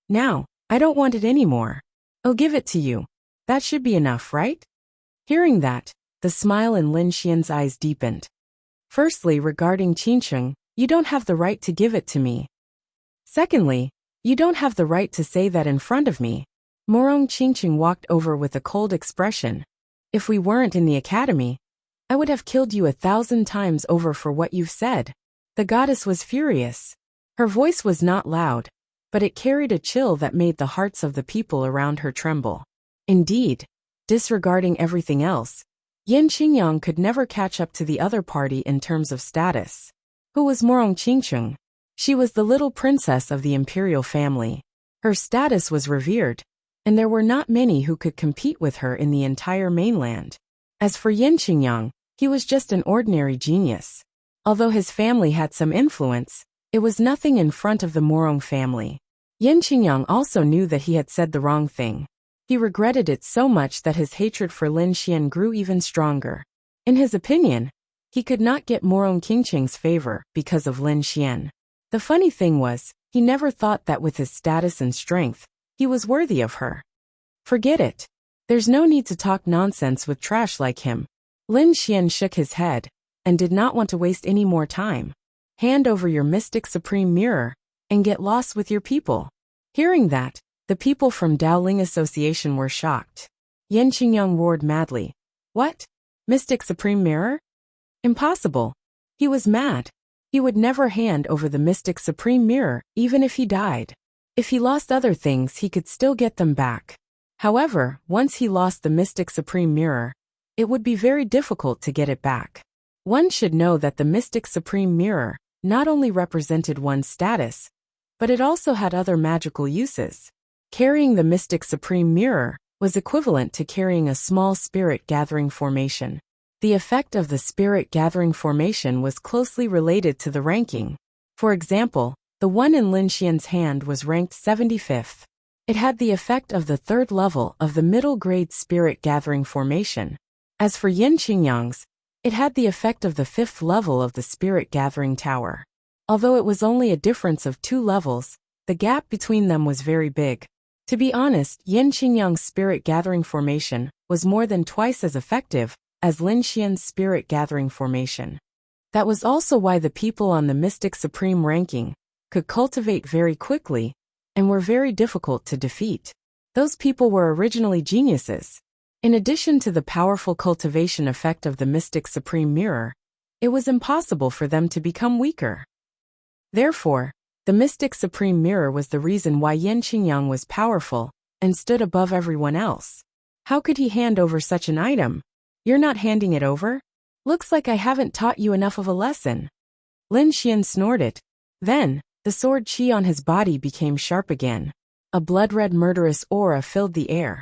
Now, I don't want it anymore. I'll give it to you. That should be enough, right? Hearing that, the smile in Lin Xian's eyes deepened. Firstly, regarding Qingcheng, you don't have the right to give it to me. Secondly, you don't have the right to say that in front of me. Morong Qingcheng walked over with a cold expression. If we weren't in the academy, I would have killed you 1,000 times over for what you've said. The goddess was furious. Her voice was not loud, but it carried a chill that made the hearts of the people around her tremble. Indeed, disregarding everything else, Yin Qingyang could never catch up to the other party in terms of status. Who was Morong Qingcheng? She was the little princess of the imperial family. Her status was revered, and there were not many who could compete with her in the entire mainland. As for Yin Qingyang, he was just an ordinary genius. Although his family had some influence, it was nothing in front of the Morong family. Yin Qingyang also knew that he had said the wrong thing. He regretted it so much that his hatred for Lin Xian grew even stronger. In his opinion, he could not get Morong Qingcheng's favor because of Lin Xian. The funny thing was, he never thought that with his status and strength, he was worthy of her. Forget it. There's no need to talk nonsense with trash like him. Lin Xian shook his head and did not want to waste any more time. Hand over your mystic supreme mirror and get lost with your people. Hearing that, the people from Daoling Association were shocked. Yin Qingyang roared madly. What? Mystic Supreme Mirror? Impossible. He was mad. He would never hand over the Mystic Supreme Mirror, even if he died. If he lost other things, he could still get them back. However, once he lost the Mystic Supreme Mirror, it would be very difficult to get it back. One should know that the Mystic Supreme Mirror not only represented one's status, but it also had other magical uses. Carrying the Mystic Supreme Mirror was equivalent to carrying a small spirit gathering formation. The effect of the spirit gathering formation was closely related to the ranking. For example, the one in Lin Xian's hand was ranked 75th. It had the effect of the third level of the middle grade spirit gathering formation. As for Yin Qingyang's, it had the effect of the 5th level of the spirit gathering tower. Although it was only a difference of 2 levels, the gap between them was very big. To be honest, Yin Qingyang's spirit gathering formation was more than twice as effective as Lin Xian's spirit gathering formation. That was also why the people on the Mystic Supreme ranking could cultivate very quickly and were very difficult to defeat. Those people were originally geniuses. In addition to the powerful cultivation effect of the Mystic Supreme Mirror, it was impossible for them to become weaker. Therefore, the Mystic Supreme Mirror was the reason why Yin Qingyang was powerful and stood above everyone else. How could he hand over such an item? You're not handing it over? Looks like I haven't taught you enough of a lesson. Lin Xian snorted. Then, the sword qi on his body became sharp again. A blood-red murderous aura filled the air,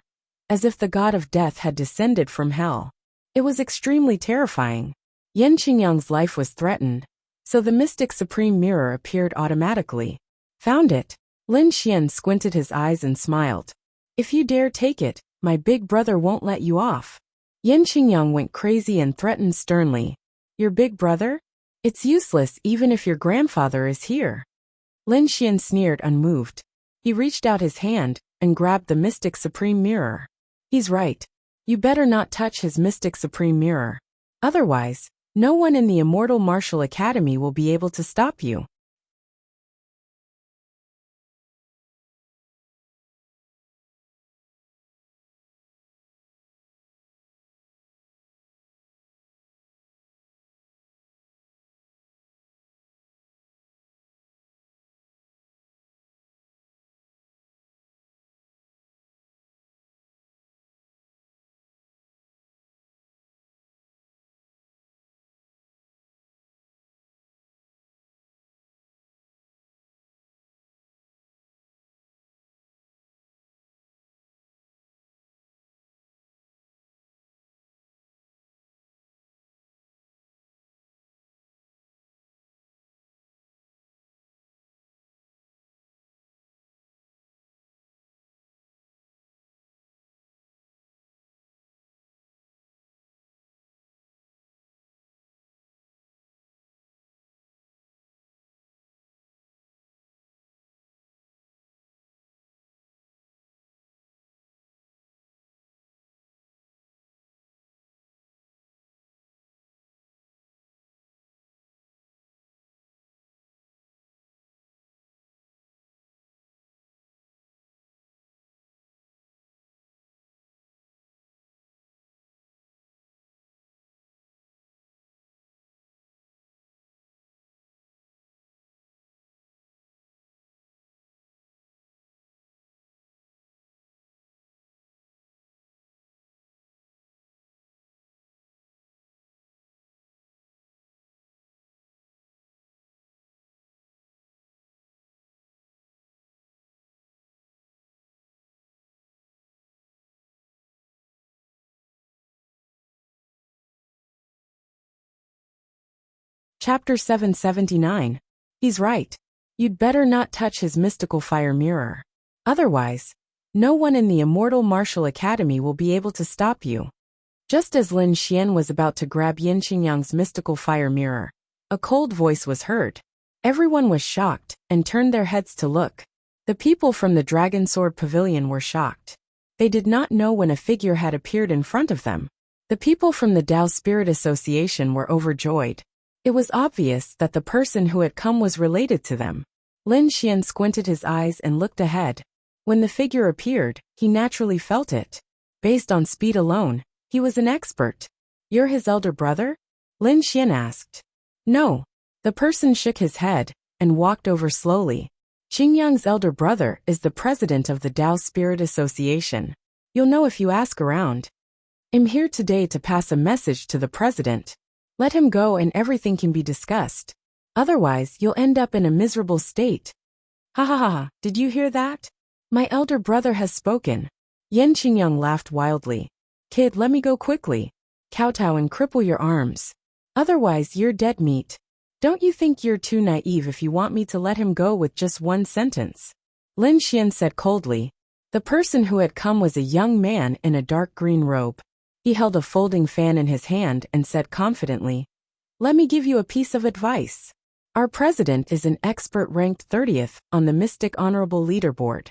as if the god of death had descended from hell. It was extremely terrifying. Yin Qingyang's life was threatened, so the Mystic Supreme Mirror appeared automatically. Found it. Lin Xian squinted his eyes and smiled. If you dare take it, my big brother won't let you off. Yin Qingyang went crazy and threatened sternly. Your big brother? It's useless even if your grandfather is here. Lin Xian sneered unmoved. He reached out his hand and grabbed the Mystic Supreme Mirror. He's right. You better not touch his Mystic Supreme Mirror. Otherwise, no one in the Immortal Martial Academy will be able to stop you. Chapter 779. He's right. You'd better not touch his mystical fire mirror. Otherwise, no one in the Immortal Martial Academy will be able to stop you. Just as Lin Xian was about to grab Yin Qingyang's mystical fire mirror, a cold voice was heard. Everyone was shocked and turned their heads to look. The people from the Dragon Sword Pavilion were shocked. They did not know when a figure had appeared in front of them. The people from the Tao Spirit Association were overjoyed. It was obvious that the person who had come was related to them. Lin Xian squinted his eyes and looked ahead. When the figure appeared, he naturally felt it. Based on speed alone, he was an expert. You're his elder brother? Lin Xian asked. No. The person shook his head and walked over slowly. Qingyang's elder brother is the president of the Tao Spirit Association. You'll know if you ask around. I'm here today to pass a message to the president. Let him go and everything can be discussed. Otherwise, you'll end up in a miserable state. Ha ha ha ha, did you hear that? My elder brother has spoken. Yen Qingyang laughed wildly. Kid, let me go quickly. Kowtow and cripple your arms. Otherwise, you're dead meat. Don't you think you're too naive if you want me to let him go with just one sentence? Lin Xian said coldly. The person who had come was a young man in a dark green robe. He held a folding fan in his hand and said confidently, Let me give you a piece of advice. Our president is an expert ranked 30th on the Mystic Honorable Leaderboard.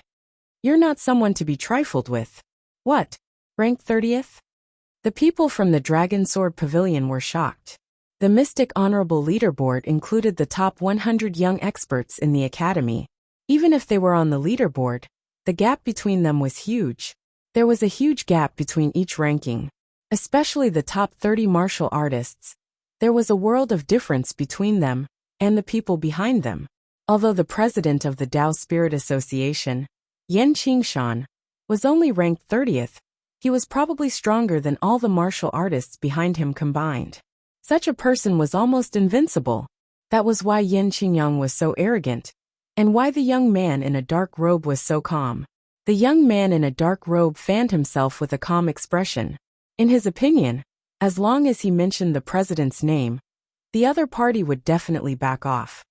You're not someone to be trifled with. What? Ranked 30th? The people from the Dragon Sword Pavilion were shocked. The Mystic Honorable Leaderboard included the top 100 young experts in the academy. Even if they were on the leaderboard, the gap between them was huge. There was a huge gap between each ranking. Especially the top 30 martial artists. There was a world of difference between them and the people behind them. Although the president of the Tao Spirit Association, Yan Qingshan, was only ranked 30th, he was probably stronger than all the martial artists behind him combined. Such a person was almost invincible. That was why Yin Qingyang was so arrogant, and why the young man in a dark robe was so calm. The young man in a dark robe fanned himself with a calm expression. In his opinion, as long as he mentioned the president's name, the other party would definitely back off.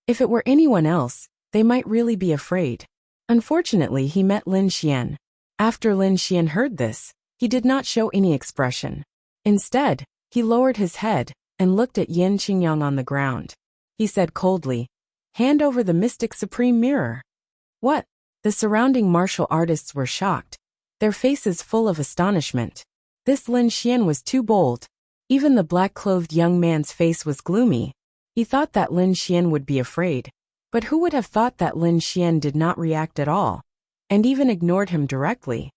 If it were anyone else, they might really be afraid. Unfortunately, he met Lin Xian. After Lin Xian heard this, he did not show any expression. Instead, he lowered his head and looked at Yin Qingyang on the ground. He said coldly, Hand over the Mystic Supreme Mirror. What? The surrounding martial artists were shocked, their faces full of astonishment. This Lin Xian was too bold. Even the black-clothed young man's face was gloomy. He thought that Lin Xian would be afraid. But who would have thought that Lin Xian did not react at all, and even ignored him directly?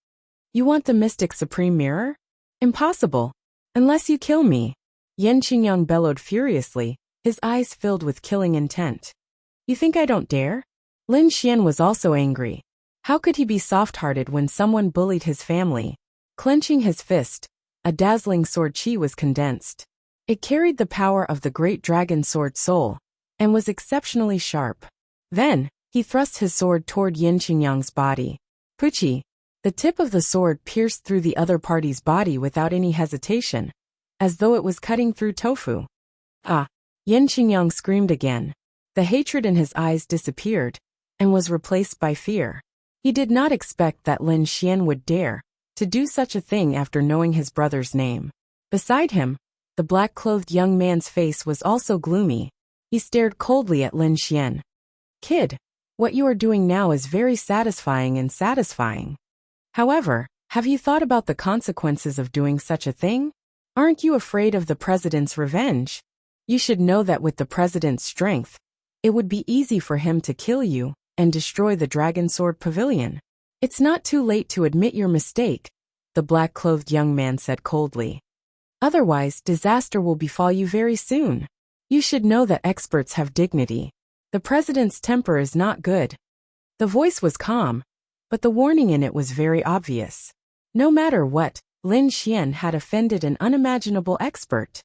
You want the Mystic Supreme Mirror? Impossible. Unless you kill me. Yen Qingyang bellowed furiously, his eyes filled with killing intent. You think I don't dare? Lin Xian was also angry. How could he be soft-hearted when someone bullied his family? Clenching his fist, a dazzling sword chi was condensed. It carried the power of the great dragon sword soul, and was exceptionally sharp. Then, he thrust his sword toward Yin Qingyang's body. Puchi! The tip of the sword pierced through the other party's body without any hesitation, as though it was cutting through tofu. Ah! Yin Qingyang screamed again. The hatred in his eyes disappeared, and was replaced by fear. He did not expect that Lin Xian would dare to do such a thing after knowing his brother's name. Beside him, the black-clothed young man's face was also gloomy. He stared coldly at Lin Xian. Kid, what you are doing now is very satisfying and satisfying. However, have you thought about the consequences of doing such a thing? Aren't you afraid of the president's revenge? You should know that with the president's strength, it would be easy for him to kill you and destroy the Dragon Sword Pavilion. It's not too late to admit your mistake, the black-clothed young man said coldly. Otherwise, disaster will befall you very soon. You should know that experts have dignity. The president's temper is not good. The voice was calm, but the warning in it was very obvious. No matter what, Lin Xian had offended an unimaginable expert.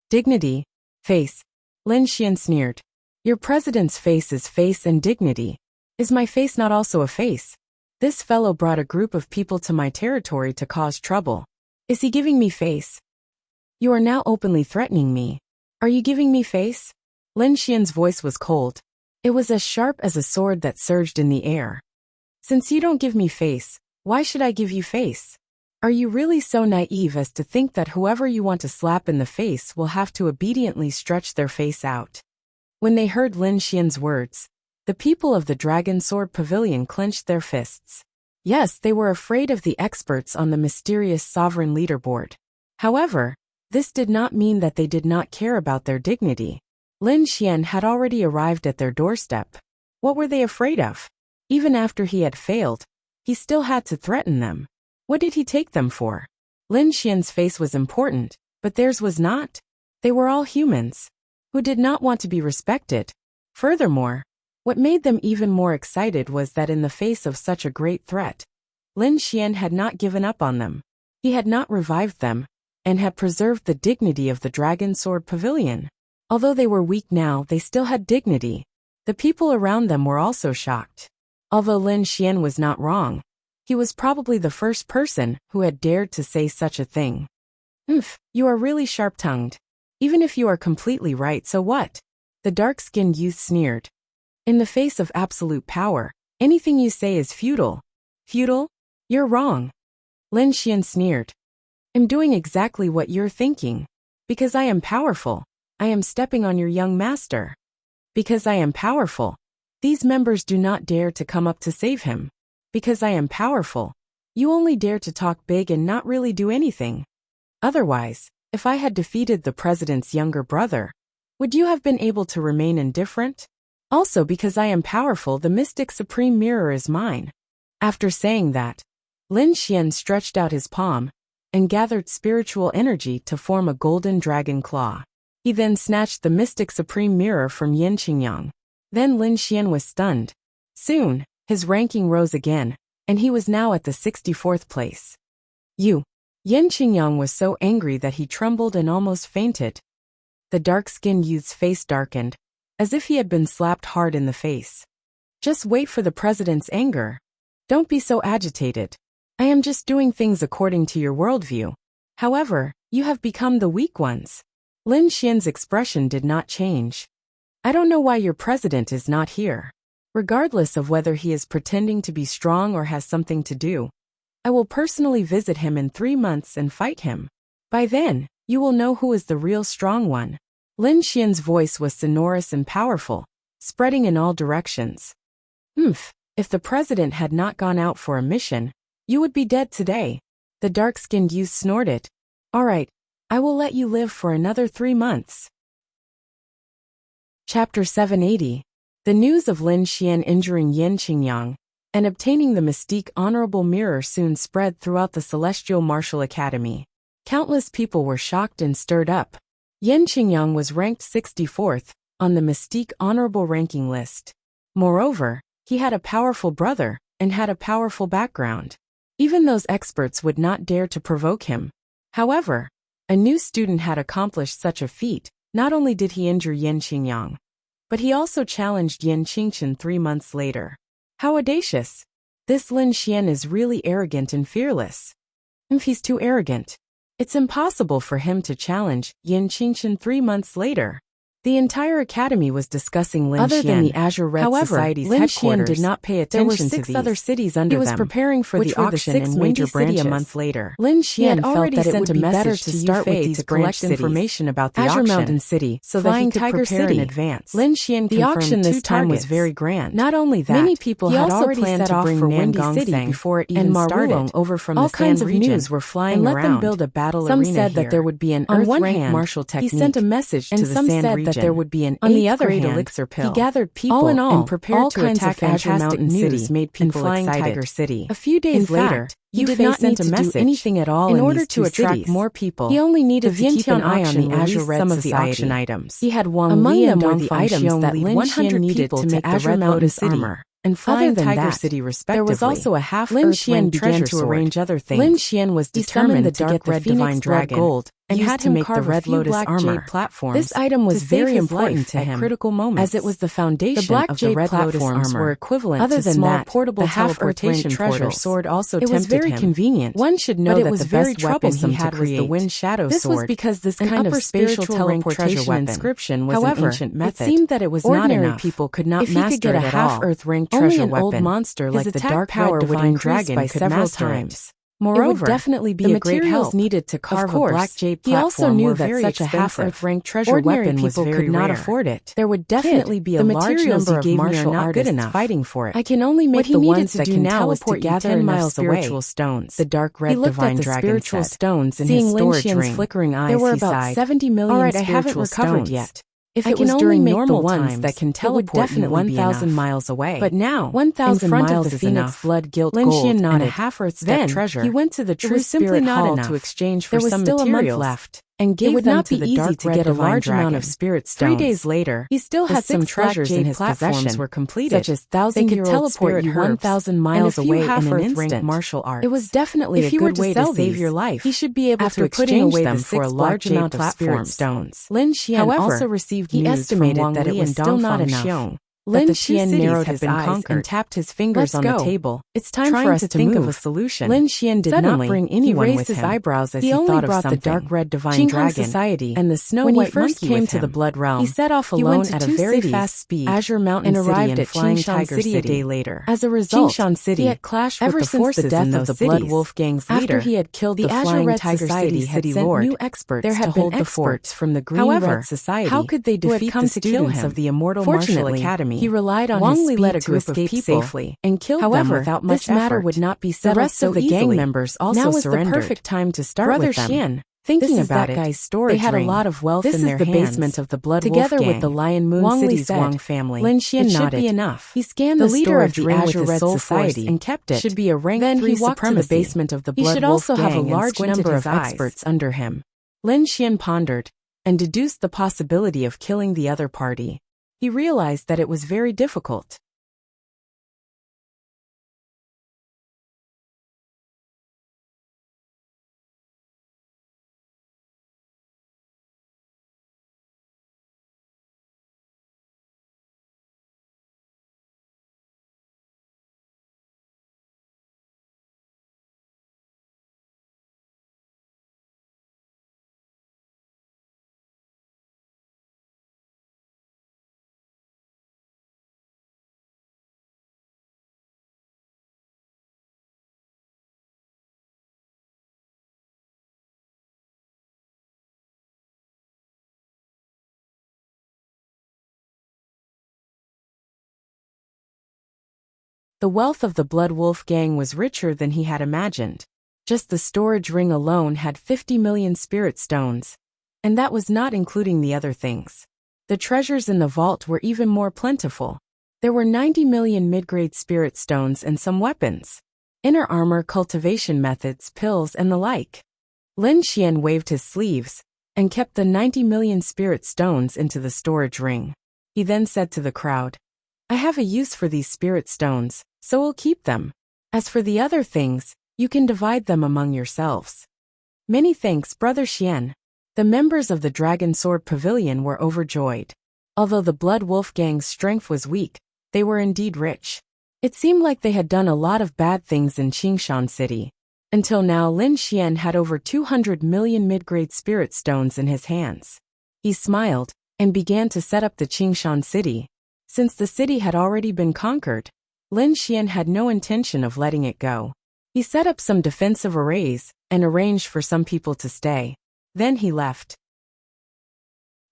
Dignity. Face. Lin Xian sneered. Your president's face is face and dignity. Is my face not also a face? This fellow brought a group of people to my territory to cause trouble. Is he giving me face? You are now openly threatening me. Are you giving me face? Lin Xian's voice was cold. It was as sharp as a sword that surged in the air. Since you don't give me face, why should I give you face? Are you really so naive as to think that whoever you want to slap in the face will have to obediently stretch their face out? When they heard Lin Xian's words, the people of the Dragon Sword Pavilion clenched their fists. Yes, they were afraid of the experts on the mysterious sovereign leaderboard. However, this did not mean that they did not care about their dignity. Lin Xian had already arrived at their doorstep. What were they afraid of? Even after he had failed, he still had to threaten them. What did he take them for? Lin Xian's face was important, but theirs was not. They were all humans, who did not want to be respected. Furthermore, what made them even more excited was that in the face of such a great threat, Lin Xian had not given up on them. He had not revived them, and had preserved the dignity of the Dragon Sword Pavilion. Although they were weak now, they still had dignity. The people around them were also shocked. Although Lin Xian was not wrong, he was probably the first person who had dared to say such a thing. You are really sharp-tongued. Even if you are completely right, so what? The dark-skinned youth sneered. In the face of absolute power, anything you say is futile. Futile? You're wrong. Lin Xian sneered. I'm doing exactly what you're thinking. Because I am powerful, I am stepping on your young master. Because I am powerful, these members do not dare to come up to save him. Because I am powerful, you only dare to talk big and not really do anything. Otherwise, if I had defeated the president's younger brother, would you have been able to remain indifferent? Also, because I am powerful, the mystic supreme mirror is mine. After saying that, Lin Xian stretched out his palm and gathered spiritual energy to form a golden dragon claw. He then snatched the mystic supreme mirror from Yin Qingyang. Then Lin Xian was stunned. Soon, his ranking rose again, and he was now at the 64th place. Yin Qingyang was so angry that he trembled and almost fainted. The dark-skinned youth's face darkened, as if he had been slapped hard in the face. Just wait for the president's anger. Don't be so agitated. I am just doing things according to your worldview. However, you have become the weak ones. Lin Xian's expression did not change. I don't know why your president is not here. Regardless of whether he is pretending to be strong or has something to do, I will personally visit him in 3 months and fight him. By then, you will know who is the real strong one. Lin Xian's voice was sonorous and powerful, spreading in all directions. If the president had not gone out for a mission, you would be dead today. The dark-skinned youth snorted. All right, I will let you live for another 3 months. Chapter 780. The news of Lin Xian injuring Yin Qingyang and obtaining the mystique honorable mirror soon spread throughout the Celestial Martial Academy. Countless people were shocked and stirred up. Yin Qingyang was ranked 64th on the mystique honorable ranking list. Moreover, he had a powerful brother and had a powerful background. Even those experts would not dare to provoke him. However, a new student had accomplished such a feat. Not only did he injure Yin Qingyang, but he also challenged Yin Qingchen 3 months later. How audacious! This Lin Xian is really arrogant and fearless. If he's too arrogant, it's impossible for him to challenge Yin Qingchen 3 months later. The entire academy was discussing Lin Xian. Other than the Azure Red Society's Lin headquarters, Xian did not pay attention there were to 6 these. other cities under He was them, preparing for which the were the auction 6 in major Windy City a branches. month later. Lin He had Xian felt already that it sent would a be better message to to start with Yufei these to branch collect cities. information about the Azure auction, Mountain City, so that he Flying could Tiger prepare City. in advance. Lin Xian The auction confirmed this 2 time was targets. very grand. Not only that, Many people he had also already planned set to off bring for Windy Nangong City Sang before it and even Marulong started. over from All the kinds San of region news were flying and let around. them build a battle Some arena said here. that there would be an On one Earth-ranked hand, martial he technique, sent a message to and the some Sand said region. that there would be an On the 8th other grade hand, elixir pill. he gathered people All in all, and prepared all to kinds attack of Azure fantastic Mountain news City made people and Flying excited. Tiger City. A few days In later, fact, he Yufei did not need sent a to do message anything at all in in order these to 2 attract cities. more people. He only needed The to keep an Vientiane eye on auction the Azure released Red some of the Society. auction items. He had Wang Among Li them and were Dong the Feng items Xiong that Li Lin 100 Xian needed people to to make the Azure Red Mountain Lotus City armor and Other Flying than Tiger that, City there respectively. was also a half Lin Earth Xian Wing began treasure to sword. arrange other things. Lin Xian was He summoned determined the to dark get the red Phoenix divine Blood dragon Gold and used had to him make the carve Red a few Lotus black armor. jade platforms. This item was very important to him at critical moments, as it was the foundation the black of jade the Red Lotus platforms armor. were equivalent Other to than small that, portable the half-Earth-rank teleportation treasure portals. sword also It was tempted very him. convenient. One should know but that it was the very best weapon he troublesome had to was the create. Wind Shadow This was sword. because this An kind of upper spiritual spiritual rank treasure teleportation weapon. inscription was However, an ancient method. it seemed that it was Ordinary not enough. people could not If he master could get it a at all. half-Earth rank Only treasure an old weapon, monster his like the attack dark power red would divine increase dragon by could several master times. it. Moreover, it would definitely be the a great materials help. needed to carve Of course, a black jade he also platform knew were that very such a expensive. half-Earth rank treasure Ordinary weapon was people very could not rare. afford it. There would definitely be a the large materials number you of gave me are martial not good artists enough. fighting for it. I can only make What he the needed ones to that do can now was to teleport you gather 10 enough miles away. spiritual stones. The dark red He looked divine at the dragon spiritual said. stones in Seeing his Lin storage Xian's ring. flickering eyes, There were he about sighed. 70 million All right, I haven't spiritual recovered stones. yet. If I it can was only during make the normal ones times, that can it would teleport you definitely be 1,000 enough. miles away. But now, 1,000 in front miles of the is Phoenix enough. blood gilt Lin gold Xian and a nodded. half-Earth step Then, treasure, he went to the it true was simply spirit not hall enough. to exchange for There was some still a month materials left, and it gave would them not to be the easy dark to red get a divine large amount dragon. of spirit 3 stones. days later, He still the had some 6 black treasures in jade his platforms possession, were completed, such as they could 1,000-year-old teleport spirit you herbs 1,000 and miles a few away in an half-Earth ranked instant. martial arts. It was definitely If a he were good to way sell to save these, your life. he should be able After to putting exchange away them the for a 6 large black amount jade of spirit platforms, stones. Lin Xian However, also received he news estimated from Wang that it Li was and still not Dongfang enough. Xiong. Lin The Xian two narrowed cities his had been eyes conquered and tapped his fingers Let's on go. the table. It's time trying for us to to think move. of a solution. Lin Xian did Suddenly, not bring he anyone raised with his him. eyebrows as he he only thought of brought the something. dark red divine Qinghang dragon Society and the snow when he white first monkey came with to the him. Blood Realm, He set off he alone went to at a 2 very cities, fast speed, Azure Mountain and City arrived and at Flying Qingshan Tiger City a City. day later. As a result, Qingshan City he had clashed ever with the since forces the death in of those the Blood cities. Wolf Gang's After leader, he had killed the the Azure Flying Red Tiger Society City had City sent Lord, new experts there had to been hold the fort. experts from the Green However, Red Society how could they who had defeat come the to kill students him. of the Immortal Martial Fortunately, Academy? he relied on Wang his Li speed led a to group of escape people safely and killed However, them without much this matter effort. would not be The settled rest so of the easily. gang members also Now was surrendered. the perfect time to start Brother with them. Xian, Thinking this is about that it, guy's storage they had ring. a lot of wealth This in is their the hands. basement of the Blood Together Wolf with gang. the Lion Moon Wang Li City's said. Wang family, Lin Xian it should nodded. be enough. He scanned the the leader storage of the ring Azure with his Red soul Society force and kept it. should be a rank Then 3 he walked to the supremacy. basement of the He Blood should Wolf also have a gang and large squinted number his of eyes. experts under him. Lin Xian pondered and deduced the possibility of killing the other party. He realized that it was very difficult. The wealth of the Blood Wolf gang was richer than he had imagined. Just the storage ring alone had 50 million spirit stones, and that was not including the other things. The treasures in the vault were even more plentiful. There were 90 million mid-grade spirit stones and some weapons, inner armor, cultivation methods, pills, and the like. Lin Xian waved his sleeves and kept the 90 million spirit stones into the storage ring. He then said to the crowd, I have a use for these spirit stones, so we'll keep them. As for the other things, you can divide them among yourselves. Many thanks, Brother Xian. The members of the Dragon Sword Pavilion were overjoyed. Although the Blood Wolf gang's strength was weak, they were indeed rich. It seemed like they had done a lot of bad things in Qingshan City. Until now, Lin Xian had over 200 million mid-grade spirit stones in his hands. He smiled and began to set up the Qingshan City. Since the city had already been conquered, Lin Xian had no intention of letting it go. He set up some defensive arrays and arranged for some people to stay. Then he left.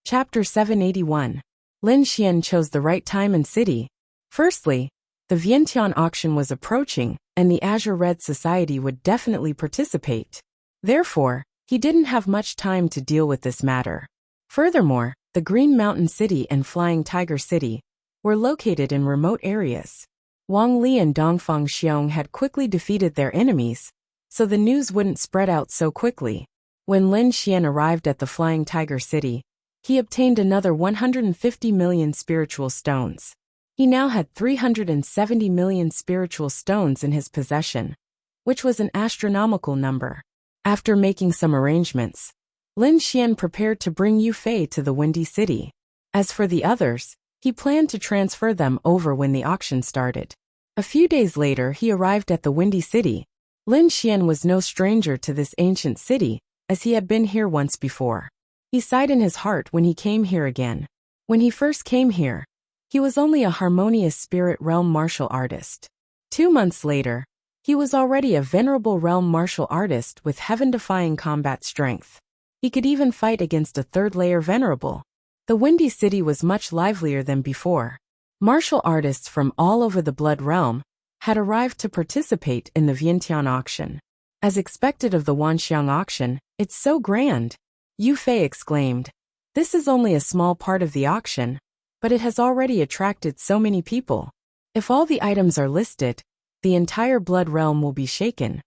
Chapter 781. Lin Xian chose the right time and city. Firstly, the Vientiane auction was approaching, and the Azure Red Society would definitely participate. Therefore, he didn't have much time to deal with this matter. Furthermore, the Green Mountain City and Flying Tiger City were located in remote areas. Wang Li and Dongfang Xiong had quickly defeated their enemies, so the news wouldn't spread out so quickly. When Lin Xian arrived at the Flying Tiger City, he obtained another 150 million spiritual stones. He now had 370 million spiritual stones in his possession, which was an astronomical number. After making some arrangements, Lin Xian prepared to bring Yu Fei to the Windy City. As for the others, he planned to transfer them over when the auction started. A few days later he arrived at the Windy City. Lin Xian was no stranger to this ancient city, as he had been here once before. He sighed in his heart when he came here again. When he first came here, he was only a harmonious spirit realm martial artist. 2 months later, he was already a venerable realm martial artist with heaven-defying combat strength. He could even fight against a third-layer venerable. The Windy City was much livelier than before. Martial artists from all over the Blood Realm had arrived to participate in the Vientiane auction. As expected of the Wanxiang auction, it's so grand, Yu Fei exclaimed. This is only a small part of the auction, but it has already attracted so many people. If all the items are listed, the entire Blood Realm will be shaken.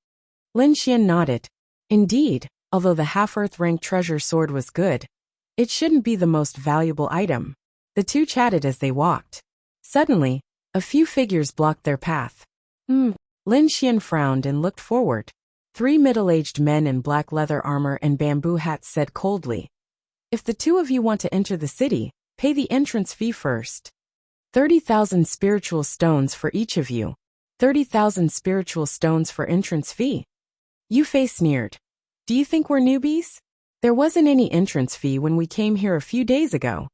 Lin Xian nodded. Indeed, although the half-earth rank treasure sword was good, it shouldn't be the most valuable item. The two chatted as they walked. Suddenly, a few figures blocked their path. Lin Xian frowned and looked forward. 3 middle-aged men in black leather armor and bamboo hats said coldly, "If the two of you want to enter the city, pay the entrance fee first. 30,000 spiritual stones for each of you. 30,000 spiritual stones for entrance fee." Yu Fei sneered. "Do you think we're newbies? There wasn't any entrance fee when we came here a few days ago.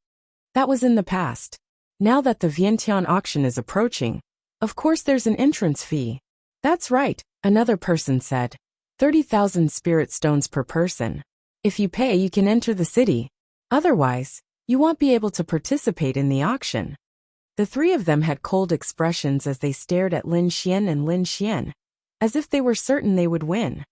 That was in the past. Now that the Vientiane auction is approaching, of course there's an entrance fee." "That's right," another person said. 30,000 spirit stones per person. If you pay, you can enter the city. Otherwise, you won't be able to participate in the auction. The three of them had cold expressions as they stared at Lin Xian and Lin Xian, as if they were certain they would win.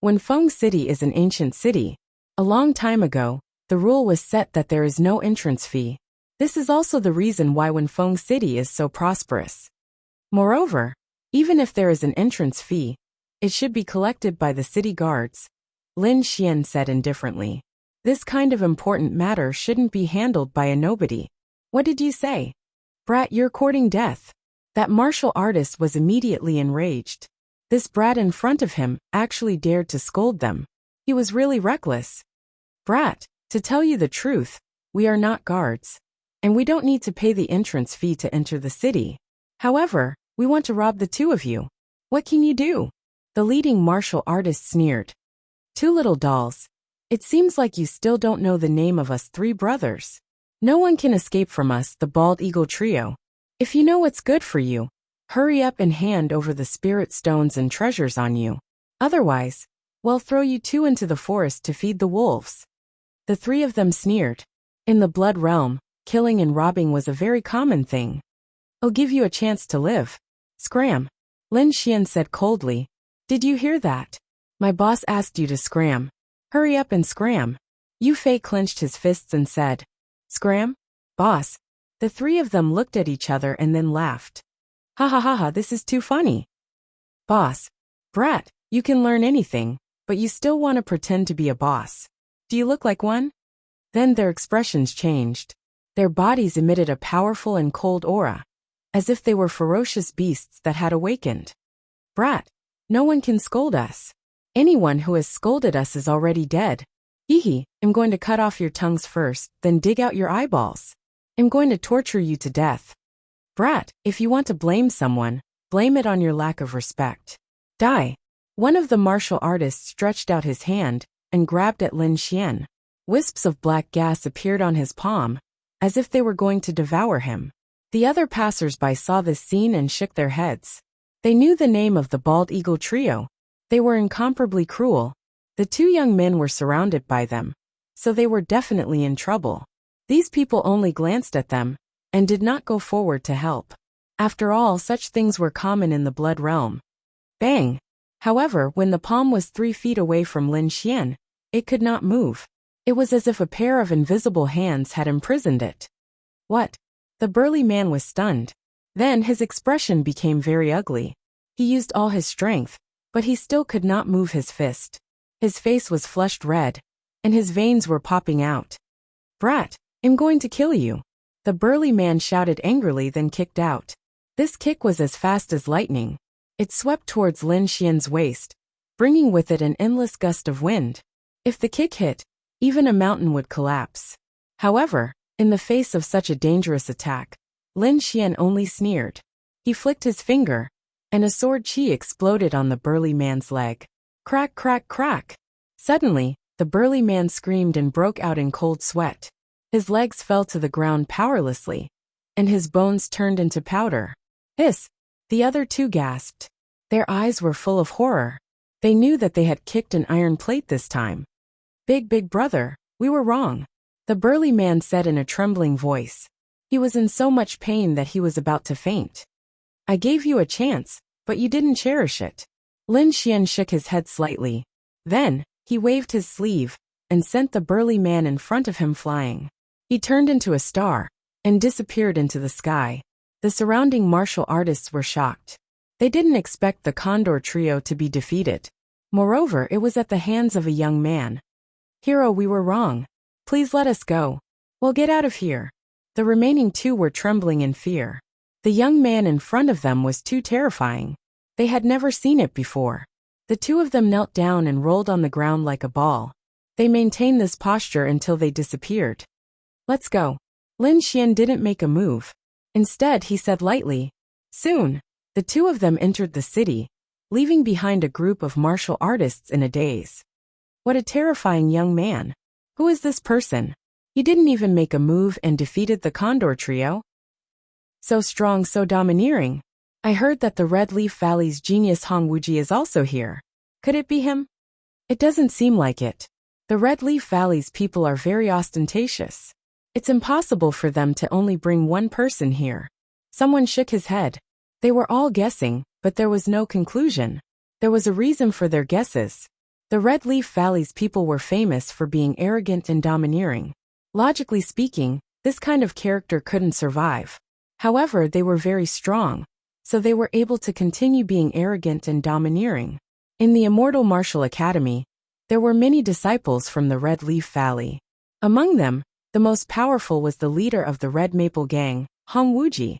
When Feng City is an ancient city, a long time ago, the rule was set that there is no entrance fee. This is also the reason why when Feng City is so prosperous. Moreover, even if there is an entrance fee, it should be collected by the city guards, Lin Xian said indifferently. This kind of important matter shouldn't be handled by a nobody. What did you say? Brat, you're courting death. That martial artist was immediately enraged. This brat in front of him actually dared to scold them. He was really reckless. Brat, to tell you the truth, we are not guards. And we don't need to pay the entrance fee to enter the city. However, we want to rob the two of you. What can you do? The leading martial artist sneered. Two little dolls. It seems like you still don't know the name of us three brothers. No one can escape from us, the Bald Eagle Trio. If you know what's good for you, hurry up and hand over the spirit stones and treasures on you. Otherwise, we'll throw you two into the forest to feed the wolves. The three of them sneered. In the Blood Realm, killing and robbing was a very common thing. I'll give you a chance to live. Scram. Lin Xian said coldly. Did you hear that? My boss asked you to scram. Hurry up and scram. Yu Fei clenched his fists and said, Scram? Boss. The three of them looked at each other and then laughed. Ha ha ha ha, this is too funny. Boss. Brat, you can learn anything, but you still want to pretend to be a boss. Do you look like one? Then their expressions changed. Their bodies emitted a powerful and cold aura, as if they were ferocious beasts that had awakened. Brat, no one can scold us. Anyone who has scolded us is already dead. Hee, I'm going to cut off your tongues first, then dig out your eyeballs. I'm going to torture you to death. Brat, if you want to blame someone, blame it on your lack of respect. Die. One of the martial artists stretched out his hand and grabbed at Lin Xian. Wisps of black gas appeared on his palm, as if they were going to devour him. The other passers-by saw this scene and shook their heads. They knew the name of the Bald Eagle Trio. They were incomparably cruel. The two young men were surrounded by them, so they were definitely in trouble. These people only glanced at them and did not go forward to help. After all, such things were common in the Blood Realm. Bang! However, when the palm was 3 feet away from Lin Xian, it could not move. It was as if a pair of invisible hands had imprisoned it. What? The burly man was stunned. Then his expression became very ugly. He used all his strength, but he still could not move his fist. His face was flushed red, and his veins were popping out. Brat, I'm going to kill you. The burly man shouted angrily, then kicked out. This kick was as fast as lightning. It swept towards Lin Xian's waist, bringing with it an endless gust of wind. If the kick hit, Even a mountain would collapse. However, in the face of such a dangerous attack, Lin Xian only sneered. He flicked his finger, and a sword chi exploded on the burly man's leg. Crack, crack, crack. Suddenly, the burly man screamed and broke out in cold sweat. His legs fell to the ground powerlessly, and his bones turned into powder. Hiss! The other two gasped. Their eyes were full of horror. They knew that they had kicked an iron plate this time. Big brother, we were wrong, the burly man said in a trembling voice. He was in so much pain that he was about to faint. I gave you a chance, but you didn't cherish it. Lin Xian shook his head slightly. Then, he waved his sleeve, and sent the burly man in front of him flying. He turned into a star, and disappeared into the sky. The surrounding martial artists were shocked. They didn't expect the Condor trio to be defeated. Moreover, it was at the hands of a young man. Hero, we were wrong. Please let us go. We'll get out of here. The remaining two were trembling in fear. The young man in front of them was too terrifying. They had never seen it before. The two of them knelt down and rolled on the ground like a ball. They maintained this posture until they disappeared. Let's go. Lin Xian didn't make a move. Instead, he said lightly. Soon, the two of them entered the city, leaving behind a group of martial artists in a daze. What a terrifying young man. Who is this person? He didn't even make a move and defeated the Condor trio? So strong, so domineering. I heard that the Red Leaf Valley's genius Hong Wuji is also here. Could it be him? It doesn't seem like it. The Red Leaf Valley's people are very ostentatious. It's impossible for them to only bring one person here. Someone shook his head. They were all guessing, but there was no conclusion. There was a reason for their guesses. The Red Leaf Valley's people were famous for being arrogant and domineering. Logically speaking, this kind of character couldn't survive. However, they were very strong, so they were able to continue being arrogant and domineering. In the Immortal Martial Academy, there were many disciples from the Red Leaf Valley. Among them, the most powerful was the leader of the Red Maple Gang, Hong Wuji.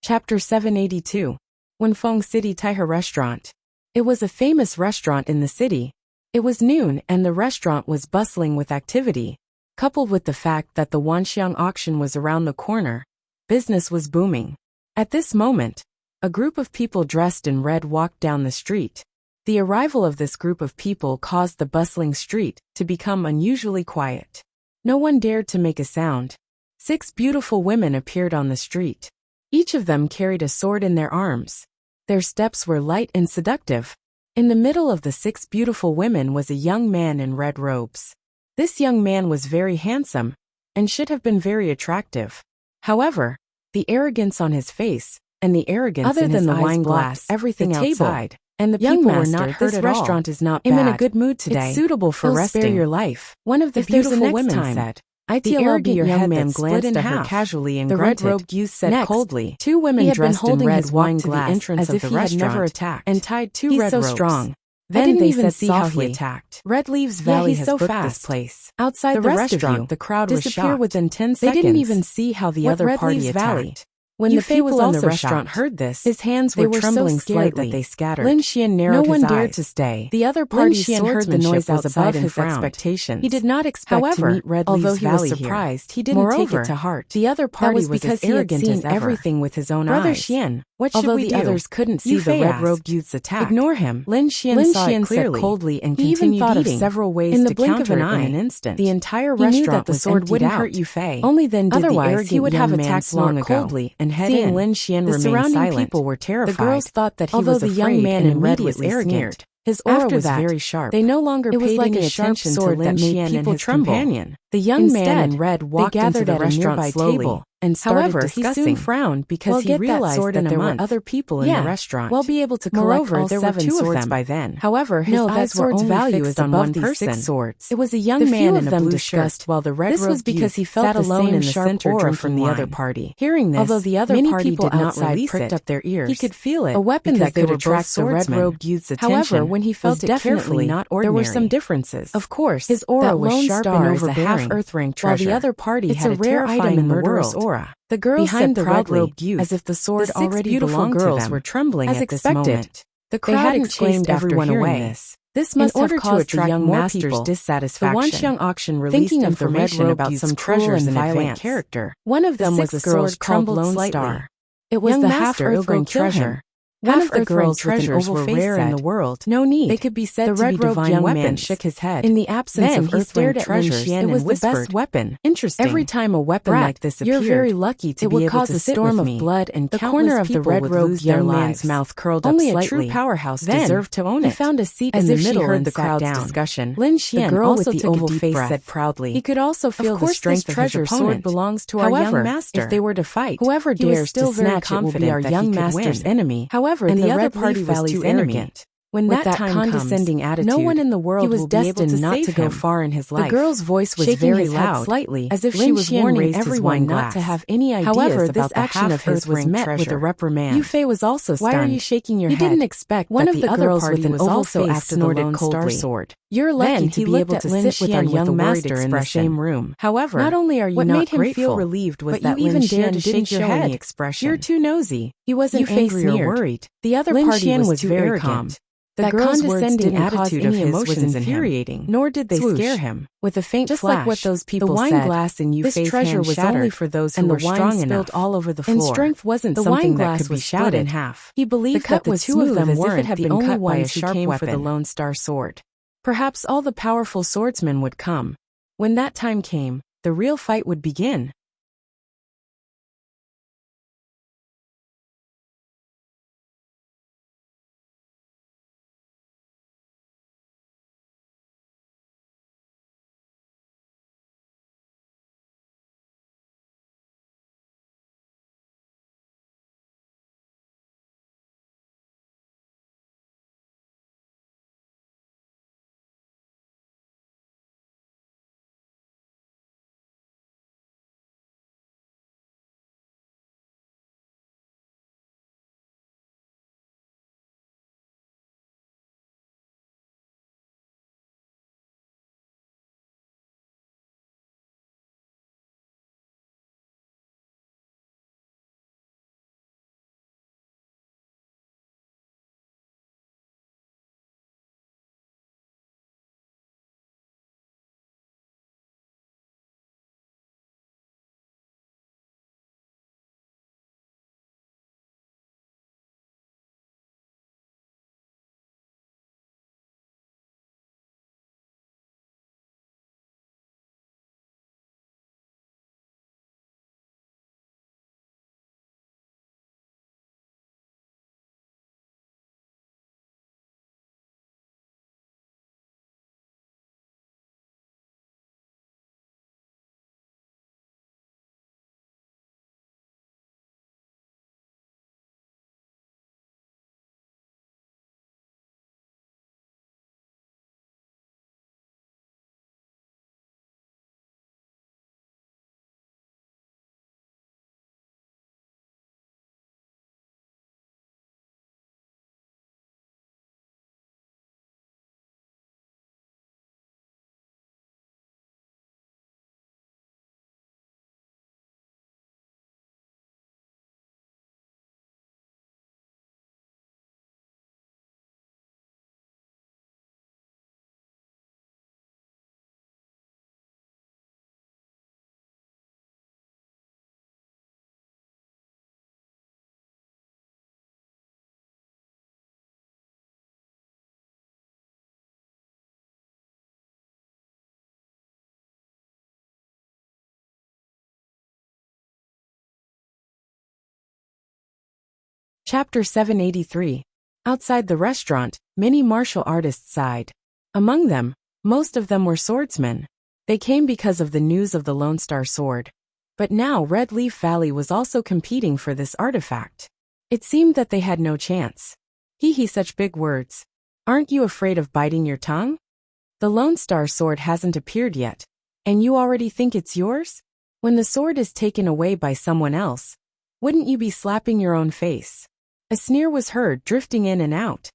Chapter 782. Wenfeng City Taihe Restaurant. It was a famous restaurant in the city. It was noon and the restaurant was bustling with activity. Coupled with the fact that the Wanxiang auction was around the corner, business was booming. At this moment, a group of people dressed in red walked down the street. The arrival of this group of people caused the bustling street to become unusually quiet. No one dared to make a sound. 6 beautiful women appeared on the street. Each of them carried a sword in their arms. Their steps were light and seductive. In the middle of the 6 beautiful women was a young man in red robes. This young man was very handsome, and should have been very attractive. However, the arrogance on his face, and the arrogance Other in than his the eyes wine blocked glass, everything the table, outside. And the young people were master, not hurt this at restaurant all. is not I'm bad. in a good mood today. It's suitable for It'll resting. spare your life. One of the If there's a beautiful next women time, said. the The arrogant your young head man that split glanced in at her half. casually and The grunted. red-robed youth said Next, coldly. 2 women He had been dressed holding in red his wine walked to the glass entrance as of if the he had never restaurant attacked. and tied 2 He's red so ropes. strong. Then didn't they even said see softly, how he attacked. Red Leaves Yeah, Valley he's has so booked fast. this place. Outside The the rest of restaurant, you the crowd was disappear shocked. within 10 They seconds. didn't even see how the What other Red party Leaves attacked. Valley? When Yu the Fei people was in the also restaurant shocked. heard this, His hands they were were trembling so scared slightly. that they scattered. Lin Xian narrowed No one his dared eyes. to stay. The other Lin party's Xian heard the noise swordsmanship was outside above his his frowned. expectations. He did not expect However, to meet Red although Leaves he was Valley here. surprised, he didn't take Moreover, it to heart. the other party was was because as he had arrogant seen as ever. everything with his own Brother eyes. Xian, What should although we the do? others couldn't see Yu the Fei red-robed asked. youth's attack. Ignore him. Lin Xian Lin saw Xian it clearly. said coldly and He even continued thought eating. of several ways In the to blink of counter an it eye, in an instant. the entire He knew restaurant that the was sword emptied wouldn't out. hurt Yu Fei. Only then did Otherwise, the arrogant he would have young man attacked snort long ago. coldly and head Seeing in. Lin Xian The remain surrounding silent, people were terrified. the girls thought that he Although was the young afraid man and immediately immediately was arrogant. arrogant. His After aura was that, very sharp. they no longer It was paid like any a attention sharp sword to Lin that made Xian people and his tremble. companion. The young man Instead, in red walked they gathered into the at a restaurant nearby slowly table and started However, discussing. he soon frowned because We'll he get that realized sword that in a there were month. other people in the restaurant. We'll be able to collect Moreover, all there were 7 2 swords of them. by then. However, his No, that eyes were sword's only value fixed is on above one these person. 6 swords. It was a young The man few in of a them blue discussed shirt. while the red This was robed because youth he felt sat the alone same in the sharp center aura drinking from the other wine. party. Hearing this, Although the other many party people did not outside release pricked it, up their ears. he could feel it, A weapon because that they could were attract both the swordsmen. red-robed youth's attention. However, when he felt was it definitely carefully, not there ordinary. were some differences. Of course, His aura that was lone sharp star and is a overbearing, half-earth rank while treasure. the other party It's had a rare terrifying item in the murderous world. aura. The girls Behind said the proudly, red-robed youth, as if the sword the 6 already beautiful belonged to girls them. were trembling As at this expected, moment. the They crowd hadn't exclaimed chased after everyone hearing away. this. This must in order have caused to the attract young more master's people. dissatisfaction. The Wuxia auction released Thinking of the information red-robed about youth's some cruel treasures and in violent advance. character. One of them The was a 6 girls sword called trembled Lone slightly. Star. It was Young the master half-earthling will kill treasure. him. One Half of the Earth girls with an treasures oval were face rare in said, the world. "No need. They could be said The to be red-robed divine young weapons. man shook his head. In the absence Then of he stared earthling at Lin treasures, Xian it was and the best whispered, weapon. "Interesting. Every time a weapon Brat, like this you're appeared, very lucky to it be would able cause to a sit storm with of me." blood, and The countless corner of the people would red-robed lose their young lives. man's mouth curled Only up a slightly. true powerhouse Then, deserved to own he it. found a seat As in the if she middle heard and the sat crowd's down. discussion, Lin the Xian girl also with the took a oval deep face breath. said proudly, He could also feel "Of the course strength this of his treasure sword opponent. belongs to our young However, master. if they were to fight, Whoever he was dares still to very snatch it will be confident our that he young could master's win. enemy." However, And the the other Red party Leaf was Valley's too enemy. arrogant. When With that that time condescending comes, attitude, no one in the world he was will be able destined to not save to go him. far in his The life. girl's voice was Shaking very his head loud, slightly, as if she Lin was Xian warning raised his everyone wine not glass. to have any ideas However, about this the action of his was half-earthling met with a treasure. reprimand. Yu Fei was also stunned. "Why are you shaking your He head?" didn't expect One that of the the other girls party with an was oval also face after the snorted Lone Star coldly. sword. "You're lucky Then to he be looked able at to Lin sit with our Xian young with a worried master in the expression. same room. However, Not only are you what not made him grateful, feel relieved was but that you Lin even dared Xian to didn't shake your show head. any expression. You're too nosy." He wasn't Yu Fei angry or sneered. worried. The other Lin party Xian was was too too arrogant. arrogant. The That girl's words condescending didn't cause attitude any of his was emotions in him, infuriating. nor did they Swoosh. scare him. With a faint Just flash, like what those people the wine said, glass in Yu this Fei's treasure hand was shattered, only for those who and were the wine strong spilled enough. all over the And floor. strength wasn't The something wine that glass could be was split shouted in half. He believed The cut that the was two of smooth them as if it weren't had the been only cut by a ones who sharp came for the weapon. Lone Star sword. Perhaps all the powerful swordsmen would come. When that time came, the real fight would begin. Chapter 783. Outside the restaurant, many martial artists sighed. Among them, most of them were swordsmen. They came because of the news of the Lone Star sword. But now Red Leaf Valley was also competing for this artifact. It seemed that they had no chance. Hee, such big words. Aren't you afraid of biting your tongue? The Lone Star sword hasn't appeared yet, and you already think it's yours? When the sword is taken away by someone else, wouldn't you be slapping your own face? A sneer was heard drifting in and out.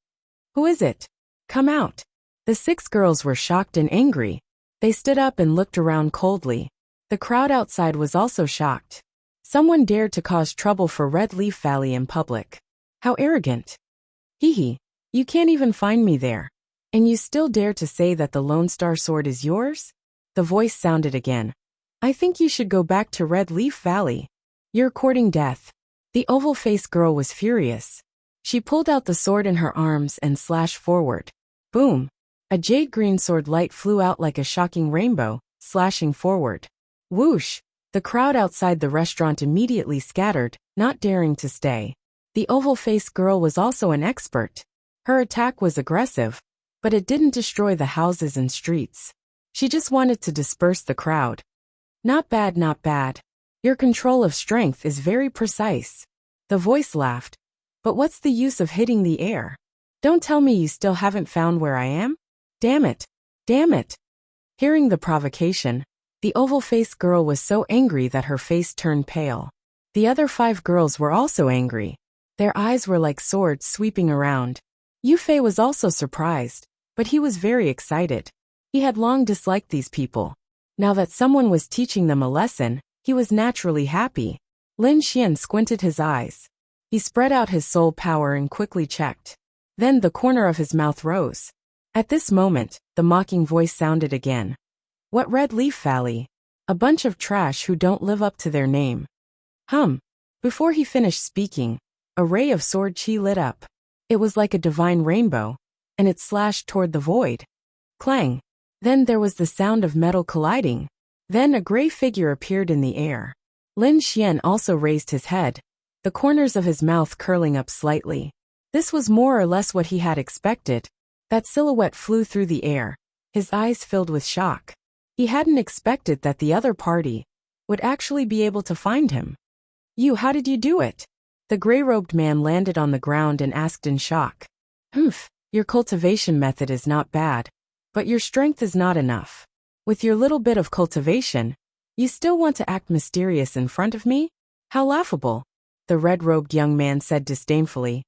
Who is it? Come out. The 6 girls were shocked and angry. They stood up and looked around coldly. The crowd outside was also shocked. Someone dared to cause trouble for Red Leaf Valley in public. How arrogant. Hee, you can't even find me there. And you still dare to say that the Lone Star Sword is yours? The voice sounded again. I think you should go back to Red Leaf Valley. You're courting death. The oval-faced girl was furious. She pulled out the sword in her arms and slashed forward. Boom! A jade-green sword light flew out like a shocking rainbow, slashing forward. Whoosh! The crowd outside the restaurant immediately scattered, not daring to stay. The oval-faced girl was also an expert. Her attack was aggressive, but it didn't destroy the houses and streets. She just wanted to disperse the crowd. Not bad, not bad. Your control of strength is very precise. The voice laughed. But what's the use of hitting the air? Don't tell me you still haven't found where I am? Damn it! Damn it! Hearing the provocation, the oval-faced girl was so angry that her face turned pale. The other 5 girls were also angry. Their eyes were like swords sweeping around. Yufei was also surprised, but he was very excited. He had long disliked these people. Now that someone was teaching them a lesson, he was naturally happy. Lin Xian squinted his eyes. He spread out his soul power and quickly checked. Then the corner of his mouth rose. At this moment, the mocking voice sounded again. What Red Leaf Valley? A bunch of trash who don't live up to their name. Before he finished speaking, a ray of sword chi lit up. It was like a divine rainbow, and it slashed toward the void. Clang! Then there was the sound of metal colliding. Then a gray figure appeared in the air. Lin Xian also raised his head, the corners of his mouth curling up slightly. This was more or less what he had expected. That silhouette flew through the air, his eyes filled with shock. He hadn't expected that the other party would actually be able to find him. How did you do it? The gray-robed man landed on the ground and asked in shock. Your cultivation method is not bad, but your strength is not enough. With your little bit of cultivation, you still want to act mysterious in front of me? How laughable, the red-robed young man said disdainfully.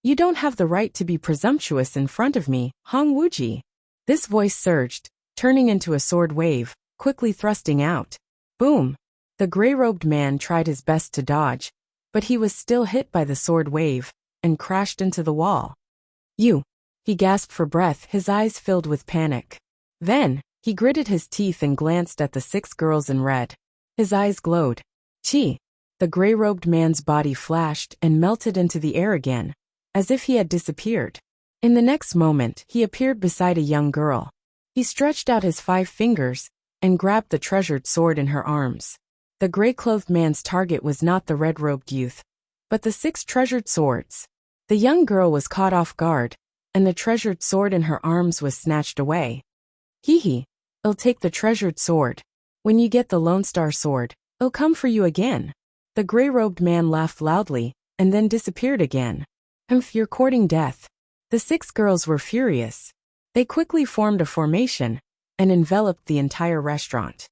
You don't have the right to be presumptuous in front of me, Hong Wuji. This voice surged, turning into a sword wave, quickly thrusting out. Boom! The gray-robed man tried his best to dodge, but he was still hit by the sword wave, and crashed into the wall. He gasped for breath, his eyes filled with panic. Then, he gritted his teeth and glanced at the 6 girls in red. His eyes glowed. Chi! The gray-robed man's body flashed and melted into the air again, as if he had disappeared. In the next moment, he appeared beside a young girl. He stretched out his 5 fingers and grabbed the treasured sword in her arms. The gray-clothed man's target was not the red-robed youth, but the 6 treasured swords. The young girl was caught off guard, and the treasured sword in her arms was snatched away. I'll take the treasured sword. When you get the Lone Star Sword, it'll come for you again. The gray-robed man laughed loudly, and then disappeared again. You're courting death. The 6 girls were furious. They quickly formed a formation, and enveloped the entire restaurant.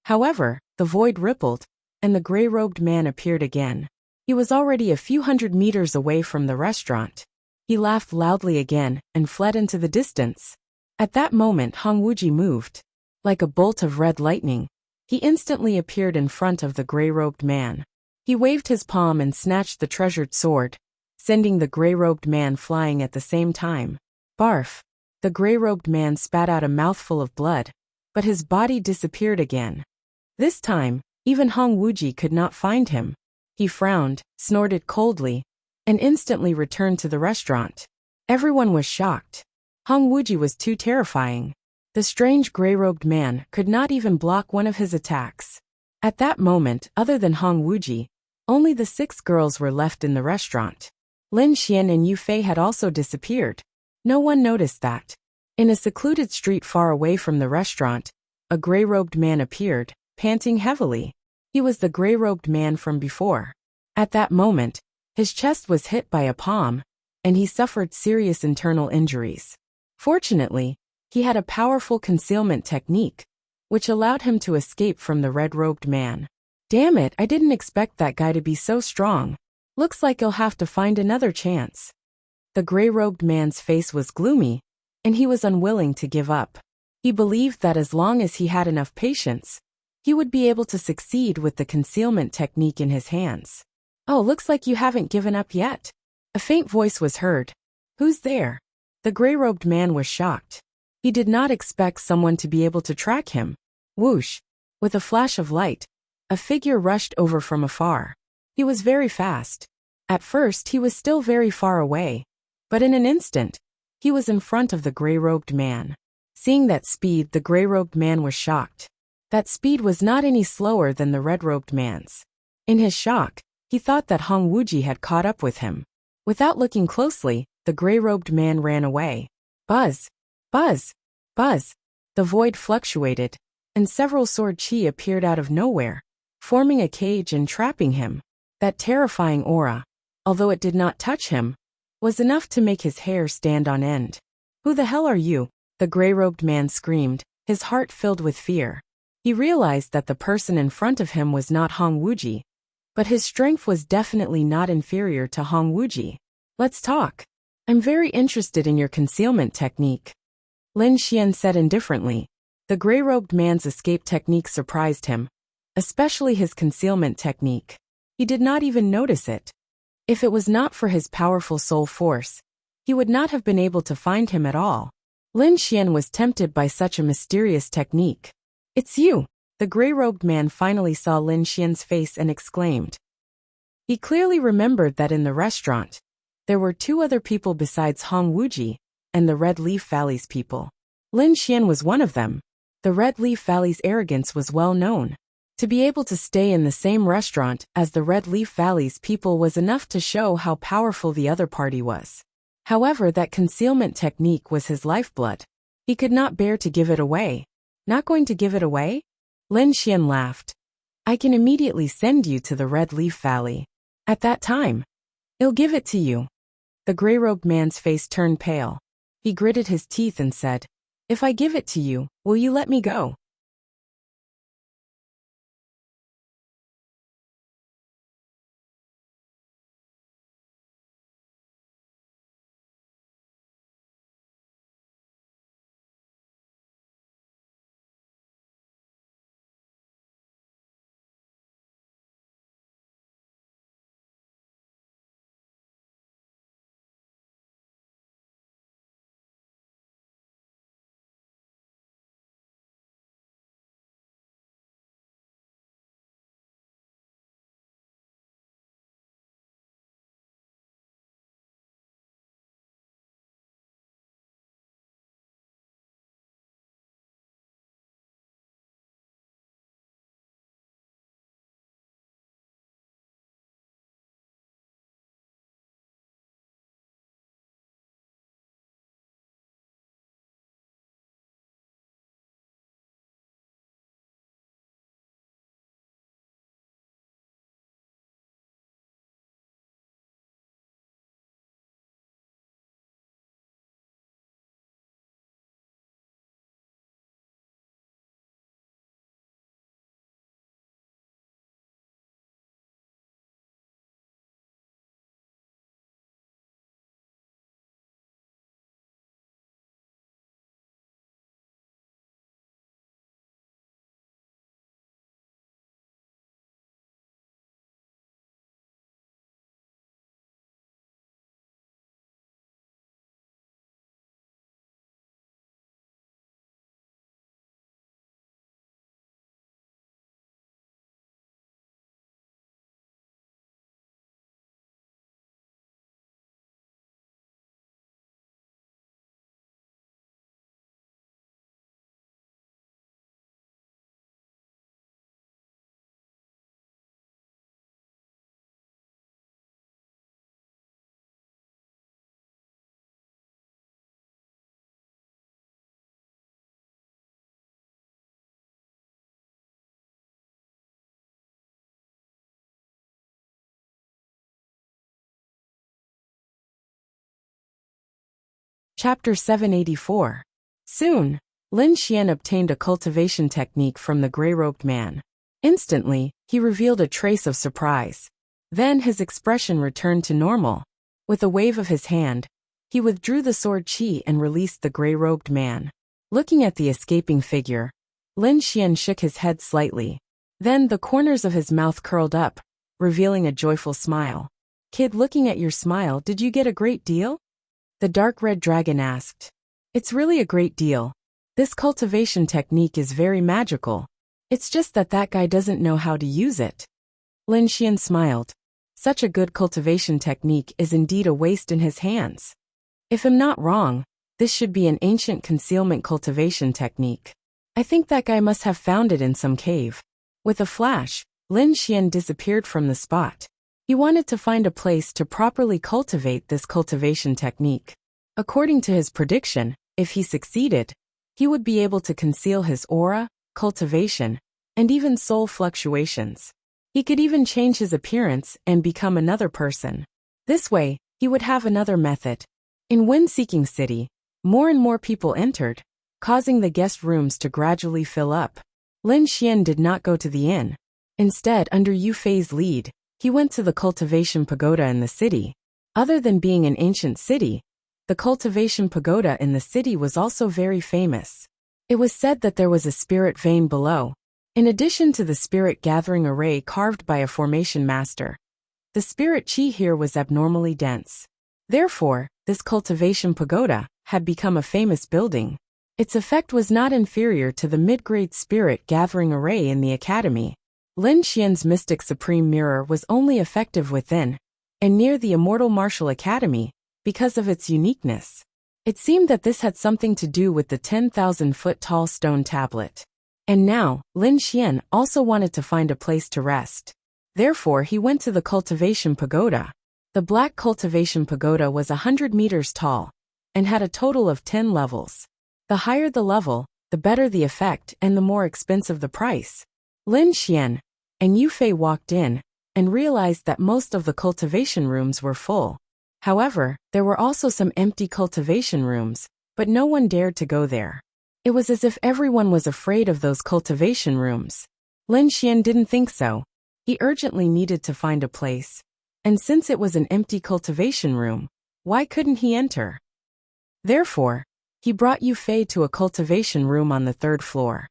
However, the void rippled, and the gray-robed man appeared again. He was already a few hundred meters away from the restaurant. He laughed loudly again, and fled into the distance. At that moment Hong Wuji moved. Like a bolt of red lightning, he instantly appeared in front of the gray-robed man. He waved his palm and snatched the treasured sword, sending the gray-robed man flying at the same time. Barf! The gray-robed man spat out a mouthful of blood, but his body disappeared again. This time, even Hong Wuji could not find him. He frowned, snorted coldly, and instantly returned to the restaurant. Everyone was shocked. Hong Wuji was too terrifying. The strange gray-robed man could not even block one of his attacks. At that moment, other than Hong Wuji, only the 6 girls were left in the restaurant. Lin Xian and Yufei had also disappeared. No one noticed that. In a secluded street far away from the restaurant, a gray-robed man appeared, panting heavily. He was the gray-robed man from before. At that moment, his chest was hit by a palm, and he suffered serious internal injuries. Fortunately, he had a powerful concealment technique, which allowed him to escape from the red-robed man. Damn it, I didn't expect that guy to be so strong. Looks like he'll have to find another chance. The gray-robed man's face was gloomy, and he was unwilling to give up. He believed that as long as he had enough patience, he would be able to succeed with the concealment technique in his hands. Oh, looks like you haven't given up yet. A faint voice was heard. Who's there? The gray-robed man was shocked. He did not expect someone to be able to track him. Whoosh! With a flash of light, a figure rushed over from afar. He was very fast. At first he was still very far away, but in an instant, he was in front of the gray-robed man. Seeing that speed, the gray-robed man was shocked. That speed was not any slower than the red-robed man's. In his shock, he thought that Hong Wuji had caught up with him. Without looking closely, the gray-robed man ran away. Buzz! Buzz! Buzz! The void fluctuated, and several sword chi appeared out of nowhere, forming a cage and trapping him. That terrifying aura, although it did not touch him, was enough to make his hair stand on end. Who the hell are you? The gray-robed man screamed, his heart filled with fear. He realized that the person in front of him was not Hong Wuji, but his strength was definitely not inferior to Hong Wuji. Let's talk. I'm very interested in your concealment technique. Lin Xian said indifferently. The gray-robed man's escape technique surprised him, especially his concealment technique. He did not even notice it. If it was not for his powerful soul force, he would not have been able to find him at all. Lin Xian was tempted by such a mysterious technique. It's you! The gray-robed man finally saw Lin Xian's face and exclaimed. He clearly remembered that in the restaurant, there were two other people besides Hong Wuji and the Red Leaf Valley's people. Lin Xian was one of them. The Red Leaf Valley's arrogance was well known. To be able to stay in the same restaurant as the Red Leaf Valley's people was enough to show how powerful the other party was. However, that concealment technique was his lifeblood. He could not bear to give it away. Not going to give it away? Lin Xian laughed. I can immediately send you to the Red Leaf Valley. At that time, I'll give it to you. The gray-robed man's face turned pale. He gritted his teeth and said, If I give it to you, will you let me go? Chapter 784. Soon, Lin Xian obtained a cultivation technique from the gray-robed man. Instantly, he revealed a trace of surprise. Then his expression returned to normal. With a wave of his hand, he withdrew the sword chi and released the gray-robed man. Looking at the escaping figure, Lin Xian shook his head slightly. Then the corners of his mouth curled up, revealing a joyful smile. Kid, looking at your smile, did you get a great deal? The dark red dragon asked. It's really a great deal. This cultivation technique is very magical. It's just that that guy doesn't know how to use it. Lin Xian smiled. Such a good cultivation technique is indeed a waste in his hands. If I'm not wrong, this should be an ancient concealment cultivation technique. I think that guy must have found it in some cave. With a flash, Lin Xian disappeared from the spot. He wanted to find a place to properly cultivate this cultivation technique. According to his prediction, if he succeeded, he would be able to conceal his aura, cultivation, and even soul fluctuations. He could even change his appearance and become another person. This way, he would have another method. In Wind-Seeking City, more and more people entered, causing the guest rooms to gradually fill up. Lin Xian did not go to the inn. Instead, under Yu Fei's lead, he went to the cultivation pagoda in the city. Other than being an ancient city, the cultivation pagoda in the city was also very famous. It was said that there was a spirit vein below, in addition to the spirit gathering array carved by a formation master. The spirit chi here was abnormally dense. Therefore, this cultivation pagoda had become a famous building. Its effect was not inferior to the mid-grade spirit gathering array in the academy. Lin Xian's Mystic Supreme Mirror was only effective within and near the Immortal Martial Academy because of its uniqueness. It seemed that this had something to do with the 10,000-foot-tall stone tablet. And now, Lin Xian also wanted to find a place to rest. Therefore, he went to the cultivation pagoda. The black cultivation pagoda was 100 meters tall and had a total of 10 levels. The higher the level, the better the effect and the more expensive the price. Lin Xian and Yu Fei walked in and realized that most of the cultivation rooms were full. However, there were also some empty cultivation rooms, but no one dared to go there. It was as if everyone was afraid of those cultivation rooms. Lin Xian didn't think so. He urgently needed to find a place. And since it was an empty cultivation room, why couldn't he enter? Therefore, he brought Yu Fei to a cultivation room on the 3rd floor.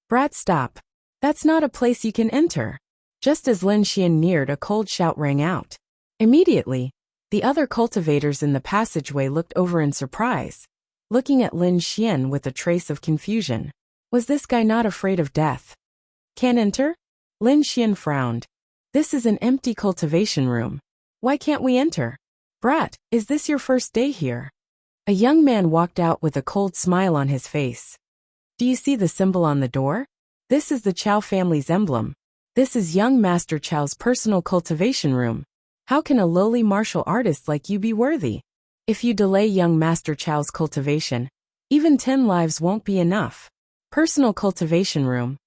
Brat, stop. That's not a place you can enter. Just as Lin Xian neared, a cold shout rang out. Immediately, the other cultivators in the passageway looked over in surprise, looking at Lin Xian with a trace of confusion. Was this guy not afraid of death? Can't enter? Lin Xian frowned. This is an empty cultivation room. Why can't we enter? Brat, is this your first day here? A young man walked out with a cold smile on his face. Do you see the symbol on the door? This is the Chao family's emblem. This is young Master Chao's personal cultivation room. How can a lowly martial artist like you be worthy? If you delay young Master Chao's cultivation, even 10 lives won't be enough. Personal cultivation room.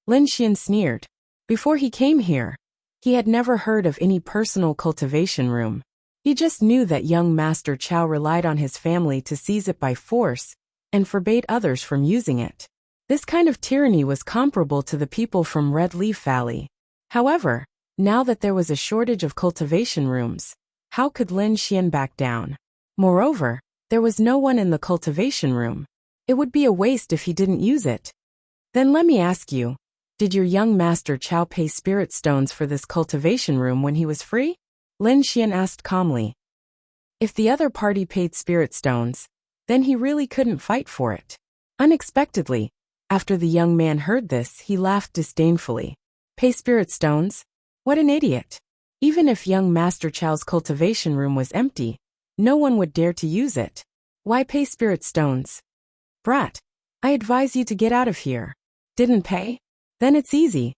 Lin Xian sneered. Before he came here, he had never heard of any personal cultivation room. He just knew that young Master Chao relied on his family to seize it by force and forbade others from using it. This kind of tyranny was comparable to the people from Red Leaf Valley. However, now that there was a shortage of cultivation rooms, how could Lin Xian back down? Moreover, there was no one in the cultivation room. It would be a waste if he didn't use it. Then let me ask you, did your young Master Chao pay spirit stones for this cultivation room when he was free? Lin Xian asked calmly. If the other party paid spirit stones, then he really couldn't fight for it. Unexpectedly, after the young man heard this, he laughed disdainfully. Pay spirit stones? What an idiot. Even if young Master Chao's cultivation room was empty, no one would dare to use it. Why pay spirit stones? Brat, I advise you to get out of here. Didn't pay? Then it's easy.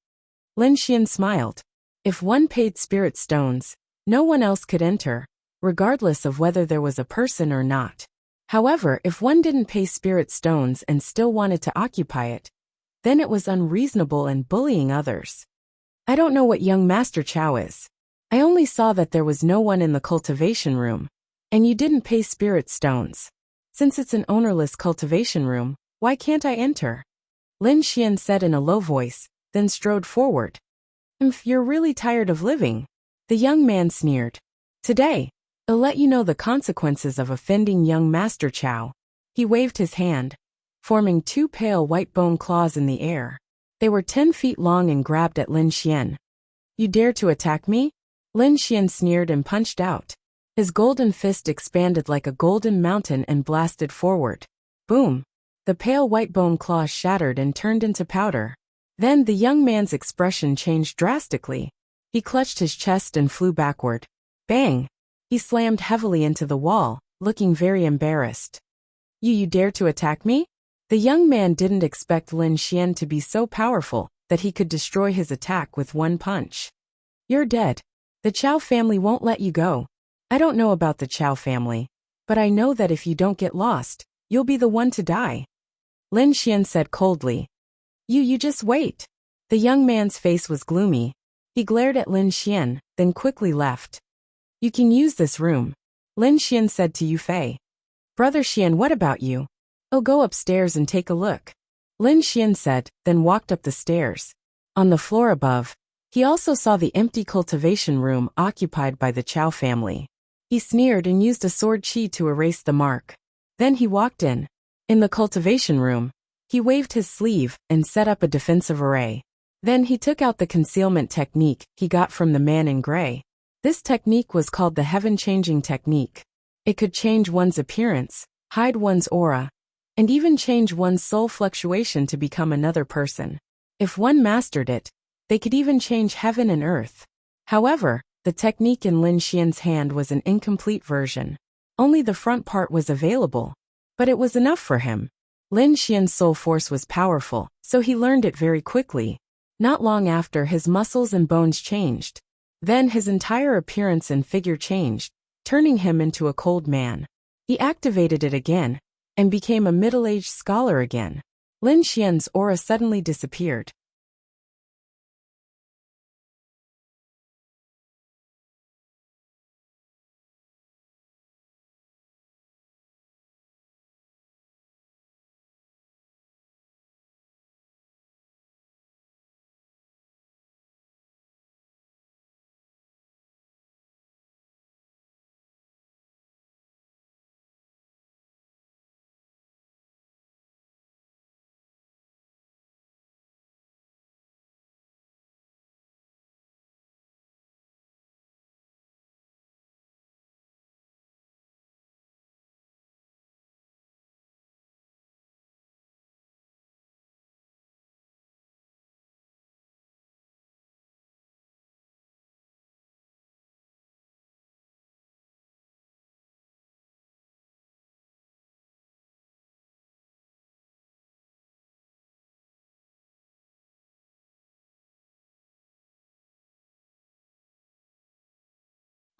Lin Xian smiled. If one paid spirit stones, no one else could enter, regardless of whether there was a person or not. However, if one didn't pay spirit stones and still wanted to occupy it, then it was unreasonable and bullying others. I don't know what young Master Chao is. I only saw that there was no one in the cultivation room, and you didn't pay spirit stones. Since it's an ownerless cultivation room, why can't I enter? Lin Xian said in a low voice, then strode forward. You're really tired of living. The young man sneered. Today, I'll let you know the consequences of offending young Master Chao. He waved his hand, forming 2 pale white bone claws in the air. They were 10 feet long and grabbed at Lin Xian. You dare to attack me? Lin Xian sneered and punched out. His golden fist expanded like a golden mountain and blasted forward. Boom! The pale white bone claws shattered and turned into powder. Then the young man's expression changed drastically. He clutched his chest and flew backward. Bang! He slammed heavily into the wall, looking very embarrassed. You dare to attack me? The young man didn't expect Lin Xian to be so powerful that he could destroy his attack with one punch. You're dead. The Chow family won't let you go. I don't know about the Chow family, but I know that if you don't get lost, you'll be the one to die. Lin Xian said coldly. You just wait. The young man's face was gloomy. He glared at Lin Xian, then quickly left. You can use this room, Lin Xian said to Yu Fei. Brother Xian, what about you? Oh, go upstairs and take a look, Lin Xian said, then walked up the stairs. On the floor above, he also saw the empty cultivation room occupied by the Chow family. He sneered and used a sword chi to erase the mark. Then he walked in. In the cultivation room, he waved his sleeve and set up a defensive array. Then he took out the concealment technique he got from the man in gray. This technique was called the heaven-changing technique. It could change one's appearance, hide one's aura, and even change one's soul fluctuation to become another person. If one mastered it, they could even change heaven and earth. However, the technique in Lin Xian's hand was an incomplete version. Only the front part was available. But it was enough for him. Lin Xian's soul force was powerful, so he learned it very quickly. Not long after, his muscles and bones changed. Then his entire appearance and figure changed, turning him into a cold man. He activated it again, and became a middle-aged scholar again. Lin Xian's aura suddenly disappeared.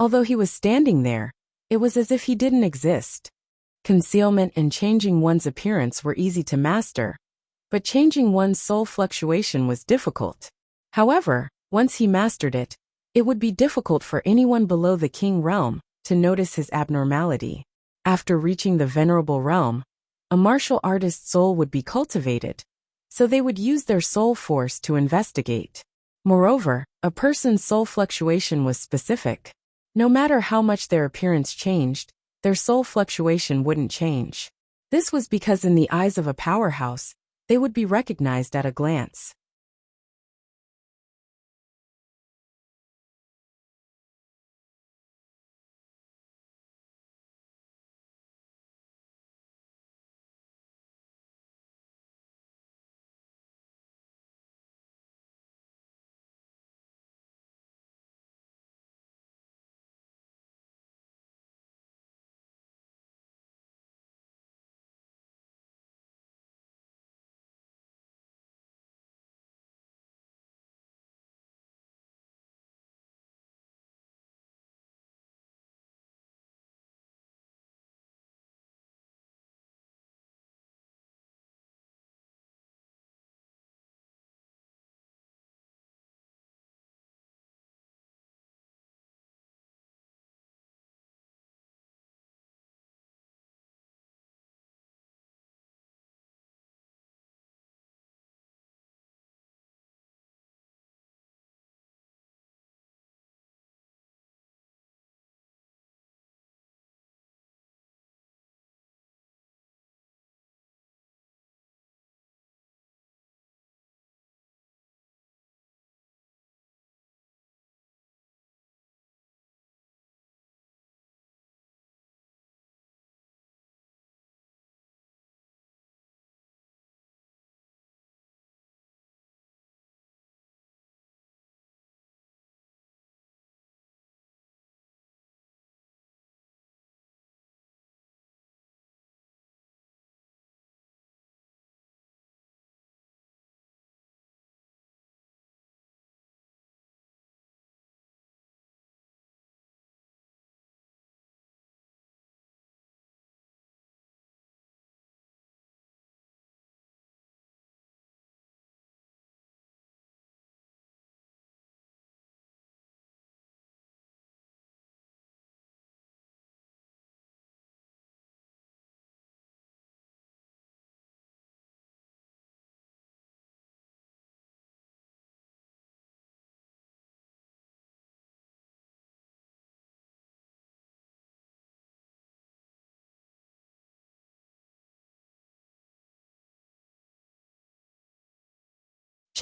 Although he was standing there, it was as if he didn't exist. Concealment and changing one's appearance were easy to master, but changing one's soul fluctuation was difficult. However, once he mastered it, it would be difficult for anyone below the king realm to notice his abnormality. After reaching the venerable realm, a martial artist's soul would be cultivated, so they would use their soul force to investigate. Moreover, a person's soul fluctuation was specific. No matter how much their appearance changed, their soul fluctuation wouldn't change. This was because in the eyes of a powerhouse, they would be recognized at a glance.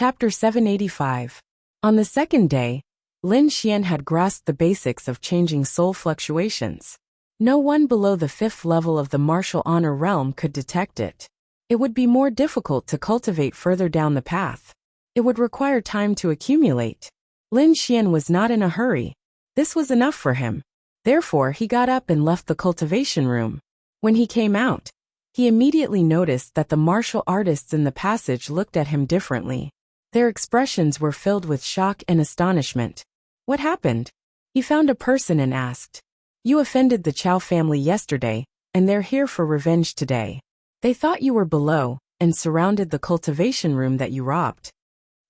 Chapter 785. On the second day, Lin Xian had grasped the basics of changing soul fluctuations. No one below the 5th level of the martial honor realm could detect it. It would be more difficult to cultivate further down the path. It would require time to accumulate. Lin Xian was not in a hurry. This was enough for him. Therefore, he got up and left the cultivation room. When he came out, he immediately noticed that the martial artists in the passage looked at him differently. Their expressions were filled with shock and astonishment. What happened? He found a person and asked. You offended the Chow family yesterday, and they're here for revenge today. They thought you were below, and surrounded the cultivation room that you robbed.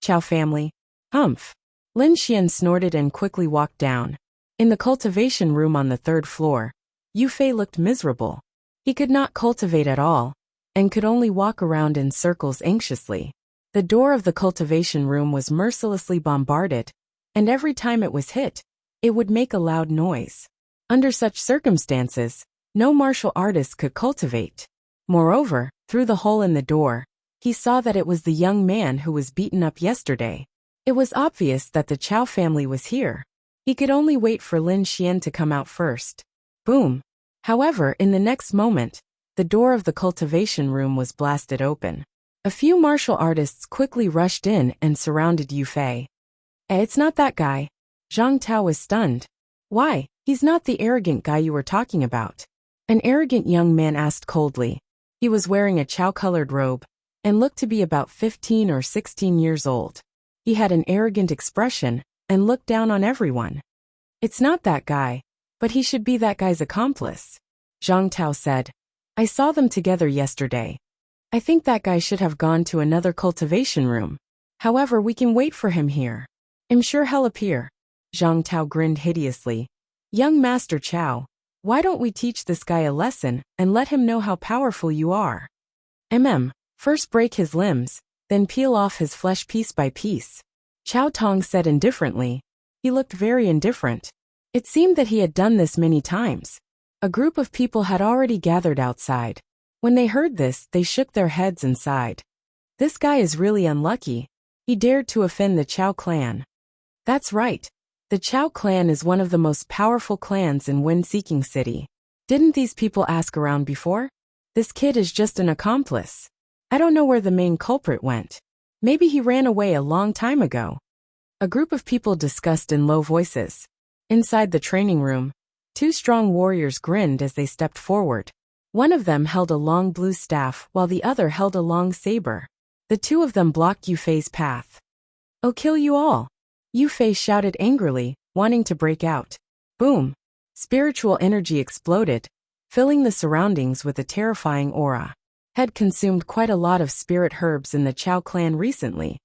Chow family? Humph. Lin Xian snorted and quickly walked down. In the cultivation room on the 3rd floor, Yu Fei looked miserable. He could not cultivate at all, and could only walk around in circles anxiously. The door of the cultivation room was mercilessly bombarded, and every time it was hit, it would make a loud noise. Under such circumstances, no martial artist could cultivate. Moreover, through the hole in the door, he saw that it was the young man who was beaten up yesterday. It was obvious that the Chow family was here. He could only wait for Lin Xian to come out first. Boom. However, in the next moment, the door of the cultivation room was blasted open. A few martial artists quickly rushed in and surrounded Yu Fei. It's not that guy. Zhang Tao was stunned. Why? He's not the arrogant guy you were talking about. An arrogant young man asked coldly. He was wearing a chow-colored robe, and looked to be about 15 or 16 years old. He had an arrogant expression, and looked down on everyone. It's not that guy, but he should be that guy's accomplice. Zhang Tao said. I saw them together yesterday. I think that guy should have gone to another cultivation room. However, we can wait for him here. I'm sure he'll appear. Zhang Tao grinned hideously. Young Master Chow, why don't we teach this guy a lesson and let him know how powerful you are? First break his limbs, then peel off his flesh piece by piece. Chow Tong said indifferently. He looked very indifferent. It seemed that he had done this many times. A group of people had already gathered outside. When they heard this, they shook their heads and sighed. This guy is really unlucky. He dared to offend the Chow clan. That's right. The Chow clan is one of the most powerful clans in Wind-Seeking City. Didn't these people ask around before? This kid is just an accomplice. I don't know where the main culprit went. Maybe he ran away a long time ago. A group of people discussed in low voices. Inside the training room, 2 strong warriors grinned as they stepped forward. One of them held a long blue staff while the other held a long saber. The 2 of them blocked Yu Fei's path. I'll kill you all. Yu Fei shouted angrily, wanting to break out. Boom! Spiritual energy exploded, filling the surroundings with a terrifying aura. Had consumed quite a lot of spirit herbs in the Chow clan recently,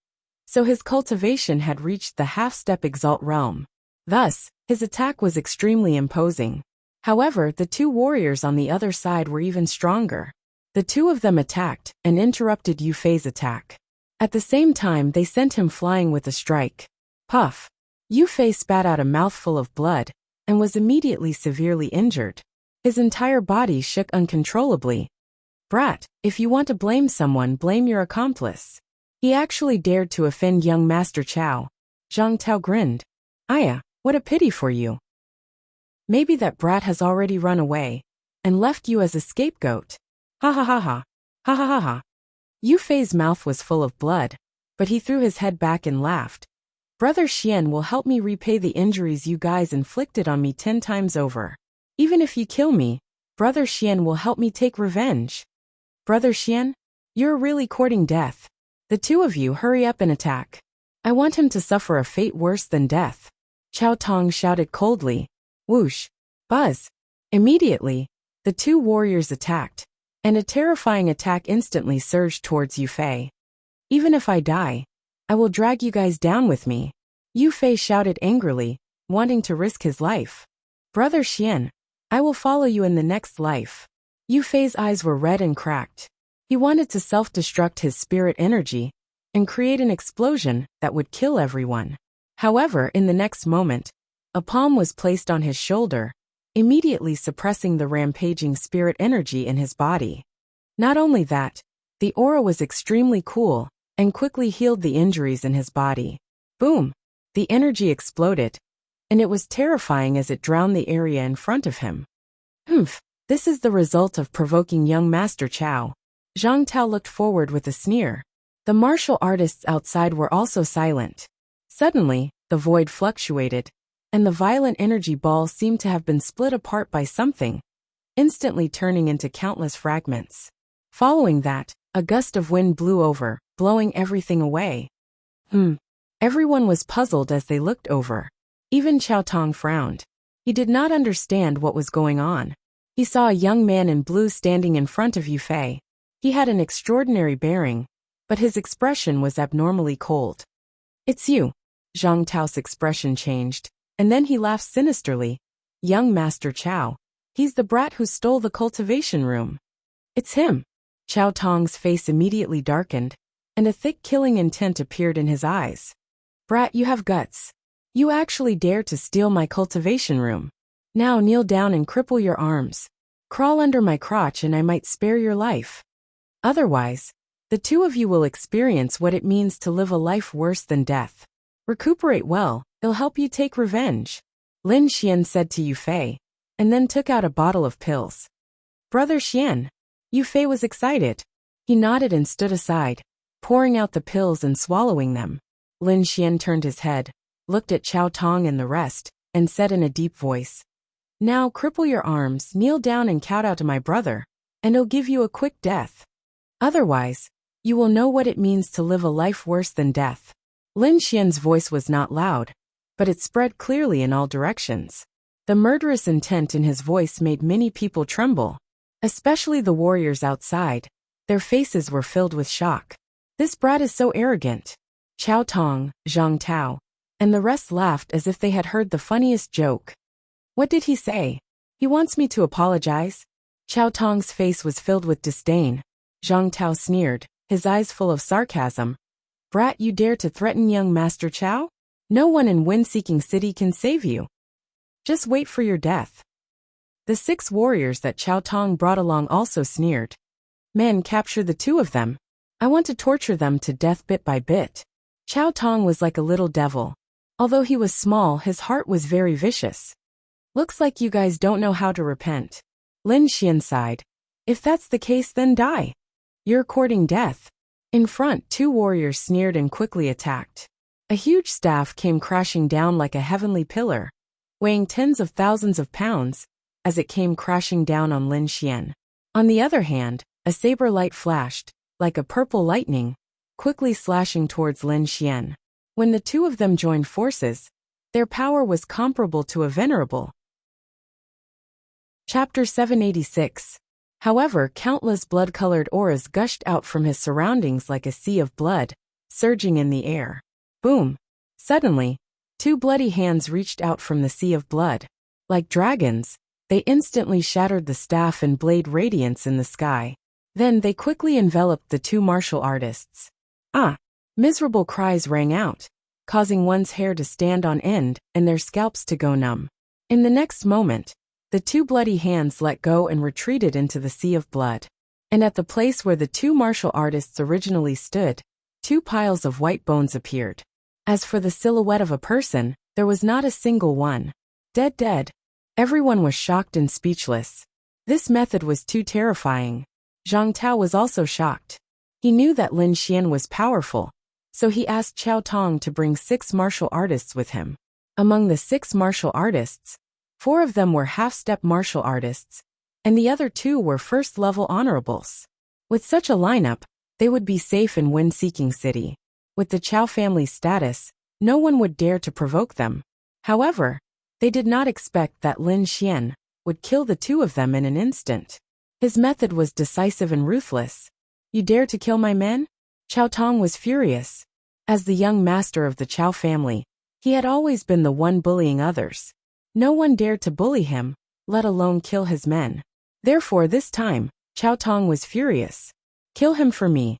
so his cultivation had reached the half-step exalt realm. Thus, his attack was extremely imposing. However, the 2 warriors on the other side were even stronger. The 2 of them attacked and interrupted Yu Fei's attack. At the same time, they sent him flying with a strike. Puff! Yu Fei spat out a mouthful of blood, and was immediately severely injured. His entire body shook uncontrollably. Brat, if you want to blame someone, blame your accomplice. He actually dared to offend young Master Chow. Zhang Tao grinned. Aya, what a pity for you. Maybe that brat has already run away, and left you as a scapegoat. Ha ha ha ha. Ha ha ha ha. Yu Fei's mouth was full of blood, but he threw his head back and laughed. Brother Xian will help me repay the injuries you guys inflicted on me 10 times over. Even if you kill me, Brother Xian will help me take revenge. Brother Xian, you're really courting death. The 2 of you hurry up and attack. I want him to suffer a fate worse than death. Chow Tong shouted coldly. Whoosh! Buzz! Immediately, the 2 warriors attacked, and a terrifying attack instantly surged towards Yu Fei. Even if I die, I will drag you guys down with me. Yu Fei shouted angrily, wanting to risk his life. Brother Xian, I will follow you in the next life. Yu Fei's eyes were red and cracked. He wanted to self-destruct his spirit energy and create an explosion that would kill everyone. However, in the next moment, a palm was placed on his shoulder, immediately suppressing the rampaging spirit energy in his body. Not only that, the aura was extremely cool, and quickly healed the injuries in his body. Boom! The energy exploded, and it was terrifying as it drowned the area in front of him. Humph! This is the result of provoking young Master Chow. Zhang Tao looked forward with a sneer. The martial artists outside were also silent. Suddenly, the void fluctuated, and the violent energy ball seemed to have been split apart by something, instantly turning into countless fragments. Following that, a gust of wind blew over, blowing everything away. Everyone was puzzled as they looked over. Even Qiao Tong frowned. He did not understand what was going on. He saw a young man in blue standing in front of Yu Fei. He had an extraordinary bearing, but his expression was abnormally cold. "It's you." Zhang Tao's expression changed, and then he laughed sinisterly. "Young Master Chow. He's the brat who stole the cultivation room." "It's him." Qiao Tong's face immediately darkened, and a thick killing intent appeared in his eyes. "Brat, you have guts. You actually dare to steal my cultivation room. Now kneel down and cripple your arms. Crawl under my crotch and I might spare your life. Otherwise, the two of you will experience what it means to live a life worse than death. Recuperate well, it'll help you take revenge," Lin Xian said to Yu Fei, and then took out a bottle of pills. "Brother Xian." Yu Fei was excited. He nodded and stood aside, pouring out the pills and swallowing them. Lin Xian turned his head, looked at Qiao Tong and the rest, and said in a deep voice, "Now cripple your arms, kneel down and kowtow to my brother, and he'll give you a quick death. Otherwise, you will know what it means to live a life worse than death." Lin Xian's voice was not loud, but it spread clearly in all directions. The murderous intent in his voice made many people tremble, especially the warriors outside. Their faces were filled with shock. "This brat is so arrogant." Qiao Tong, Zhang Tao, and the rest laughed as if they had heard the funniest joke. "What did he say? He wants me to apologize?" Qiao Tong's face was filled with disdain. Zhang Tao sneered, his eyes full of sarcasm. "Brat, you dare to threaten young Master Chow? No one in Wind-Seeking City can save you. Just wait for your death." The 6 warriors that Qiao Tong brought along also sneered. "Men, capture the 2 of them. I want to torture them to death bit by bit." Qiao Tong was like a little devil. Although he was small, his heart was very vicious. "Looks like you guys don't know how to repent." Lin Xian sighed. "If that's the case, then die. You're courting death." In front, 2 warriors sneered and quickly attacked. A huge staff came crashing down like a heavenly pillar, weighing tens of thousands of pounds, as it came crashing down on Lin Xian. On the other hand, a saber light flashed, like a purple lightning, quickly slashing towards Lin Xian. When the 2 of them joined forces, their power was comparable to a venerable. Chapter 786. However, countless blood-colored auras gushed out from his surroundings like a sea of blood, surging in the air. Boom! Suddenly, 2 bloody hands reached out from the sea of blood. Like dragons, they instantly shattered the staff and blade radiance in the sky. Then they quickly enveloped the 2 martial artists. "Ah!" Miserable cries rang out, causing one's hair to stand on end and their scalps to go numb. In the next moment, the 2 bloody hands let go and retreated into the sea of blood. And at the place where the 2 martial artists originally stood, 2 piles of white bones appeared. As for the silhouette of a person, there was not a single one. Dead. Everyone was shocked and speechless. This method was too terrifying. Zhang Tao was also shocked. He knew that Lin Xian was powerful, so he asked Qiao Tong to bring 6 martial artists with him. Among the 6 martial artists, 4 of them were half-step martial artists, and the other 2 were first-level honorables. With such a lineup, they would be safe in Wind-Seeking City. With the Chow family's status, no one would dare to provoke them. However, they did not expect that Lin Xian would kill the 2 of them in an instant. His method was decisive and ruthless. "You dare to kill my men?" Qiao Tong was furious. As the young master of the Chow family, he had always been the one bullying others. No one dared to bully him, let alone kill his men. Therefore this time, Qiao Tong was furious. "Kill him for me,"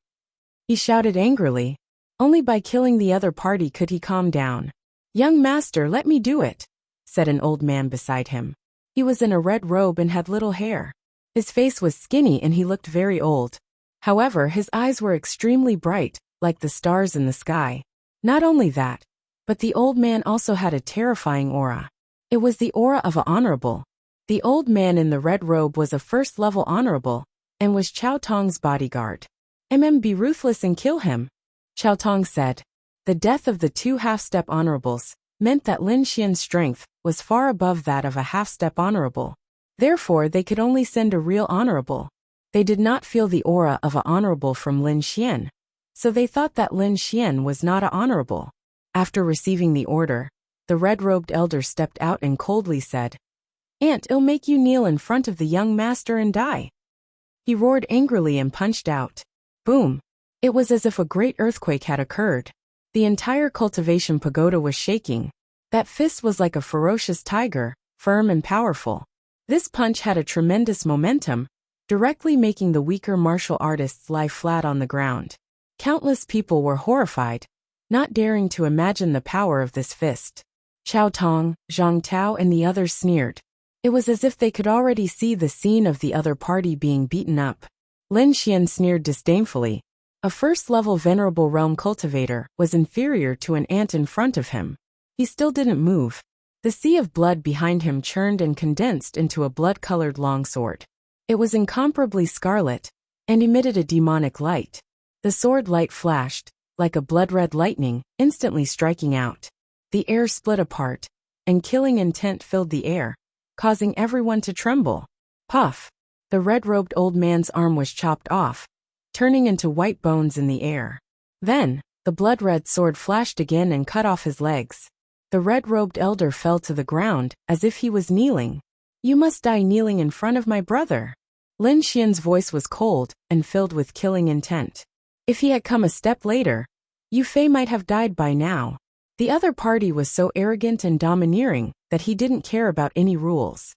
he shouted angrily. Only by killing the other party could he calm down. "Young master, let me do it," said an old man beside him. He was in a red robe and had little hair. His face was skinny and he looked very old. However, his eyes were extremely bright, like the stars in the sky. Not only that, but the old man also had a terrifying aura. It was the aura of an honorable. The old man in the red robe was a first-level honorable, and was Chao Tong's bodyguard. Be ruthless and kill him, Chao Tong said. The death of the two half-step honorables meant that Lin Xian's strength was far above that of a half-step honorable. Therefore, they could only send a real honorable. They did not feel the aura of an honorable from Lin Xian, so they thought that Lin Xian was not an honorable. After receiving the order, the red-robed elder stepped out and coldly said, "It'll make you kneel in front of the young master and die." He roared angrily and punched out. Boom! It was as if a great earthquake had occurred. The entire cultivation pagoda was shaking. That fist was like a ferocious tiger, firm and powerful. This punch had a tremendous momentum, directly making the weaker martial artists lie flat on the ground. Countless people were horrified, not daring to imagine the power of this fist. Chao Tong, Zhang Tao and the others sneered. It was as if they could already see the scene of the other party being beaten up. Lin Xian sneered disdainfully. A first-level venerable realm cultivator was inferior to an ant in front of him. He still didn't move. The sea of blood behind him churned and condensed into a blood-colored longsword. It was incomparably scarlet, and emitted a demonic light. The sword light flashed, like a blood-red lightning, instantly striking out. The air split apart, and killing intent filled the air, causing everyone to tremble. Puff! The red-robed old man's arm was chopped off, turning into white bones in the air. Then, the blood-red sword flashed again and cut off his legs. The red-robed elder fell to the ground, as if he was kneeling. "You must die kneeling in front of my brother." Lin Xian's voice was cold and filled with killing intent. If he had come a step later, Yu Fei might have died by now. The other party was so arrogant and domineering that he didn't care about any rules.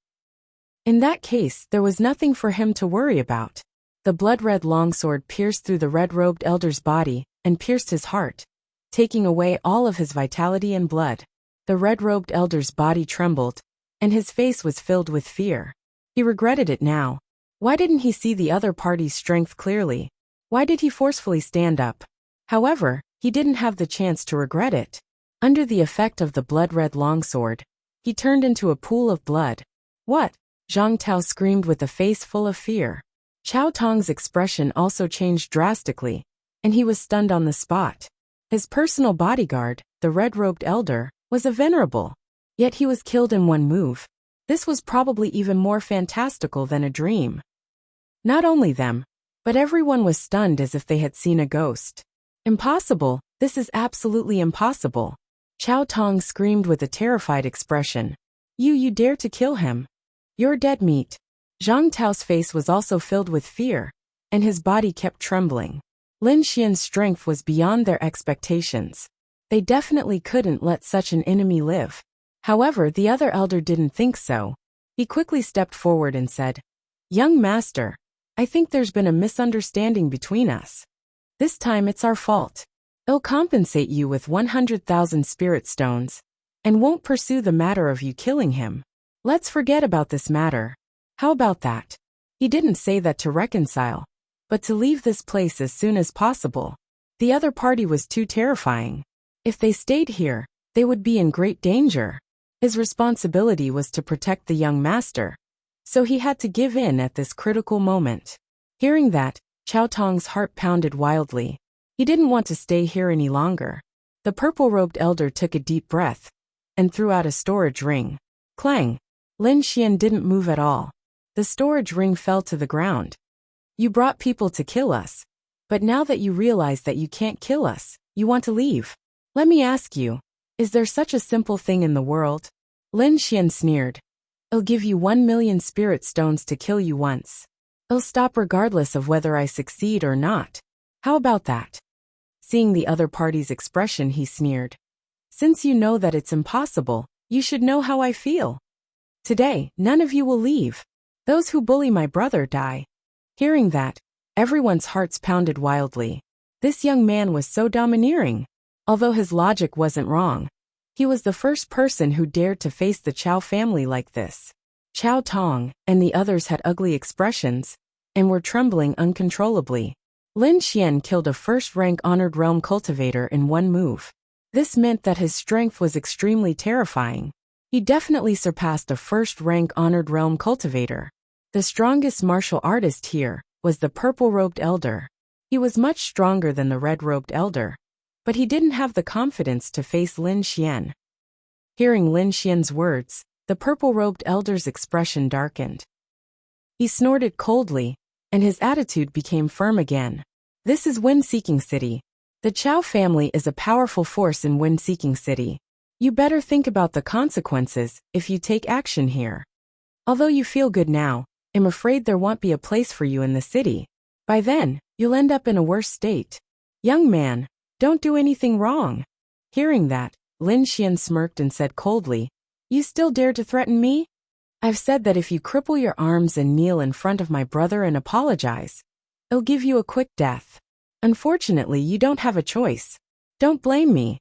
In that case, there was nothing for him to worry about. The blood-red longsword pierced through the red-robed elder's body and pierced his heart, taking away all of his vitality and blood. The red-robed elder's body trembled, and his face was filled with fear. He regretted it now. Why didn't he see the other party's strength clearly? Why did he forcefully stand up? However, he didn't have the chance to regret it. Under the effect of the blood-red longsword, he turned into a pool of blood. "What?" Zhang Tao screamed with a face full of fear. Chao Tong's expression also changed drastically, and he was stunned on the spot. His personal bodyguard, the red-robed elder, was a venerable. Yet he was killed in one move. This was probably even more fantastical than a dream. Not only them, but everyone was stunned as if they had seen a ghost. "Impossible, this is absolutely impossible." Chao Tong screamed with a terrified expression. You dare to kill him? You're dead meat." Zhang Tao's face was also filled with fear, and his body kept trembling. Lin Xian's strength was beyond their expectations. They definitely couldn't let such an enemy live. However, the other elder didn't think so. He quickly stepped forward and said, "Young master, I think there's been a misunderstanding between us. This time it's our fault. I'll compensate you with 100,000 spirit stones, and won't pursue the matter of you killing him. Let's forget about this matter. How about that?" He didn't say that to reconcile, but to leave this place as soon as possible. The other party was too terrifying. If they stayed here, they would be in great danger. His responsibility was to protect the young master, so he had to give in at this critical moment. Hearing that, Chao Tong's heart pounded wildly. He didn't want to stay here any longer. The purple-robed elder took a deep breath and threw out a storage ring. Clang! Lin Xian didn't move at all. The storage ring fell to the ground. "You brought people to kill us, but now that you realize that you can't kill us, you want to leave. Let me ask you, is there such a simple thing in the world?" Lin Xian sneered. "I'll give you 1,000,000 spirit stones to kill you once. I'll stop regardless of whether I succeed or not. How about that?" Seeing the other party's expression, he sneered. "Since you know that it's impossible, you should know how I feel. Today, none of you will leave. Those who bully my brother die." Hearing that, everyone's hearts pounded wildly. This young man was so domineering. Although his logic wasn't wrong, he was the first person who dared to face the Chao family like this. Chao Tong and the others had ugly expressions and were trembling uncontrollably. Lin Xian killed a first-rank honored realm cultivator in one move. This meant that his strength was extremely terrifying. He definitely surpassed a first-rank honored realm cultivator. The strongest martial artist here was the purple-robed elder. He was much stronger than the red-robed elder, but he didn't have the confidence to face Lin Xian. Hearing Lin Xian's words, the purple-robed elder's expression darkened. He snorted coldly, and his attitude became firm again. This is Wind-Seeking City. The Chao family is a powerful force in Wind-Seeking City. You better think about the consequences if you take action here. Although you feel good now, I'm afraid there won't be a place for you in the city. By then, you'll end up in a worse state. Young man, don't do anything wrong. Hearing that, Lin Xian smirked and said coldly, You still dare to threaten me? I've said that if you cripple your arms and kneel in front of my brother and apologize, I'll give you a quick death. Unfortunately, you don't have a choice. Don't blame me.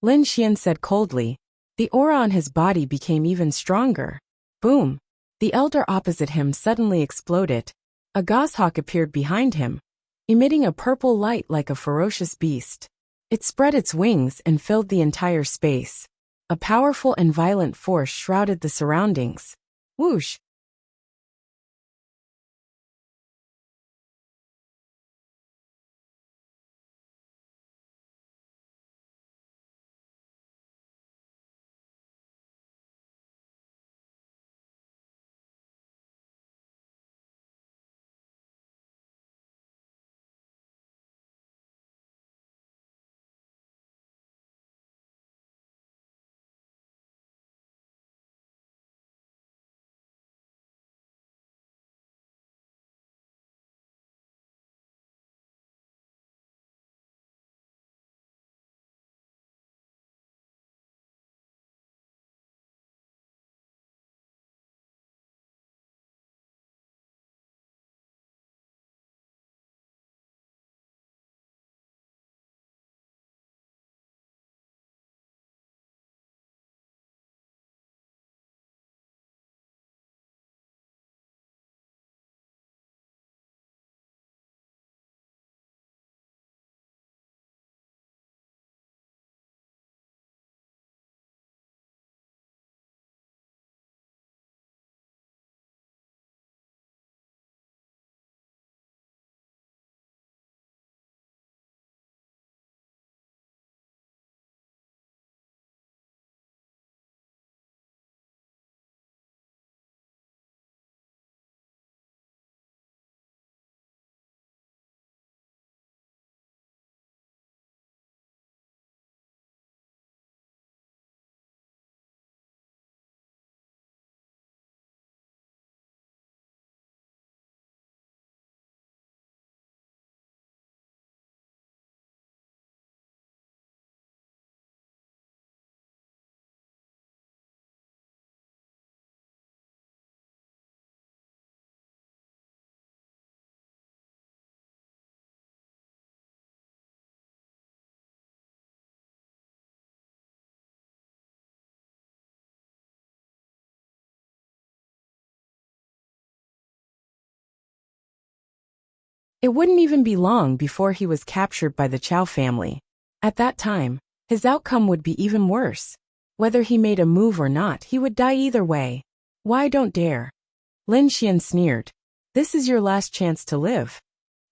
Lin Xian said coldly. The aura on his body became even stronger. Boom! The elder opposite him suddenly exploded. A goshawk appeared behind him, emitting a purple light like a ferocious beast. It spread its wings and filled the entire space. A powerful and violent force shrouded the surroundings. Whoosh! It wouldn't even be long before he was captured by the Chao family. At that time, his outcome would be even worse. Whether he made a move or not, he would die either way. Why don't dare? Lin Xian sneered. This is your last chance to live.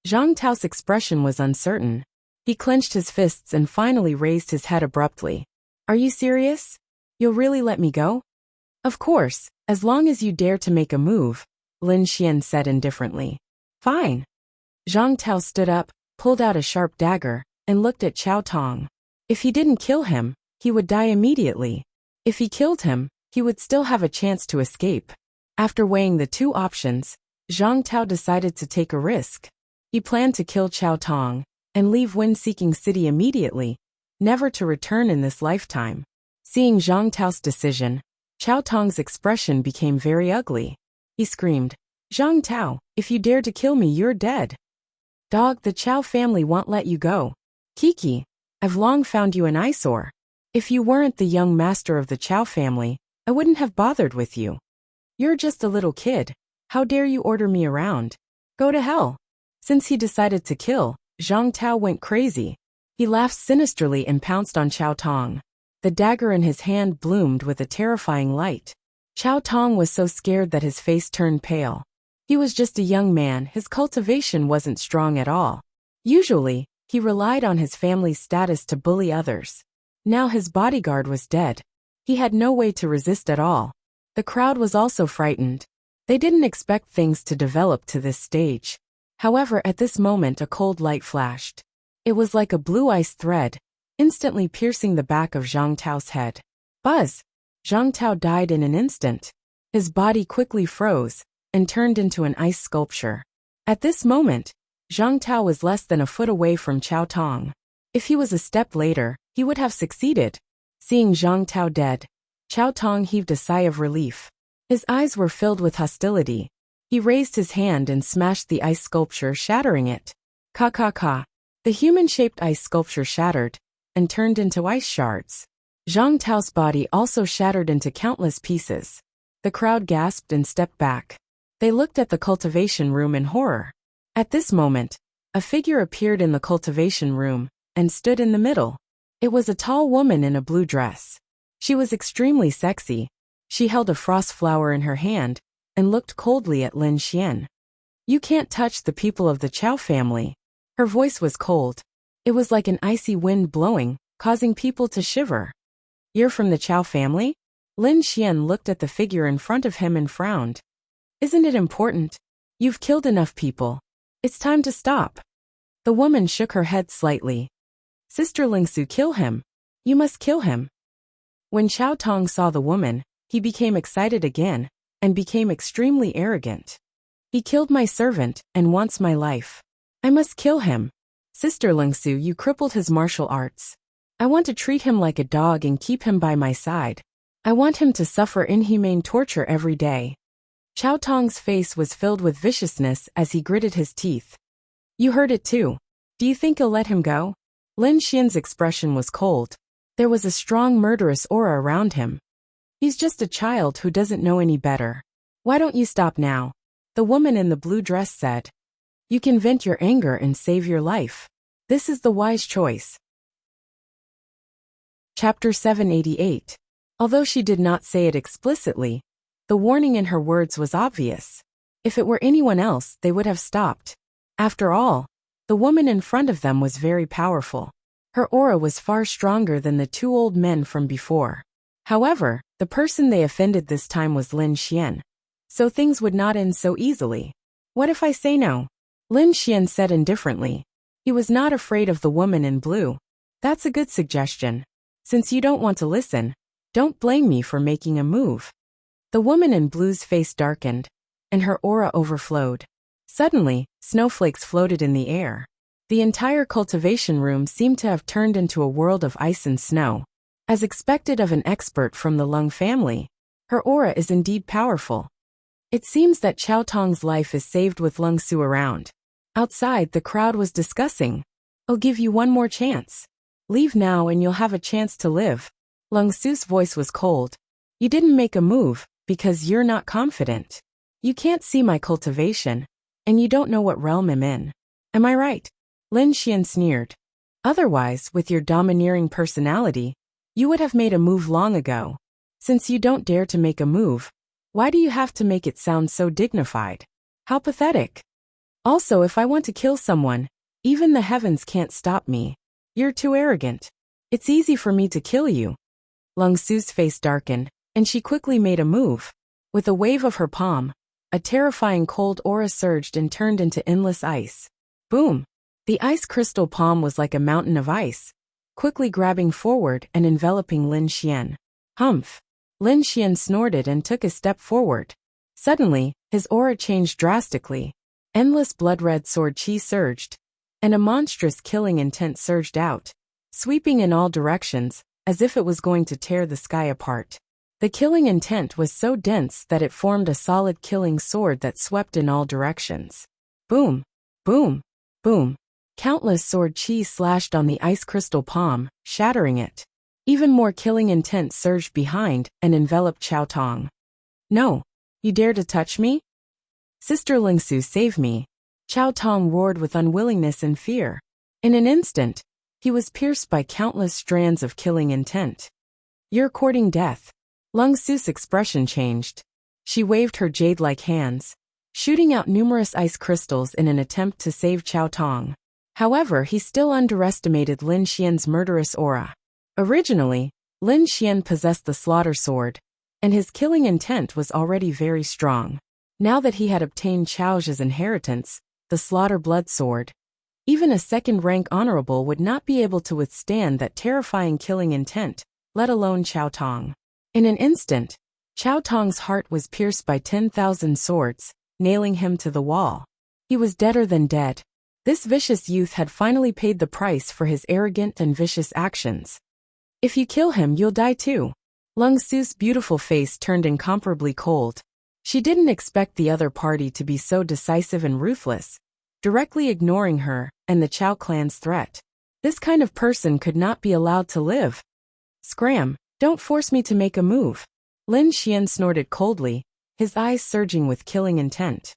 Zhang Tao's expression was uncertain. He clenched his fists and finally raised his head abruptly. Are you serious? You'll really let me go? Of course, as long as you dare to make a move, Lin Xian said indifferently. Fine. Zhang Tao stood up, pulled out a sharp dagger, and looked at Qiao Tong. If he didn't kill him, he would die immediately. If he killed him, he would still have a chance to escape. After weighing the two options, Zhang Tao decided to take a risk. He planned to kill Qiao Tong and leave Wind-Seeking City immediately, never to return in this lifetime. Seeing Zhang Tao's decision, Qiao Tong's expression became very ugly. He screamed, Zhang Tao, if you dare to kill me, you're dead. Dog, the Chao family won't let you go. Kiki, I've long found you an eyesore. If you weren't the young master of the Chao family, I wouldn't have bothered with you. You're just a little kid. How dare you order me around? Go to hell, Since he decided to kill, Zhang Tao went crazy. He laughed sinisterly and pounced on Qiao Tong. The dagger in his hand bloomed with a terrifying light. Qiao Tong was so scared that his face turned pale. He was just a young man, his cultivation wasn't strong at all. Usually, he relied on his family's status to bully others. Now his bodyguard was dead. He had no way to resist at all. The crowd was also frightened. They didn't expect things to develop to this stage. However, at this moment a cold light flashed. It was like a blue ice thread, instantly piercing the back of Zhang Tao's head. Buzz! Zhang Tao died in an instant. His body quickly froze and turned into an ice sculpture. At this moment, Zhang Tao was less than a foot away from Qiao Tong. If he was a step later, he would have succeeded. Seeing Zhang Tao dead, Qiao Tong heaved a sigh of relief. His eyes were filled with hostility. He raised his hand and smashed the ice sculpture, shattering it. Ka ka ka. The human-shaped ice sculpture shattered and turned into ice shards. Zhang Tao's body also shattered into countless pieces. The crowd gasped and stepped back. They looked at the cultivation room in horror. At this moment, a figure appeared in the cultivation room and stood in the middle. It was a tall woman in a blue dress. She was extremely sexy. She held a frost flower in her hand and looked coldly at Lin Xian. You can't touch the people of the Qiao family. Her voice was cold. It was like an icy wind blowing, causing people to shiver. You're from the Qiao family? Lin Xian looked at the figure in front of him and frowned. Isn't it important? You've killed enough people. It's time to stop. The woman shook her head slightly. Sister Lingsu, kill him. You must kill him. When Qiao Tong saw the woman, he became excited again and became extremely arrogant. He killed my servant and wants my life. I must kill him. Sister Lingsu, you crippled his martial arts. I want to treat him like a dog and keep him by my side. I want him to suffer inhumane torture every day. Qiao Tong's face was filled with viciousness as he gritted his teeth. You heard it too. Do you think you'll let him go? Lin Xian's expression was cold. There was a strong murderous aura around him. He's just a child who doesn't know any better. Why don't you stop now? The woman in the blue dress said. You can vent your anger and save your life. This is the wise choice. Chapter 788. Although she did not say it explicitly, the warning in her words was obvious. If it were anyone else, they would have stopped. After all, the woman in front of them was very powerful. Her aura was far stronger than the two old men from before. However, the person they offended this time was Lin Xian. So things would not end so easily. What if I say no? Lin Xian said indifferently. He was not afraid of the woman in blue. That's a good suggestion. Since you don't want to listen, don't blame me for making a move. The woman in blue's face darkened, and her aura overflowed. Suddenly, snowflakes floated in the air. The entire cultivation room seemed to have turned into a world of ice and snow. As expected of an expert from the Lung family, her aura is indeed powerful. It seems that Qiao Tong's life is saved with Lung Su around. Outside, the crowd was discussing. I'll give you one more chance. Leave now and you'll have a chance to live. Lung Su's voice was cold. You didn't make a move because you're not confident. You can't see my cultivation, and you don't know what realm I'm in. Am I right? Lin Xian sneered. Otherwise, with your domineering personality, you would have made a move long ago. Since you don't dare to make a move, why do you have to make it sound so dignified? How pathetic. Also, if I want to kill someone, even the heavens can't stop me. You're too arrogant. It's easy for me to kill you. Lung Su's face darkened, and she quickly made a move. With a wave of her palm, a terrifying cold aura surged and turned into endless ice. Boom! The ice crystal palm was like a mountain of ice, quickly grabbing forward and enveloping Lin Xian. Humph! Lin Xian snorted and took a step forward. Suddenly, his aura changed drastically. Endless blood-red sword chi surged, and a monstrous killing intent surged out, sweeping in all directions, as if it was going to tear the sky apart. The killing intent was so dense that it formed a solid killing sword that swept in all directions. Boom! Boom! Boom! Countless sword chi slashed on the ice crystal palm, shattering it. Even more killing intent surged behind and enveloped Qiao Tong. No! You dare to touch me? Sister Lingsu, save me. Chao Tong roared with unwillingness and fear. In an instant, he was pierced by countless strands of killing intent. You're courting death. Lung Su's expression changed. She waved her jade-like hands, shooting out numerous ice crystals in an attempt to save Chao Tong. However, he still underestimated Lin Xian's murderous aura. Originally, Lin Xian possessed the slaughter sword, and his killing intent was already very strong. Now that he had obtained Chao Zhe's inheritance, the slaughter blood sword, even a second-rank honorable would not be able to withstand that terrifying killing intent, let alone Chao Tong. In an instant, Chao Tong's heart was pierced by 10,000 swords, nailing him to the wall. He was deader than dead. This vicious youth had finally paid the price for his arrogant and vicious actions. If you kill him, you'll die too. Lung Su's beautiful face turned incomparably cold. She didn't expect the other party to be so decisive and ruthless, directly ignoring her and the Chao clan's threat. This kind of person could not be allowed to live. Scram, don't force me to make a move. Lin Xian snorted coldly, his eyes surging with killing intent.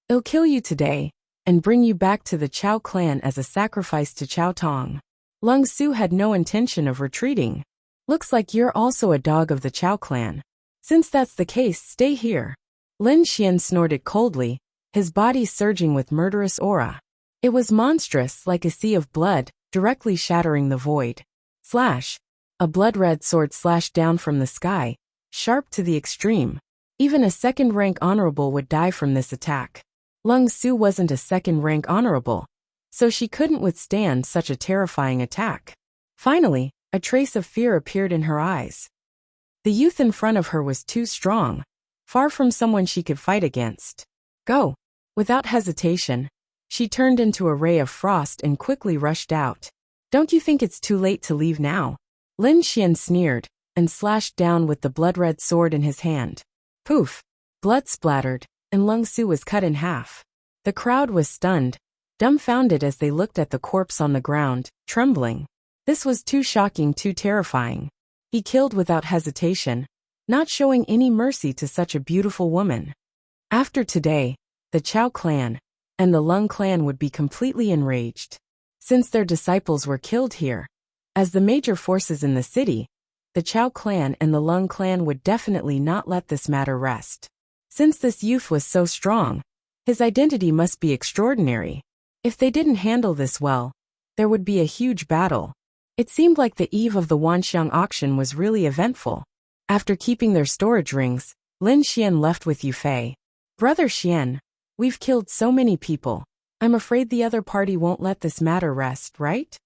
I'll kill you today, and bring you back to the Chao clan as a sacrifice to Chao Tong. Lung Su had no intention of retreating. Looks like you're also a dog of the Chao clan. Since that's the case, stay here. Lin Xian snorted coldly, his body surging with murderous aura. It was monstrous, like a sea of blood, directly shattering the void. Slash! A blood-red sword slashed down from the sky, sharp to the extreme. Even a second-rank honorable would die from this attack. Lung Su wasn't a second-rank honorable, so she couldn't withstand such a terrifying attack. Finally, a trace of fear appeared in her eyes. The youth in front of her was too strong, far from someone she could fight against. Go! Without hesitation, she turned into a ray of frost and quickly rushed out. Don't you think it's too late to leave now? Lin Xian sneered, and slashed down with the blood-red sword in his hand. Poof! Blood splattered, and Lung Su was cut in half. The crowd was stunned, dumbfounded as they looked at the corpse on the ground, trembling. This was too shocking, too terrifying. He killed without hesitation, not showing any mercy to such a beautiful woman. After today, the Chao clan and the Lung clan would be completely enraged. Since their disciples were killed here, as the major forces in the city, the Chao clan and the Lung clan would definitely not let this matter rest. Since this youth was so strong, his identity must be extraordinary. If they didn't handle this well, there would be a huge battle. It seemed like the eve of the Wanxiang auction was really eventful. After keeping their storage rings, Lin Xian left with Yufei. Brother Xian, we've killed so many people. I'm afraid the other party won't let this matter rest, right?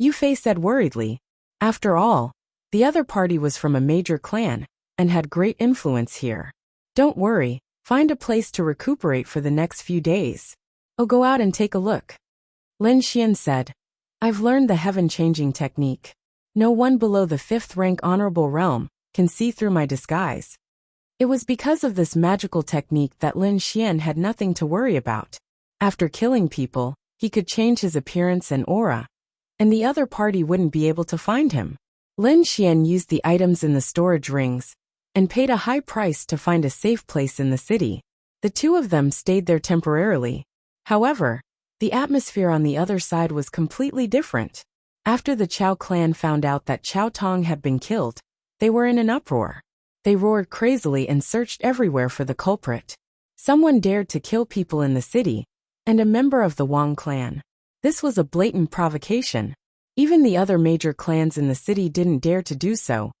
Yufei said worriedly. After all, the other party was from a major clan, and had great influence here. Don't worry, find a place to recuperate for the next few days. I'll go out and take a look. Lin Xian said. I've learned the heaven-changing technique. No one below the 5th rank honorable realm can see through my disguise. It was because of this magical technique that Lin Xian had nothing to worry about. After killing people, he could change his appearance and aura, and the other party wouldn't be able to find him. Lin Xian used the items in the storage rings, and paid a high price to find a safe place in the city. The two of them stayed there temporarily. However, the atmosphere on the other side was completely different. After the Chao clan found out that Chao Tong had been killed, they were in an uproar. They roared crazily and searched everywhere for the culprit. Someone dared to kill people in the city, and a member of the Wang clan. This was a blatant provocation. Even the other major clans in the city didn't dare to do so.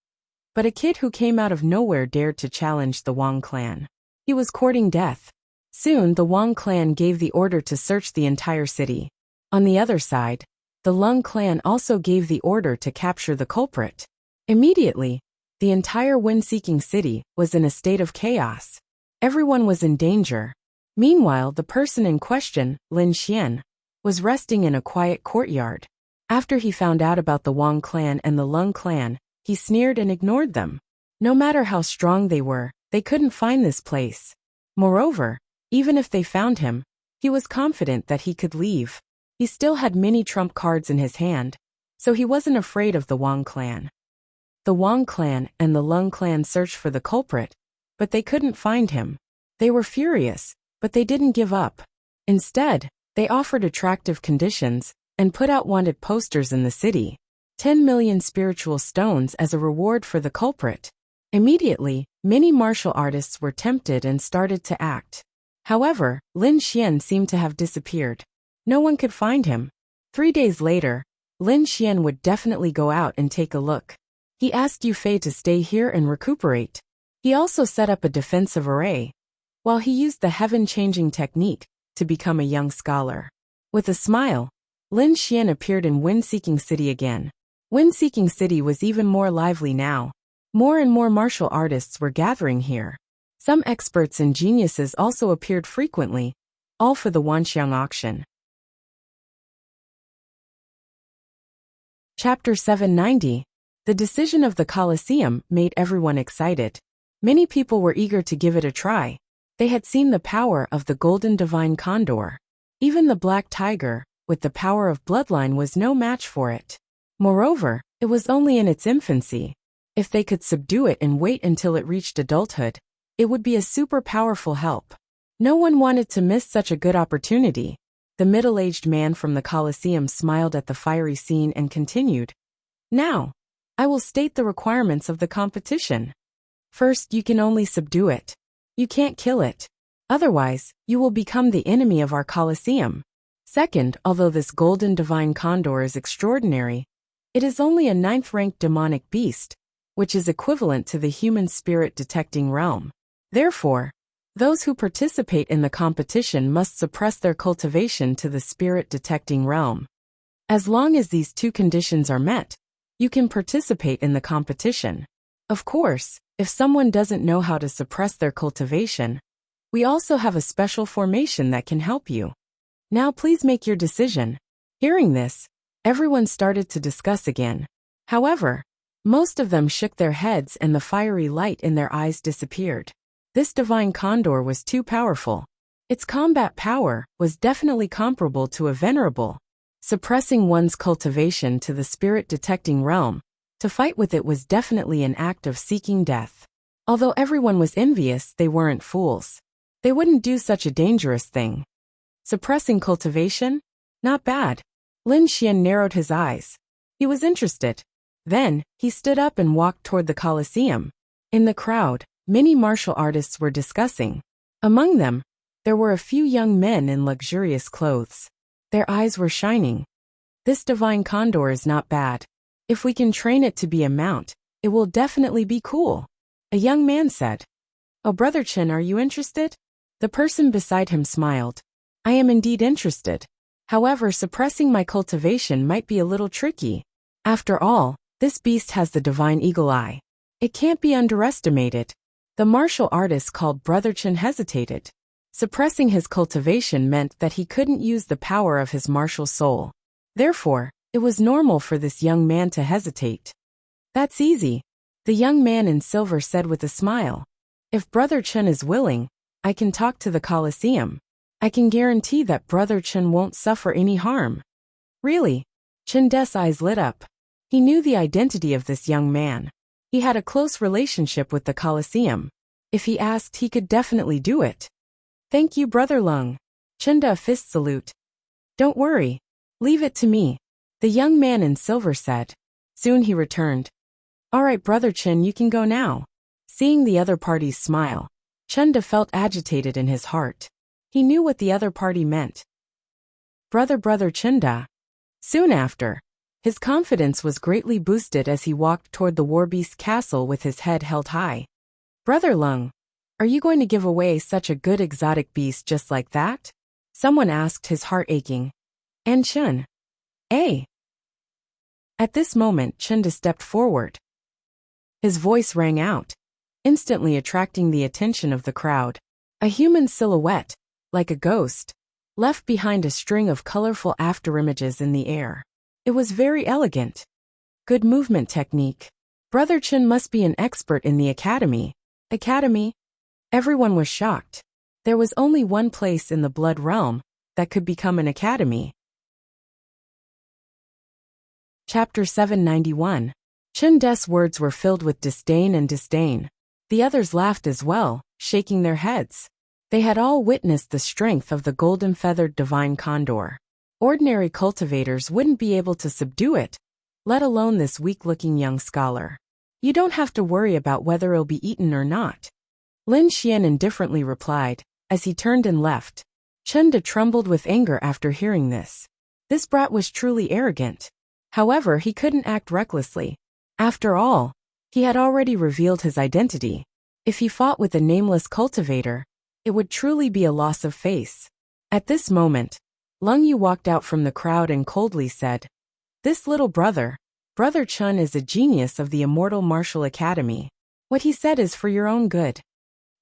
But a kid who came out of nowhere dared to challenge the Wang clan. He was courting death. Soon the Wang clan gave the order to search the entire city. On the other side, the Lung clan also gave the order to capture the culprit. Immediately, the entire wind-seeking city was in a state of chaos. Everyone was in danger. Meanwhile, the person in question, Lin Xian, was resting in a quiet courtyard. After he found out about the Wang clan and the Lung clan, he sneered and ignored them. No matter how strong they were, they couldn't find this place. Moreover, even if they found him, he was confident that he could leave. He still had many trump cards in his hand, so he wasn't afraid of the Wang clan. The Wang clan and the Lung clan searched for the culprit, but they couldn't find him. They were furious, but they didn't give up. Instead, they offered attractive conditions and put out wanted posters in the city. 10 million spiritual stones as a reward for the culprit. Immediately, many martial artists were tempted and started to act. However, Lin Xian seemed to have disappeared. No one could find him. 3 days later, Lin Xian would definitely go out and take a look. He asked Yu Fei to stay here and recuperate. He also set up a defensive array, while he used the heaven-changing technique to become a young scholar. With a smile, Lin Xian appeared in Wind-Seeking City again. Wind-Seeking City was even more lively now. More and more martial artists were gathering here. Some experts and geniuses also appeared frequently, all for the Wanxiang auction. Chapter 790. The decision of the Colosseum made everyone excited. Many people were eager to give it a try. They had seen the power of the golden divine condor. Even the black tiger, with the power of bloodline, was no match for it. Moreover, it was only in its infancy. If they could subdue it and wait until it reached adulthood, it would be a super powerful help. No one wanted to miss such a good opportunity. The middle-aged man from the Colosseum smiled at the fiery scene and continued. Now, I will state the requirements of the competition. First, you can only subdue it. You can't kill it. Otherwise, you will become the enemy of our Colosseum. Second, although this golden divine condor is extraordinary, it is only a 9th-ranked demonic beast, which is equivalent to the human spirit detecting realm. Therefore, those who participate in the competition must suppress their cultivation to the spirit detecting realm. As long as these two conditions are met, you can participate in the competition. Of course, if someone doesn't know how to suppress their cultivation, we also have a special formation that can help you. Now please make your decision. Hearing this, everyone started to discuss again. However, most of them shook their heads and the fiery light in their eyes disappeared. This divine condor was too powerful. Its combat power was definitely comparable to a venerable. Suppressing one's cultivation to the spirit-detecting realm, to fight with it was definitely an act of seeking death. Although everyone was envious, they weren't fools. They wouldn't do such a dangerous thing. Suppressing cultivation? Not bad. Lin Xian narrowed his eyes. He was interested. Then, he stood up and walked toward the Colosseum. In the crowd, many martial artists were discussing. Among them, there were a few young men in luxurious clothes. Their eyes were shining. This divine condor is not bad. If we can train it to be a mount, it will definitely be cool. A young man said. Oh, Brother Chen, are you interested? The person beside him smiled. I am indeed interested. However, suppressing my cultivation might be a little tricky. After all, this beast has the divine eagle eye. It can't be underestimated. The martial artist called Brother Chen hesitated. Suppressing his cultivation meant that he couldn't use the power of his martial soul. Therefore, it was normal for this young man to hesitate. That's easy, the young man in silver said with a smile. If Brother Chen is willing, I can talk to the Colosseum. I can guarantee that Brother Chen won't suffer any harm. Really? Chen De's eyes lit up. He knew the identity of this young man. He had a close relationship with the Colosseum. If he asked, he could definitely do it. Thank you, Brother Lung. Chen De a fist salute. Don't worry. Leave it to me, the young man in silver said. Soon he returned. All right, Brother Chen, you can go now. Seeing the other party's smile, Chen De felt agitated in his heart. He knew what the other party meant. Brother Chen De. Soon after, his confidence was greatly boosted as he walked toward the Warbeast castle with his head held high. Brother Lung, are you going to give away such a good exotic beast just like that? Someone asked, his heart aching. And Chen. Eh? At this moment, Chen De stepped forward. His voice rang out, instantly attracting the attention of the crowd. A human silhouette, like a ghost, left behind a string of colorful afterimages in the air. It was very elegant. Good movement technique. Brother Chen must be an expert in the academy. Academy? Everyone was shocked. There was only one place in the blood realm that could become an academy. Chapter 791. Chen De's words were filled with disdain and disdain. The others laughed as well, shaking their heads. They had all witnessed the strength of the golden-feathered divine condor. Ordinary cultivators wouldn't be able to subdue it, let alone this weak-looking young scholar. You don't have to worry about whether it'll be eaten or not. Lin Xian indifferently replied, as he turned and left. Chenda trembled with anger after hearing this. This brat was truly arrogant. However, he couldn't act recklessly. After all, he had already revealed his identity. If he fought with a nameless cultivator, it would truly be a loss of face. At this moment, Lung Yu walked out from the crowd and coldly said, "This little brother, Brother Chun, is a genius of the Immortal Martial Academy. What he said is for your own good.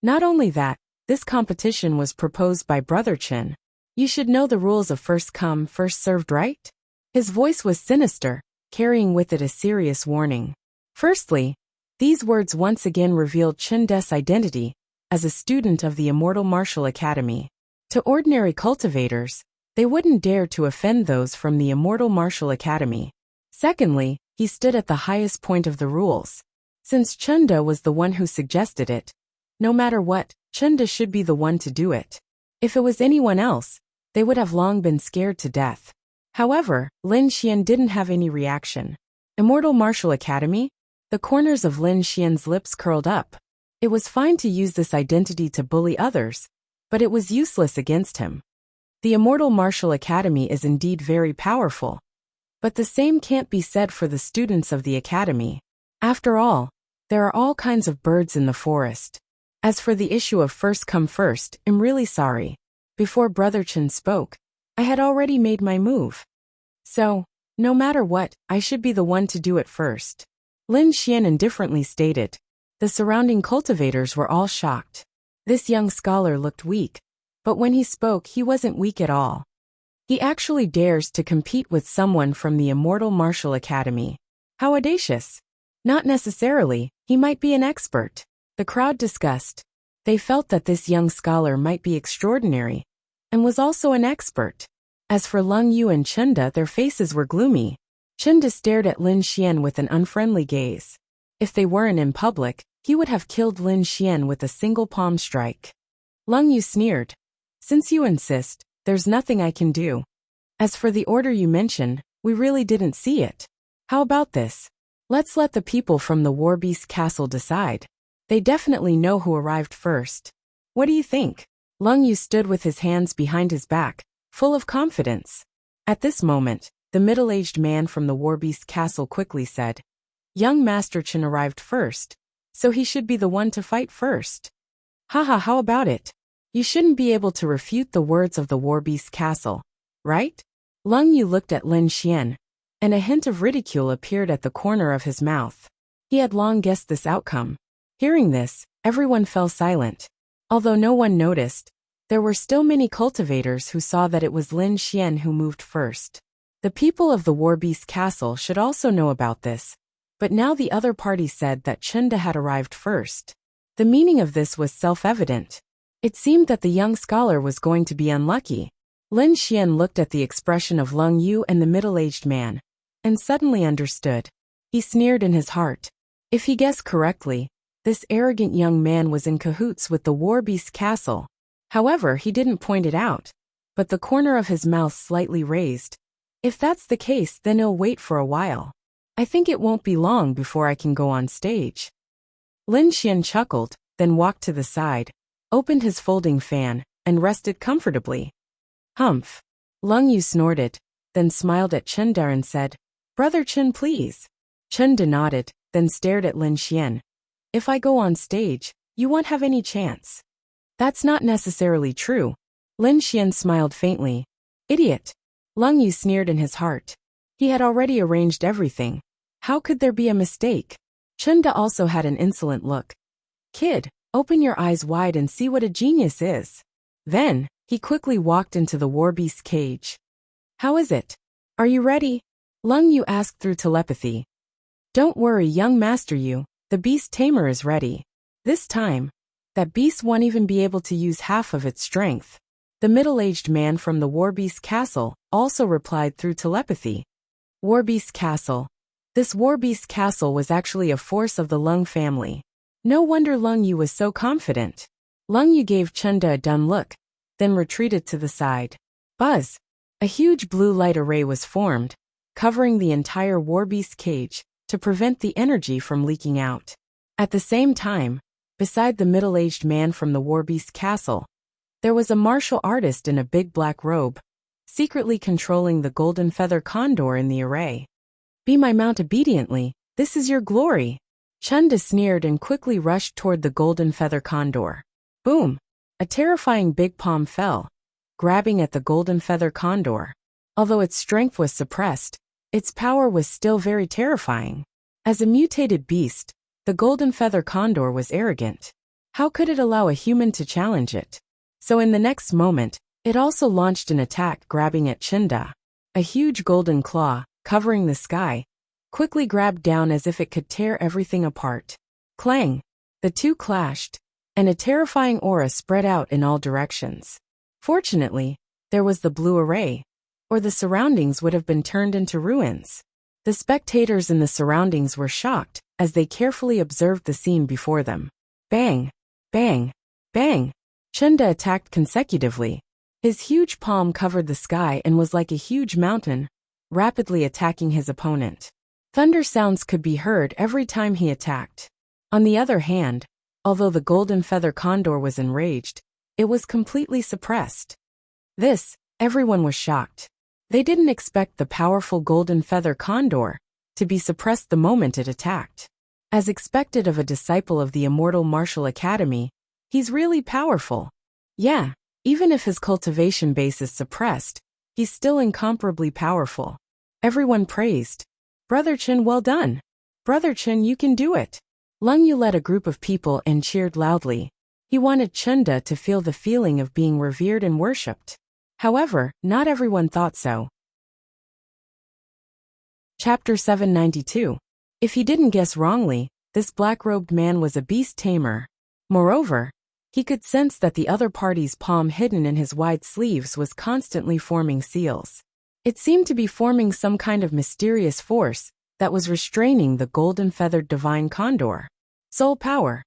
Not only that, this competition was proposed by Brother Chen. You should know the rules of first come, first served, right?" His voice was sinister, carrying with it a serious warning. Firstly, these words once again revealed Chen De's identity as a student of the Immortal Martial Academy. To ordinary cultivators, they wouldn't dare to offend those from the Immortal Martial Academy. Secondly, he stood at the highest point of the rules. Since Chen De was the one who suggested it, no matter what, Chen De should be the one to do it. If it was anyone else, they would have long been scared to death. However, Lin Xian didn't have any reaction. Immortal Martial Academy? The corners of Lin Xian's lips curled up. It was fine to use this identity to bully others, but it was useless against him. The Immortal Martial Academy is indeed very powerful, but the same can't be said for the students of the academy. After all, there are all kinds of birds in the forest. As for the issue of first come first, I'm really sorry. Before Brother Chen spoke, I had already made my move. So, no matter what, I should be the one to do it first. Lin Xian indifferently stated. The surrounding cultivators were all shocked. This young scholar looked weak, but when he spoke, he wasn't weak at all. He actually dares to compete with someone from the Immortal Martial Academy. How audacious! Not necessarily, he might be an expert. The crowd discussed. They felt that this young scholar might be extraordinary, and was also an expert. As for Lung Yu and Chenda, their faces were gloomy. Chenda stared at Lin Xian with an unfriendly gaze. If they weren't in public, he would have killed Lin Xian with a single palm strike. Lung Yu sneered. Since you insist, there's nothing I can do. As for the order you mentioned, we really didn't see it. How about this? Let's let the people from the War Beast Castle decide. They definitely know who arrived first. What do you think? Lung Yu stood with his hands behind his back, full of confidence. At this moment, the middle-aged man from the War Beast Castle quickly said, "Young Master Chen arrived first, so he should be the one to fight first." Haha, how about it? You shouldn't be able to refute the words of the War Beast Castle, right? Lung Yu looked at Lin Xian, and a hint of ridicule appeared at the corner of his mouth. He had long guessed this outcome. Hearing this, everyone fell silent. Although no one noticed, there were still many cultivators who saw that it was Lin Xian who moved first. The people of the War Beast Castle should also know about this, but now the other party said that Chenda had arrived first. The meaning of this was self-evident. It seemed that the young scholar was going to be unlucky. Lin Xian looked at the expression of Lung Yu and the middle-aged man, and suddenly understood. He sneered in his heart. If he guessed correctly, this arrogant young man was in cahoots with the War Beast Castle. However, he didn't point it out, but the corner of his mouth slightly raised. If that's the case, then he'll wait for a while. I think it won't be long before I can go on stage. Lin Xian chuckled, then walked to the side, opened his folding fan, and rested comfortably. Humph. Lung Yu snorted, then smiled at Chenda and said, "Brother Chen, please." Chenda nodded, then stared at Lin Xian. "If I go on stage, you won't have any chance." "That's not necessarily true." Lin Xian smiled faintly. "Idiot." Lung Yu sneered in his heart. He had already arranged everything. How could there be a mistake? Chenda also had an insolent look. "Kid, open your eyes wide and see what a genius is." Then, he quickly walked into the War Beast's cage. "How is it? Are you ready?" Lung Yu asked through telepathy. "Don't worry, young Master Yu, the beast tamer is ready. This time, that beast won't even be able to use half of its strength." The middle-aged man from the War Beast Castle also replied through telepathy. War Beast Castle. This War Beast Castle was actually a force of the Lung family. No wonder Lung Yu was so confident. Lung Yu gave Chunda a dun look, then retreated to the side. Buzz! A huge blue light array was formed, covering the entire warbeast cage to prevent the energy from leaking out. At the same time, beside the middle-aged man from the warbeast castle, there was a martial artist in a big black robe, secretly controlling the golden feather condor in the array. Be my mount obediently, this is your glory. Chunda sneered and quickly rushed toward the golden feather condor. Boom! A terrifying big palm fell, grabbing at the golden feather condor. Although its strength was suppressed, its power was still very terrifying. As a mutated beast, the golden feather condor was arrogant. How could it allow a human to challenge it? So in the next moment, it also launched an attack grabbing at Chunda. A huge golden claw, covering the sky, quickly grabbed down as if it could tear everything apart. Clang! The two clashed, and a terrifying aura spread out in all directions. Fortunately, there was the blue array, or the surroundings would have been turned into ruins. The spectators in the surroundings were shocked as they carefully observed the scene before them. Bang! Bang! Bang! Chunda attacked consecutively. His huge palm covered the sky and was like a huge mountain, rapidly attacking his opponent. Thunder sounds could be heard every time he attacked. On the other hand, although the golden feather condor was enraged, it was completely suppressed. Everyone was shocked. They didn't expect the powerful golden feather condor to be suppressed the moment it attacked. As expected of a disciple of the immortal martial academy, he's really powerful. Yeah, even if his cultivation base is suppressed, he's still incomparably powerful. Everyone praised. Brother Chen, well done. Brother Chen, you can do it. Lung Yu led a group of people and cheered loudly. He wanted Chunda to feel the feeling of being revered and worshipped. However, not everyone thought so. Chapter 792. If he didn't guess wrongly, this black-robed man was a beast tamer. Moreover, he could sense that the other party's palm hidden in his wide sleeves was constantly forming seals. It seemed to be forming some kind of mysterious force that was restraining the golden-feathered divine condor. Soul power.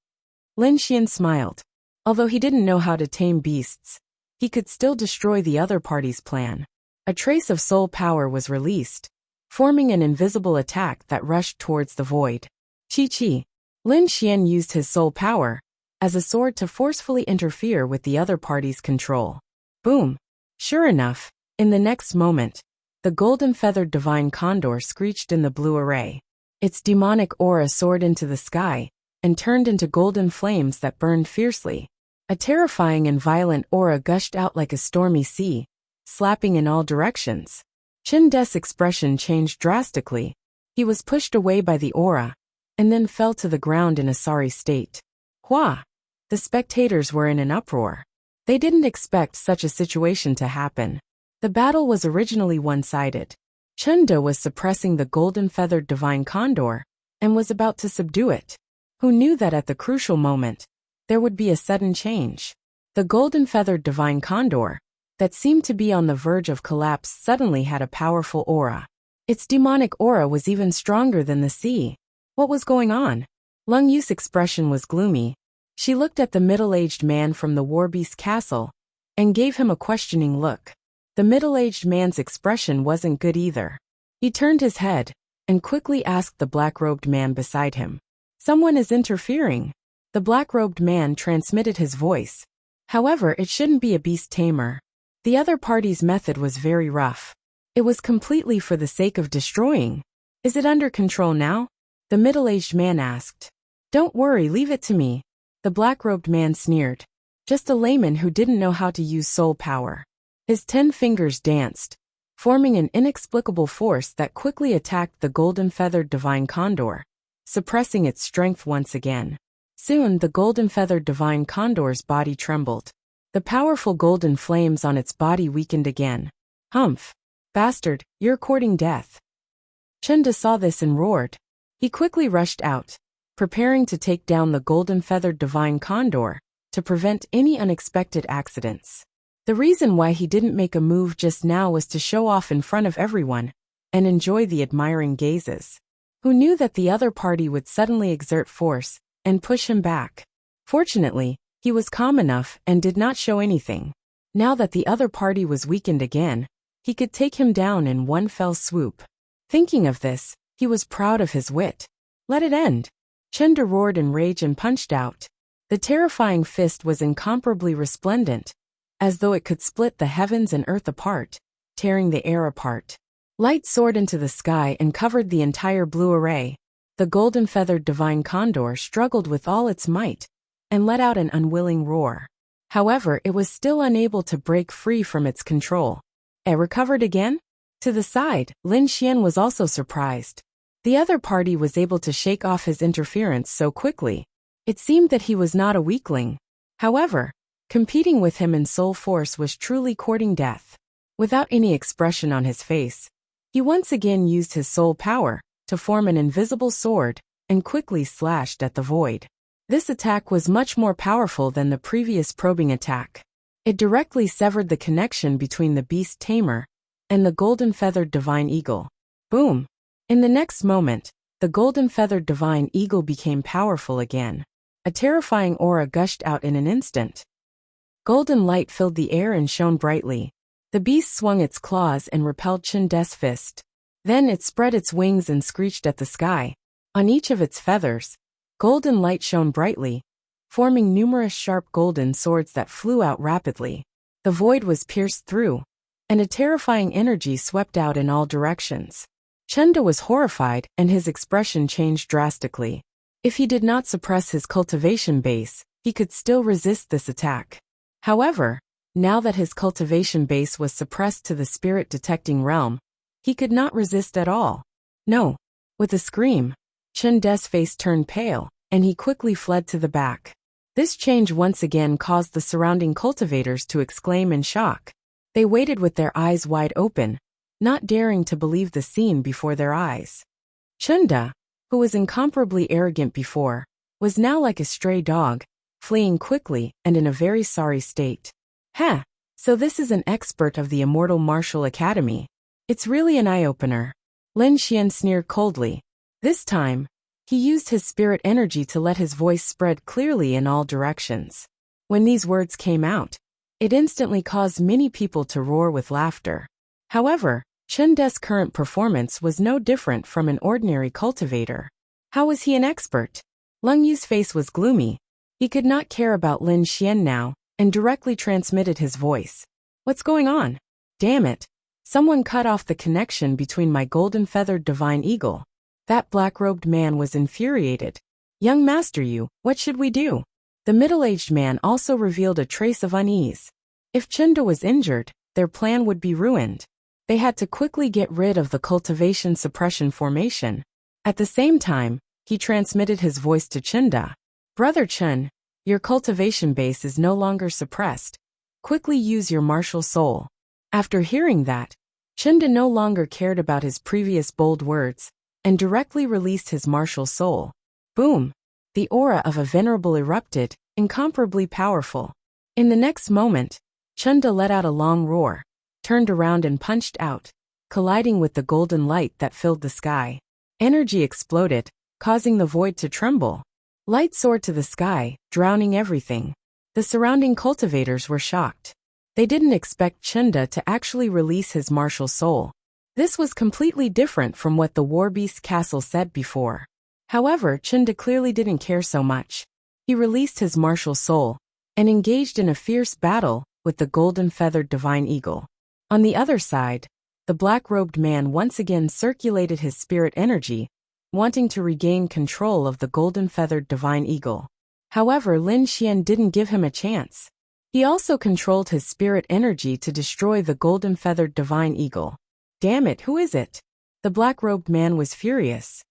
Lin Xian smiled. Although he didn't know how to tame beasts, he could still destroy the other party's plan. A trace of soul power was released, forming an invisible attack that rushed towards the void. Chi. Lin Xian used his soul power as a sword to forcefully interfere with the other party's control. Boom! Sure enough, in the next moment, the golden-feathered divine condor screeched in the blue array. Its demonic aura soared into the sky and turned into golden flames that burned fiercely. A terrifying and violent aura gushed out like a stormy sea, slapping in all directions. Chinde's expression changed drastically. He was pushed away by the aura, and then fell to the ground in a sorry state. Hua! The spectators were in an uproar. They didn't expect such a situation to happen. The battle was originally one-sided. Chunda was suppressing the golden-feathered divine condor, and was about to subdue it. Who knew that at the crucial moment, there would be a sudden change? The golden-feathered divine condor, that seemed to be on the verge of collapse, suddenly had a powerful aura. Its demonic aura was even stronger than the sea. What was going on? Lung Yu's expression was gloomy. She looked at the middle-aged man from the warbeast castle, and gave him a questioning look. The middle-aged man's expression wasn't good either. He turned his head, and quickly asked the black-robed man beside him. Someone is interfering. The black-robed man transmitted his voice. However, it shouldn't be a beast tamer. The other party's method was very rough. It was completely for the sake of destroying. Is it under control now? The middle-aged man asked. Don't worry, leave it to me. The black-robed man sneered. Just a layman who didn't know how to use soul power. His 10 fingers danced, forming an inexplicable force that quickly attacked the golden-feathered divine condor, suppressing its strength once again. Soon the golden-feathered divine condor's body trembled. The powerful golden flames on its body weakened again. Humph! Bastard, you're courting death. Chunda saw this and roared. He quickly rushed out, preparing to take down the golden-feathered divine condor, to prevent any unexpected accidents. The reason why he didn't make a move just now was to show off in front of everyone, and enjoy the admiring gazes. Who knew that the other party would suddenly exert force, and push him back? Fortunately, He was calm enough and did not show anything. Now that the other party was weakened again, he could take him down in one fell swoop. Thinking of this, he was proud of his wit. Let it end. Chenda roared in rage and punched out. The terrifying fist was incomparably resplendent, as though it could split the heavens and earth apart, tearing the air apart. Light soared into the sky and covered the entire blue array. The golden-feathered divine condor struggled with all its might and let out an unwilling roar. However, it was still unable to break free from its control. It recovered again? To the side, Lin Xian was also surprised. The other party was able to shake off his interference so quickly. It seemed that he was not a weakling. However, competing with him in soul force was truly courting death. Without any expression on his face, he once again used his soul power to form an invisible sword and quickly slashed at the void. This attack was much more powerful than the previous probing attack. It directly severed the connection between the beast tamer and the golden-feathered divine eagle. Boom! In the next moment, the golden-feathered divine eagle became powerful again. A terrifying aura gushed out in an instant. Golden light filled the air and shone brightly. The beast swung its claws and repelled Chenda's fist. Then it spread its wings and screeched at the sky. On each of its feathers, golden light shone brightly, forming numerous sharp golden swords that flew out rapidly. The void was pierced through, and a terrifying energy swept out in all directions. Chenda was horrified and his expression changed drastically. If he did not suppress his cultivation base, he could still resist this attack. However, now that his cultivation base was suppressed to the spirit-detecting realm, he could not resist at all. No. With a scream, Chenda's face turned pale, and he quickly fled to the back. This change once again caused the surrounding cultivators to exclaim in shock. They waited with their eyes wide open, not daring to believe the scene before their eyes. Chenda, who was incomparably arrogant before, was now like a stray dog, fleeing quickly and in a very sorry state. So this is an expert of the Immortal Martial Academy. It's really an eye-opener. Lin Xian sneered coldly. This time, he used his spirit energy to let his voice spread clearly in all directions. When these words came out, it instantly caused many people to roar with laughter. However, Chenda's current performance was no different from an ordinary cultivator. How was he an expert? Leng Yu's face was gloomy. He could not care about Lin Xian now, and directly transmitted his voice. What's going on? Damn it. Someone cut off the connection between my golden-feathered divine eagle. That black-robed man was infuriated. Young Master Yu, what should we do? The middle-aged man also revealed a trace of unease. If Chenda was injured, their plan would be ruined. They had to quickly get rid of the cultivation suppression formation. At the same time, he transmitted his voice to Chenda. Brother Chen, your cultivation base is no longer suppressed. Quickly use your martial soul. After hearing that, Chenda no longer cared about his previous bold words, and directly released his martial soul. Boom! The aura of a venerable erupted, incomparably powerful. In the next moment, Chenda let out a long roar, turned around and punched out, colliding with the golden light that filled the sky. Energy exploded, causing the void to tremble. Light soared to the sky, drowning everything. The surrounding cultivators were shocked. They didn't expect Chenda to actually release his martial soul. This was completely different from what the Warbeast Castle said before. However, Chenda clearly didn't care so much. He released his martial soul and engaged in a fierce battle with the golden-feathered divine eagle. On the other side, the black-robed man once again circulated his spirit energy, wanting to regain control of the golden-feathered divine eagle. However, Lin Xian didn't give him a chance. He also controlled his spirit energy to destroy the golden-feathered divine eagle. Damn it, who is it? The black-robed man was furious.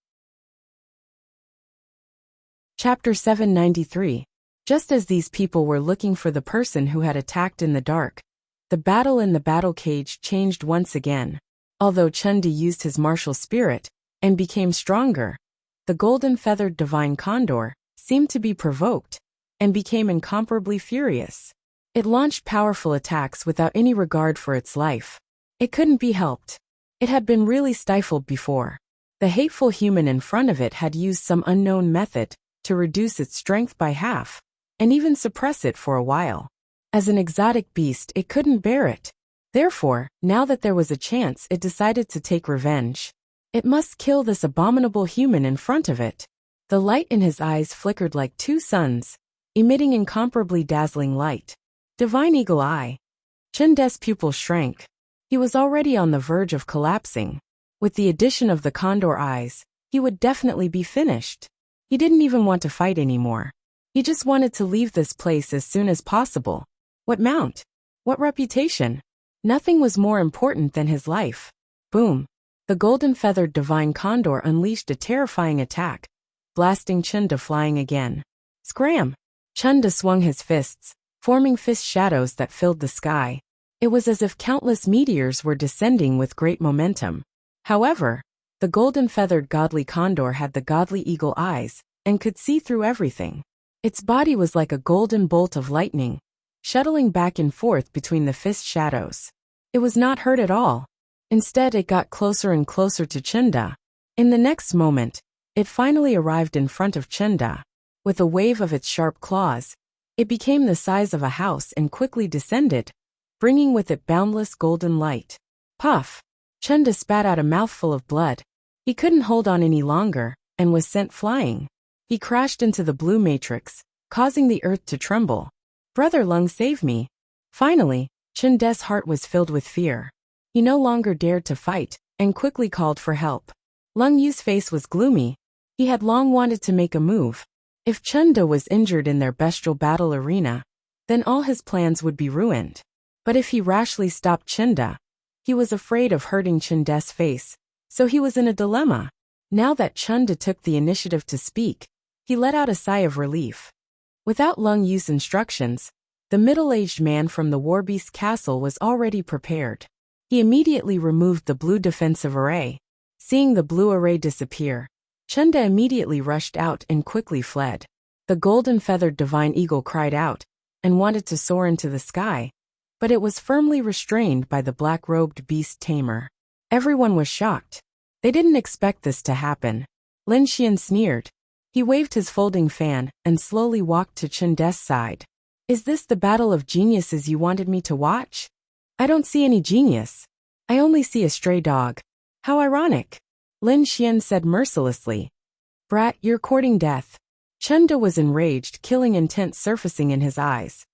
Chapter 793. Just as these people were looking for the person who had attacked in the dark, the battle in the battle cage changed once again. Although Chenda used his martial spirit and became stronger, the golden-feathered divine condor seemed to be provoked and became incomparably furious. It launched powerful attacks without any regard for its life. It couldn't be helped. It had been really stifled before. The hateful human in front of it had used some unknown method to reduce its strength by half. and even suppress it for a while. As an exotic beast, it couldn't bear it. Therefore, now that there was a chance, it decided to take revenge. It must kill this abominable human in front of it. The light in his eyes flickered like two suns, emitting incomparably dazzling light. Divine Eagle Eye. Chende's pupil shrank. He was already on the verge of collapsing. With the addition of the condor eyes, he would definitely be finished. He didn't even want to fight anymore. He just wanted to leave this place as soon as possible. What mount? What reputation? Nothing was more important than his life. Boom. The golden-feathered divine condor unleashed a terrifying attack, blasting Chenda flying again. Scram! Chenda swung his fists, forming fist shadows that filled the sky. It was as if countless meteors were descending with great momentum. However, the golden-feathered godly condor had the godly eagle eyes and could see through everything. Its body was like a golden bolt of lightning, shuttling back and forth between the fist shadows. It was not hurt at all. Instead, it got closer and closer to Chenda. In the next moment, it finally arrived in front of Chenda. With a wave of its sharp claws, it became the size of a house and quickly descended, bringing with it boundless golden light. Puff! Chenda spat out a mouthful of blood. He couldn't hold on any longer, and was sent flying. He crashed into the blue matrix, causing the earth to tremble. Brother Lung, save me. Finally, Chende's heart was filled with fear. He no longer dared to fight, and quickly called for help. Lung Yu's face was gloomy. He had long wanted to make a move. If Chenda was injured in their bestial battle arena, then all his plans would be ruined. But if he rashly stopped Chenda, he was afraid of hurting Chende's face, so he was in a dilemma. Now that Chenda took the initiative to speak, he let out a sigh of relief. Without Lung Yu's instructions, the middle-aged man from the Warbeast Castle was already prepared. He immediately removed the blue defensive array. Seeing the blue array disappear, Chenda immediately rushed out and quickly fled. The golden-feathered divine eagle cried out and wanted to soar into the sky, but it was firmly restrained by the black-robed beast tamer. Everyone was shocked. They didn't expect this to happen. Lin Xian sneered. He waved his folding fan and slowly walked to Chende's side. Is this the battle of geniuses you wanted me to watch? I don't see any genius. I only see a stray dog. How ironic. Lin Xian said mercilessly. Brat, you're courting death. Chenda was enraged, killing intent surfacing in his eyes.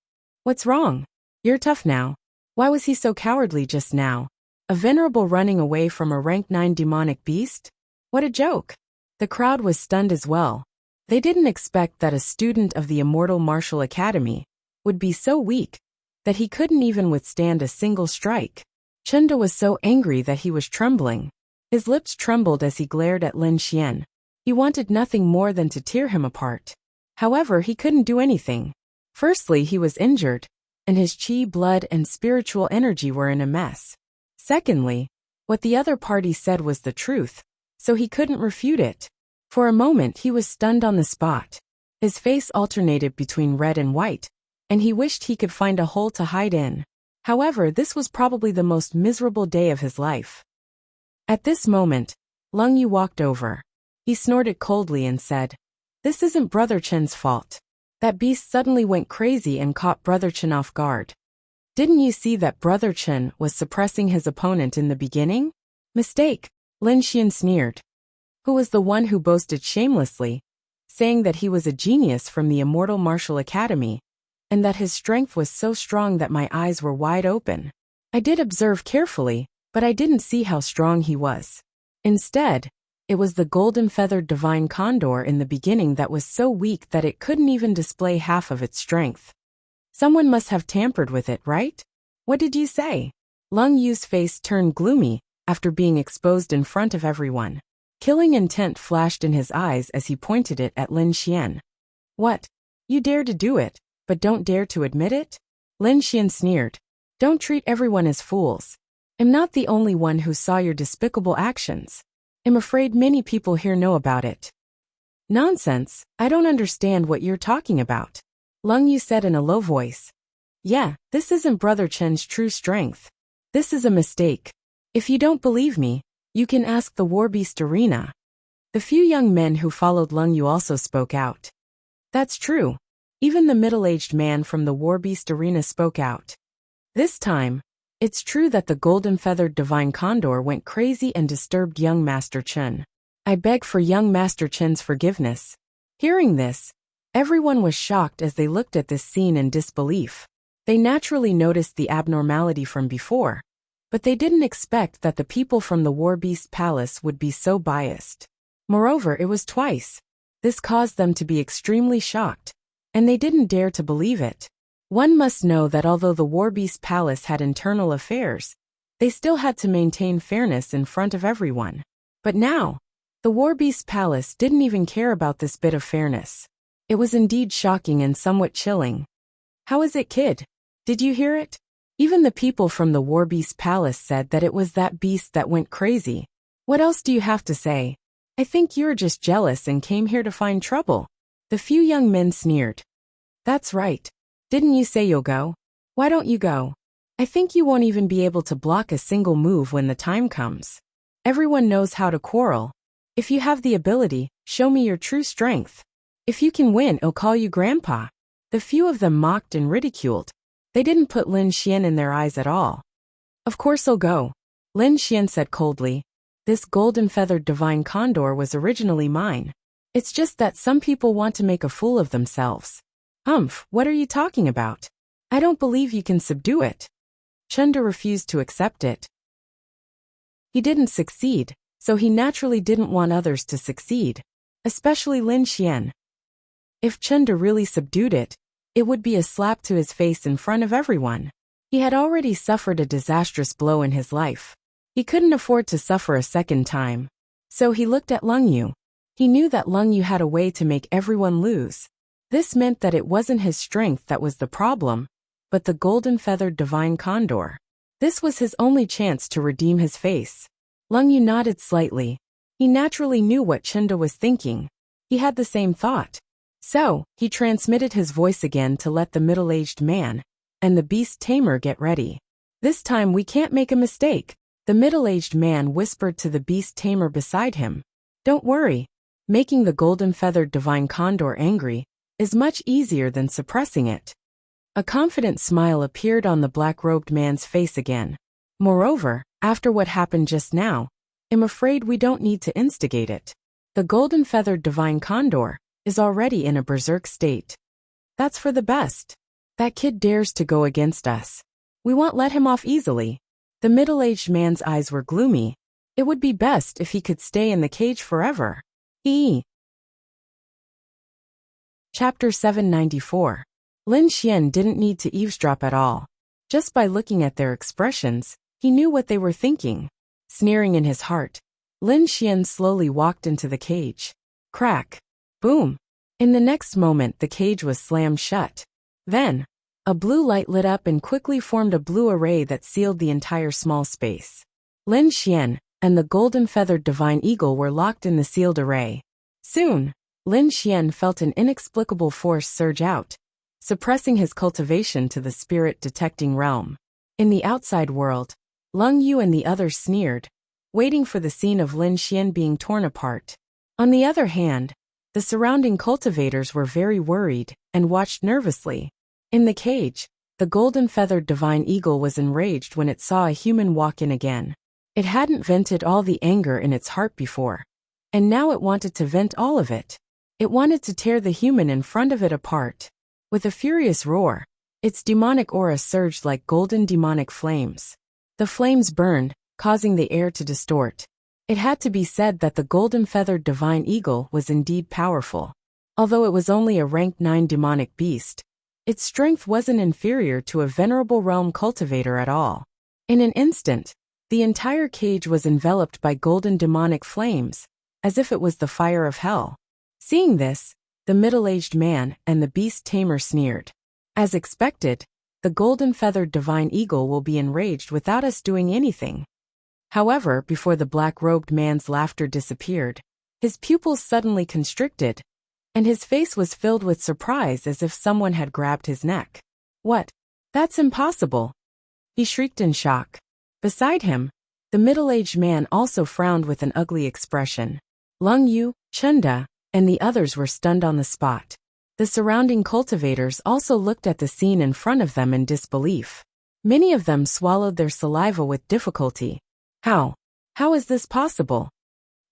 What's wrong? You're tough now. Why was he so cowardly just now? A venerable running away from a rank 9 demonic beast? What a joke. The crowd was stunned as well. They didn't expect that a student of the Immortal Martial Academy would be so weak that he couldn't even withstand a single strike. Chenda was so angry that he was trembling. His lips trembled as he glared at Lin Xian. He wanted nothing more than to tear him apart. However, he couldn't do anything. Firstly, he was injured, and his chi, blood, and spiritual energy were in a mess. Secondly, what the other party said was the truth, so he couldn't refute it. For a moment, he was stunned on the spot. His face alternated between red and white, and he wished he could find a hole to hide in. However, this was probably the most miserable day of his life. At this moment, Lung Yu walked over. He snorted coldly and said, "This isn't Brother Chen's fault. That beast suddenly went crazy and caught Brother Chen off guard. Didn't you see that Brother Chen was suppressing his opponent in the beginning?" "Mistake," Lin Xian sneered. Who was the one who boasted shamelessly, saying that he was a genius from the Immortal Martial Academy, and that his strength was so strong that my eyes were wide open. I did observe carefully, but I didn't see how strong he was. Instead, it was the golden-feathered divine condor in the beginning that was so weak that it couldn't even display half of its strength. Someone must have tampered with it, right? What did you say? Lung Yu's face turned gloomy after being exposed in front of everyone. Killing intent flashed in his eyes as he pointed it at Lin Xian. What? You dare to do it, but don't dare to admit it? Lin Xian sneered. Don't treat everyone as fools. I'm not the only one who saw your despicable actions. I'm afraid many people here know about it. Nonsense, I don't understand what you're talking about. Lung Yu said in a low voice. Yeah, this isn't Brother Chen's true strength. This is a mistake. If you don't believe me, you can ask the Warbeast Arena. The few young men who followed Lung Yu also spoke out. That's true. Even the middle-aged man from the Warbeast arena spoke out. This time, it's true that the golden-feathered divine condor went crazy and disturbed young Master Chun. I beg for young Master Chun's forgiveness. Hearing this, everyone was shocked as they looked at this scene in disbelief. They naturally noticed the abnormality from before, but they didn't expect that the people from the Warbeast Palace would be so biased. Moreover, it was twice. This caused them to be extremely shocked, and they didn't dare to believe it. One must know that although the Warbeast Palace had internal affairs, they still had to maintain fairness in front of everyone. But now, the Warbeast Palace didn't even care about this bit of fairness. It was indeed shocking and somewhat chilling. How is it, kid? Did you hear it? Even the people from the Warbeast Palace said that it was that beast that went crazy. What else do you have to say? I think you're just jealous and came here to find trouble. The few young men sneered. That's right. Didn't you say you'll go? Why don't you go? I think you won't even be able to block a single move when the time comes. Everyone knows how to quarrel. If you have the ability, show me your true strength. If you can win, I'll call you Grandpa. The few of them mocked and ridiculed. They didn't put Lin Xian in their eyes at all. Of course I'll go, Lin Xian said coldly. This golden-feathered divine condor was originally mine. It's just that some people want to make a fool of themselves. What are you talking about? I don't believe you can subdue it. Chunda refused to accept it. He didn't succeed, so he naturally didn't want others to succeed, especially Lin Xian. If Chunda really subdued it, it would be a slap to his face in front of everyone. He had already suffered a disastrous blow in his life. He couldn't afford to suffer a second time. So he looked at Leng Yu. He knew that Leng Yu had a way to make everyone lose. This meant that it wasn't his strength that was the problem, but the golden-feathered divine condor. This was his only chance to redeem his face. Leng Yu nodded slightly. He naturally knew what Chunda was thinking. He had the same thought. So, he transmitted his voice again to let the middle-aged man and the beast tamer get ready. This time we can't make a mistake, the middle-aged man whispered to the beast tamer beside him. Don't worry. Making the golden-feathered divine condor angry is much easier than suppressing it. A confident smile appeared on the black-robed man's face again. Moreover, after what happened just now, I'm afraid we don't need to instigate it. The golden-feathered divine condor is already in a berserk state. That's for the best. That kid dares to go against us. We won't let him off easily. The middle-aged man's eyes were gloomy. It would be best if he could stay in the cage forever. Chapter 794. Lin Xian didn't need to eavesdrop at all. Just by looking at their expressions, he knew what they were thinking. Sneering in his heart, Lin Xian slowly walked into the cage. Crack. Boom. In the next moment the cage was slammed shut. Then, a blue light lit up and quickly formed a blue array that sealed the entire small space. Lin Xian and the golden-feathered divine eagle were locked in the sealed array. Soon, Lin Xian felt an inexplicable force surge out, suppressing his cultivation to the spirit-detecting realm. In the outside world, Leng Yu and the others sneered, waiting for the scene of Lin Xian being torn apart. On the other hand, the surrounding cultivators were very worried and watched nervously. In the cage, the golden-feathered divine eagle was enraged when it saw a human walk in again. It hadn't vented all the anger in its heart before, and now it wanted to vent all of it. It wanted to tear the human in front of it apart. With a furious roar, its demonic aura surged like golden demonic flames. The flames burned, causing the air to distort. It had to be said that the golden-feathered divine eagle was indeed powerful. Although it was only a rank 9 demonic beast, its strength wasn't inferior to a venerable realm cultivator at all. In an instant, the entire cage was enveloped by golden demonic flames, as if it was the fire of hell. Seeing this, the middle-aged man and the beast tamer sneered. As expected, the golden-feathered divine eagle will be enraged without us doing anything. However, before the black-robed man's laughter disappeared, his pupils suddenly constricted, and his face was filled with surprise as if someone had grabbed his neck. What? That's impossible! He shrieked in shock. Beside him, the middle-aged man also frowned with an ugly expression. Leng Yu, Chunda, and the others were stunned on the spot. The surrounding cultivators also looked at the scene in front of them in disbelief. Many of them swallowed their saliva with difficulty. How? How is this possible?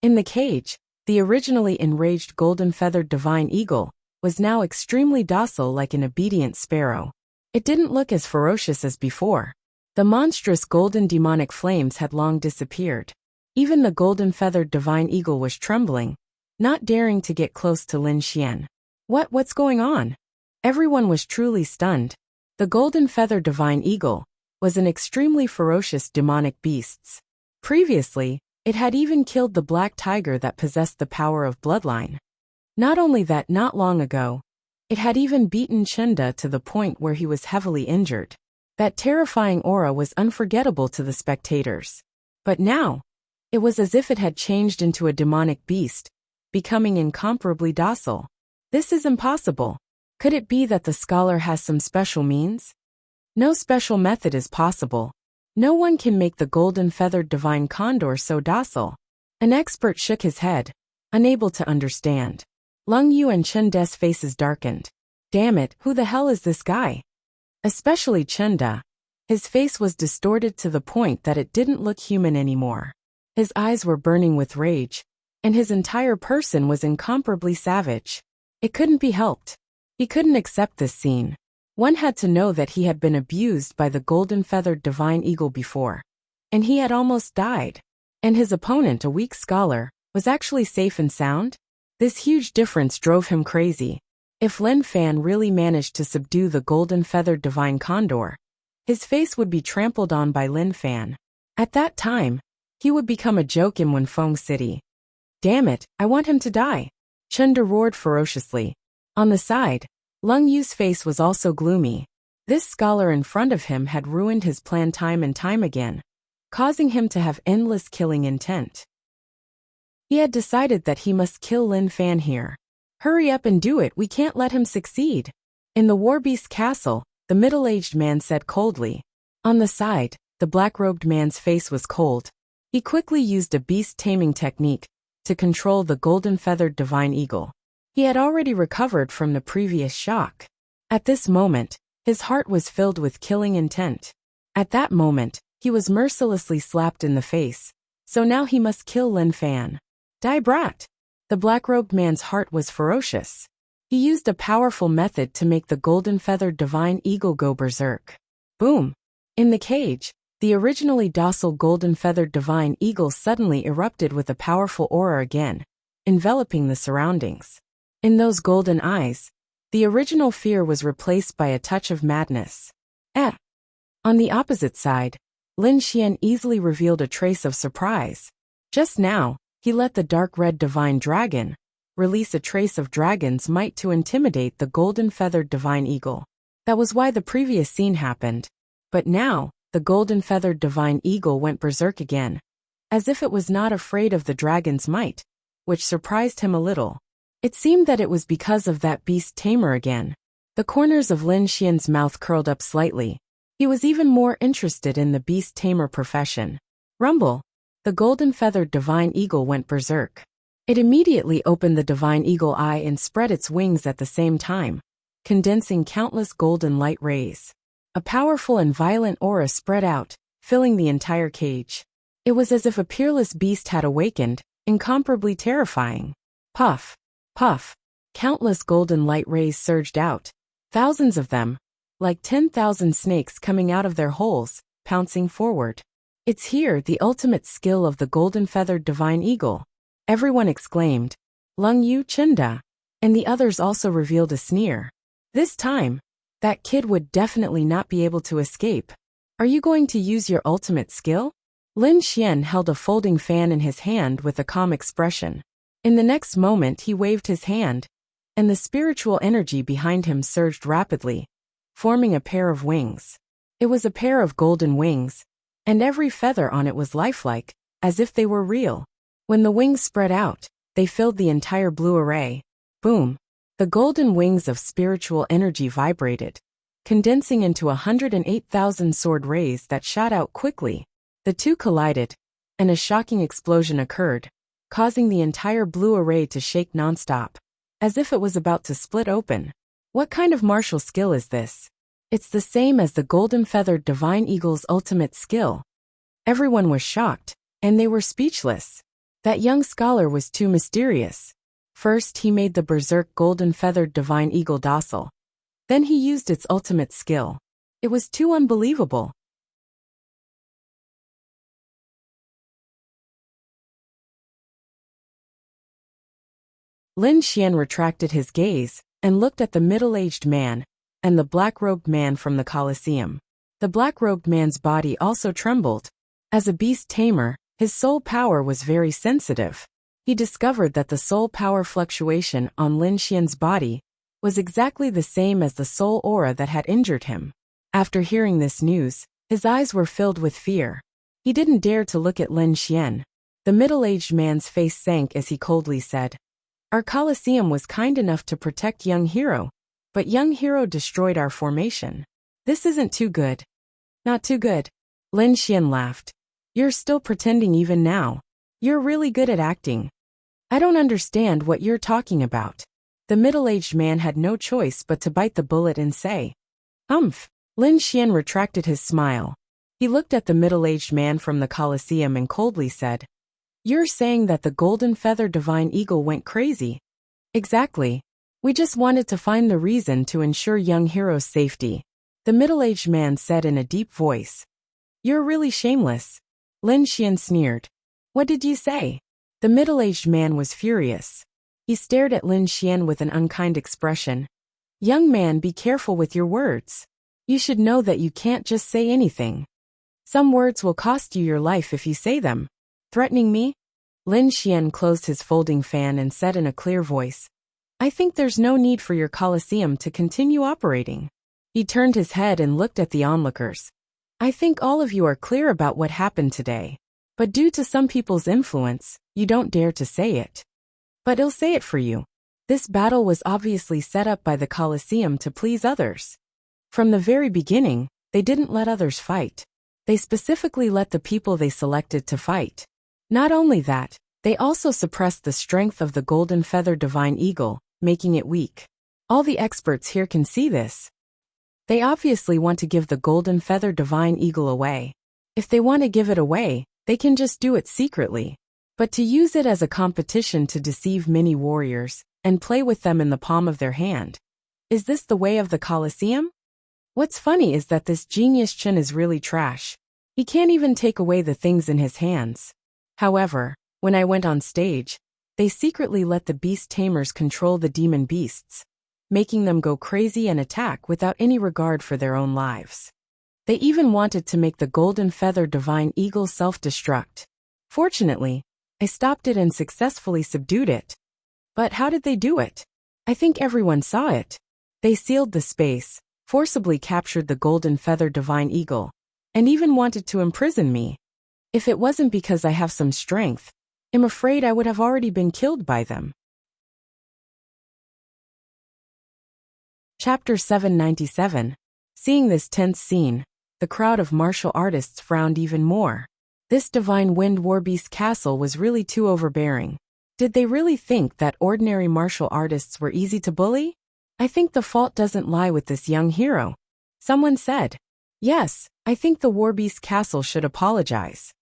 In the cage, the originally enraged golden-feathered divine eagle was now extremely docile like an obedient sparrow. It didn't look as ferocious as before. The monstrous golden demonic flames had long disappeared. Even the golden-feathered divine eagle was trembling, not daring to get close to Lin Xian. What's going on? Everyone was truly stunned. The golden-feathered divine eagle was an extremely ferocious demonic beast. Previously, it had even killed the black tiger that possessed the power of bloodline. Not only that, not long ago, it had even beaten Chenda to the point where he was heavily injured. That terrifying aura was unforgettable to the spectators. But now, it was as if it had changed into a demonic beast, becoming incomparably docile. This is impossible. Could it be that the scholar has some special means? No special method is possible. No one can make the golden-feathered divine condor so docile. An expert shook his head, unable to understand. Lung Yu and Chenda's faces darkened. Damn it, who the hell is this guy? Especially Chenda. His face was distorted to the point that it didn't look human anymore. His eyes were burning with rage, and his entire person was incomparably savage. It couldn't be helped. He couldn't accept this scene. One had to know that he had been abused by the golden-feathered divine eagle before. And he had almost died. And his opponent, a weak scholar, was actually safe and sound? This huge difference drove him crazy. If Lin Fan really managed to subdue the golden-feathered divine condor, his face would be trampled on by Lin Fan. At that time, he would become a joke in Wenfeng City. Damn it, I want him to die. Chenda roared ferociously. On the side, Lung Yu's face was also gloomy. This scholar in front of him had ruined his plan time and time again, causing him to have endless killing intent. He had decided that he must kill Lin Fan here. Hurry up and do it, we can't let him succeed. In the Warbeast castle, the middle-aged man said coldly. On the side, the black-robed man's face was cold. He quickly used a beast-taming technique to control the golden-feathered divine eagle. He had already recovered from the previous shock. At this moment, his heart was filled with killing intent. At that moment, he was mercilessly slapped in the face. So now he must kill Lin Fan. Die brat! The black-robed man's heart was ferocious. He used a powerful method to make the golden-feathered divine eagle go berserk. Boom! In the cage, the originally docile golden-feathered divine eagle suddenly erupted with a powerful aura again, enveloping the surroundings. In those golden eyes, the original fear was replaced by a touch of madness. On the opposite side, Lin Xian easily revealed a trace of surprise. Just now, he let the dark red divine dragon release a trace of dragon's might to intimidate the golden-feathered divine eagle. That was why the previous scene happened. But now, the golden-feathered divine eagle went berserk again, as if it was not afraid of the dragon's might, which surprised him a little. It seemed that it was because of that beast tamer again. The corners of Lin Xian's mouth curled up slightly. He was even more interested in the beast tamer profession. Rumble! The golden-feathered divine eagle went berserk. It immediately opened the divine eagle eye and spread its wings at the same time, condensing countless golden light rays. A powerful and violent aura spread out, filling the entire cage. It was as if a peerless beast had awakened, incomparably terrifying. Puff! Puff! Countless golden light rays surged out. Thousands of them, like 10,000 snakes coming out of their holes, pouncing forward. It's here, the ultimate skill of the golden-feathered divine eagle. Everyone exclaimed. Lung Yu, Chenda. And the others also revealed a sneer. This time, that kid would definitely not be able to escape. Are you going to use your ultimate skill? Lin Xian held a folding fan in his hand with a calm expression. In the next moment he waved his hand, and the spiritual energy behind him surged rapidly, forming a pair of wings. It was a pair of golden wings, and every feather on it was lifelike, as if they were real. When the wings spread out, they filled the entire blue array. Boom! The golden wings of spiritual energy vibrated, condensing into 108,000 sword rays that shot out quickly. The two collided, and a shocking explosion occurred, causing the entire blue array to shake nonstop, as if it was about to split open. What kind of martial skill is this? It's the same as the golden-feathered divine eagle's ultimate skill. Everyone was shocked, and they were speechless. That young scholar was too mysterious. First, he made the berserk golden-feathered divine eagle docile. Then he used its ultimate skill. It was too unbelievable. Lin Xian retracted his gaze and looked at the middle-aged man and the black-robed man from the Colosseum. The black-robed man's body also trembled. As a beast tamer, his soul power was very sensitive. He discovered that the soul power fluctuation on Lin Xian's body was exactly the same as the soul aura that had injured him. After hearing this news, his eyes were filled with fear. He didn't dare to look at Lin Xian. The middle-aged man's face sank as he coldly said, "Our Colosseum was kind enough to protect young hero, but young hero destroyed our formation. This isn't too good." "Not too good." Lin Xian laughed. "You're still pretending even now. You're really good at acting. I don't understand what you're talking about." The middle-aged man had no choice but to bite the bullet and say, "Umph." Lin Xian retracted his smile. He looked at the middle-aged man from the Colosseum and coldly said, "You're saying that the golden feather divine eagle went crazy?" "Exactly. We just wanted to find the reason to ensure young hero's safety," the middle-aged man said in a deep voice. "You're really shameless." Lin Xian sneered. "What did you say?" The middle-aged man was furious. He stared at Lin Xian with an unkind expression. "Young man, be careful with your words. You should know that you can't just say anything. Some words will cost you your life if you say them." "Threatening me?" Lin Xian closed his folding fan and said in a clear voice, "I think there's no need for your Colosseum to continue operating." He turned his head and looked at the onlookers. "I think all of you are clear about what happened today. But due to some people's influence, you don't dare to say it. But I'll say it for you. This battle was obviously set up by the Colosseum to please others. From the very beginning, they didn't let others fight. They specifically let the people they selected to fight. Not only that, they also suppressed the strength of the golden feather divine eagle, making it weak. All the experts here can see this. They obviously want to give the golden feather divine eagle away. If they want to give it away, they can just do it secretly. But to use it as a competition to deceive many warriors and play with them in the palm of their hand. Is this the way of the Colosseum? What's funny is that this genius Chen is really trash. He can't even take away the things in his hands. However, when I went on stage, they secretly let the beast tamers control the demon beasts, making them go crazy and attack without any regard for their own lives. They even wanted to make the golden feather divine eagle self-destruct. Fortunately, I stopped it and successfully subdued it. But how did they do it? I think everyone saw it. They sealed the space, forcibly captured the golden feather divine eagle, and even wanted to imprison me. If it wasn't because I have some strength, I'm afraid I would have already been killed by them. Chapter 797. Seeing this tense scene, the crowd of martial artists frowned even more. This divine wind warbeast castle was really too overbearing. Did they really think that ordinary martial artists were easy to bully? I think the fault doesn't lie with this young hero. Someone said. Yes, I think the warbeast castle should apologize.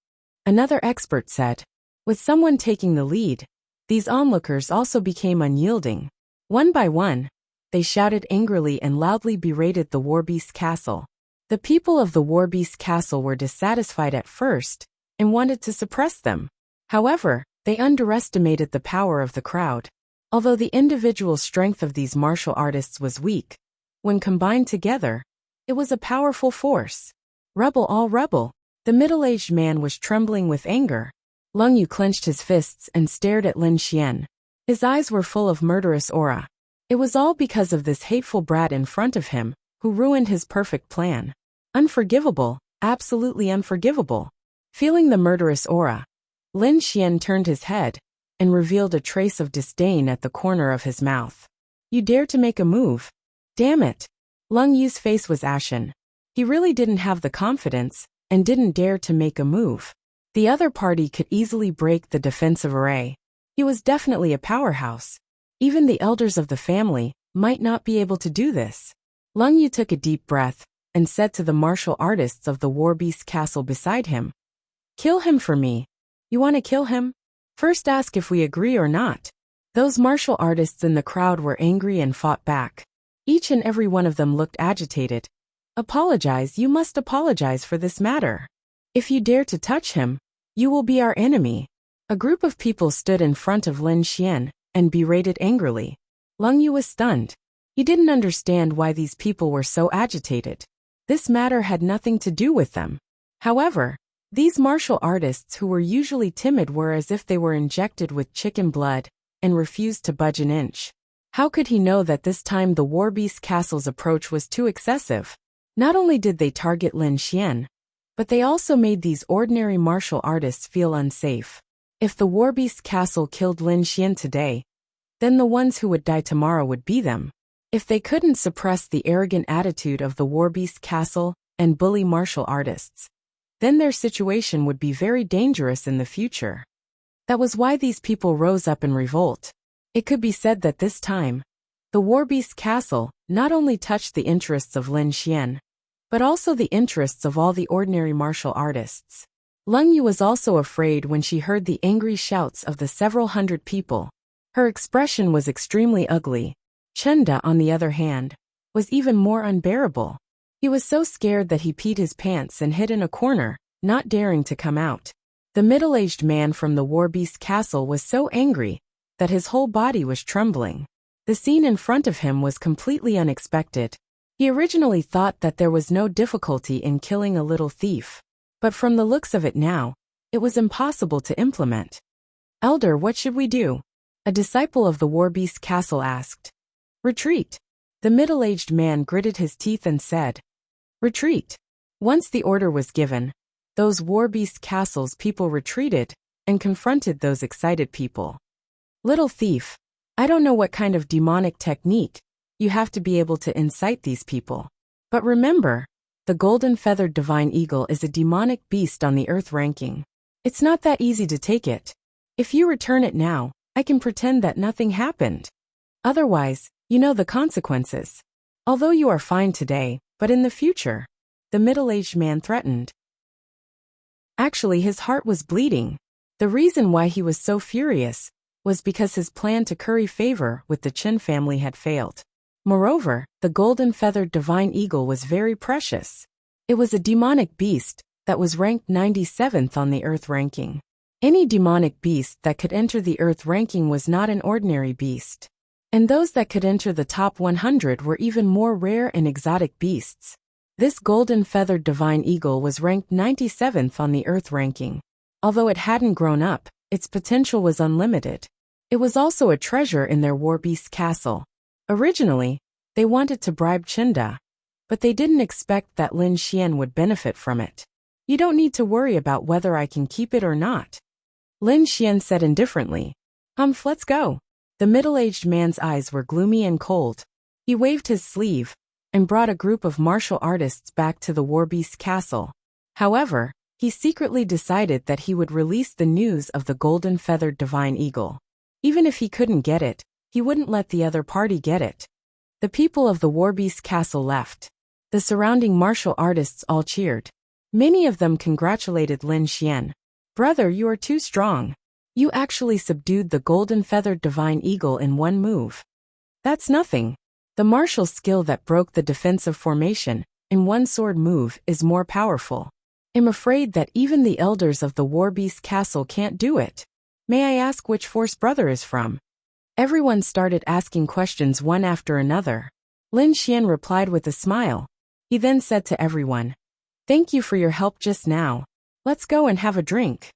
Another expert said. With someone taking the lead, these onlookers also became unyielding. One by one, they shouted angrily and loudly berated the warbeast castle. The people of the warbeast castle were dissatisfied at first and wanted to suppress them. However, they underestimated the power of the crowd. Although the individual strength of these martial artists was weak, when combined together, it was a powerful force. Rebel all rebel. The middle-aged man was trembling with anger. Lung Yu clenched his fists and stared at Lin Xian. His eyes were full of murderous aura. It was all because of this hateful brat in front of him, who ruined his perfect plan. Unforgivable, absolutely unforgivable. Feeling the murderous aura, Lin Xian turned his head and revealed a trace of disdain at the corner of his mouth. You dare to make a move? Damn it. Lung Yu's face was ashen. He really didn't have the confidence and didn't dare to make a move. The other party could easily break the defensive array. He was definitely a powerhouse. Even the elders of the family might not be able to do this. Leng Yu took a deep breath and said to the martial artists of the war beast castle beside him, "Kill him for me. You want to kill him? First ask if we agree or not." Those martial artists in the crowd were angry and fought back. Each and every one of them looked agitated. "Apologize, you must apologize for this matter. If you dare to touch him, you will be our enemy." A group of people stood in front of Lin Xian and berated angrily. Leng Yu was stunned. He didn't understand why these people were so agitated. This matter had nothing to do with them. However, these martial artists who were usually timid were as if they were injected with chicken blood and refused to budge an inch. How could he know that this time the war beast castle's approach was too excessive? Not only did they target Lin Xian, but they also made these ordinary martial artists feel unsafe. If the war beast castle killed Lin Xian today, then the ones who would die tomorrow would be them. If they couldn't suppress the arrogant attitude of the war beast castle and bully martial artists, then their situation would be very dangerous in the future. That was why these people rose up in revolt. It could be said that this time, the war beast castle not only touched the interests of Lin Xian, but also the interests of all the ordinary martial artists. Leng Yu was also afraid when she heard the angry shouts of the several hundred people. Her expression was extremely ugly. Chenda, on the other hand, was even more unbearable. He was so scared that he peed his pants and hid in a corner, not daring to come out. The middle-aged man from the war beast castle was so angry that his whole body was trembling. The scene in front of him was completely unexpected. He originally thought that there was no difficulty in killing a little thief, but from the looks of it now, it was impossible to implement. "Elder, what should we do?" a disciple of the war beast castle asked. "Retreat." The middle-aged man gritted his teeth and said, "Retreat." Once the order was given, those war beast castle's people retreated and confronted those excited people. "Little thief, I don't know what kind of demonic technique you have to be able to incite these people. But remember, the golden-feathered divine eagle is a demonic beast on the earth ranking. It's not that easy to take it. If you return it now, I can pretend that nothing happened. Otherwise, you know the consequences. Although you are fine today, but in the future," the middle-aged man threatened. Actually, his heart was bleeding. The reason why he was so furious was because his plan to curry favor with the Qin family had failed. Moreover, the golden-feathered divine eagle was very precious. It was a demonic beast that was ranked 97th on the earth ranking. Any demonic beast that could enter the earth ranking was not an ordinary beast. And those that could enter the top 100 were even more rare and exotic beasts. This golden-feathered divine eagle was ranked 97th on the earth ranking. Although it hadn't grown up, its potential was unlimited. It was also a treasure in their war beast castle. Originally, they wanted to bribe Chinda, but they didn't expect that Lin Xian would benefit from it. "You don't need to worry about whether I can keep it or not," Lin Xian said indifferently. Let's go." The middle-aged man's eyes were gloomy and cold. He waved his sleeve and brought a group of martial artists back to the war beast castle. However, he secretly decided that he would release the news of the golden-feathered divine eagle. Even if he couldn't get it, he wouldn't let the other party get it. The people of the war beast castle left. The surrounding martial artists all cheered. Many of them congratulated Lin Xian. "Brother, you are too strong. You actually subdued the golden-feathered divine eagle in one move." "That's nothing. The martial skill that broke the defensive formation in one sword move is more powerful. I'm afraid that even the elders of the war beast castle can't do it. May I ask which force brother is from?" Everyone started asking questions one after another. Lin Xian replied with a smile. He then said to everyone, "Thank you for your help just now. Let's go and have a drink."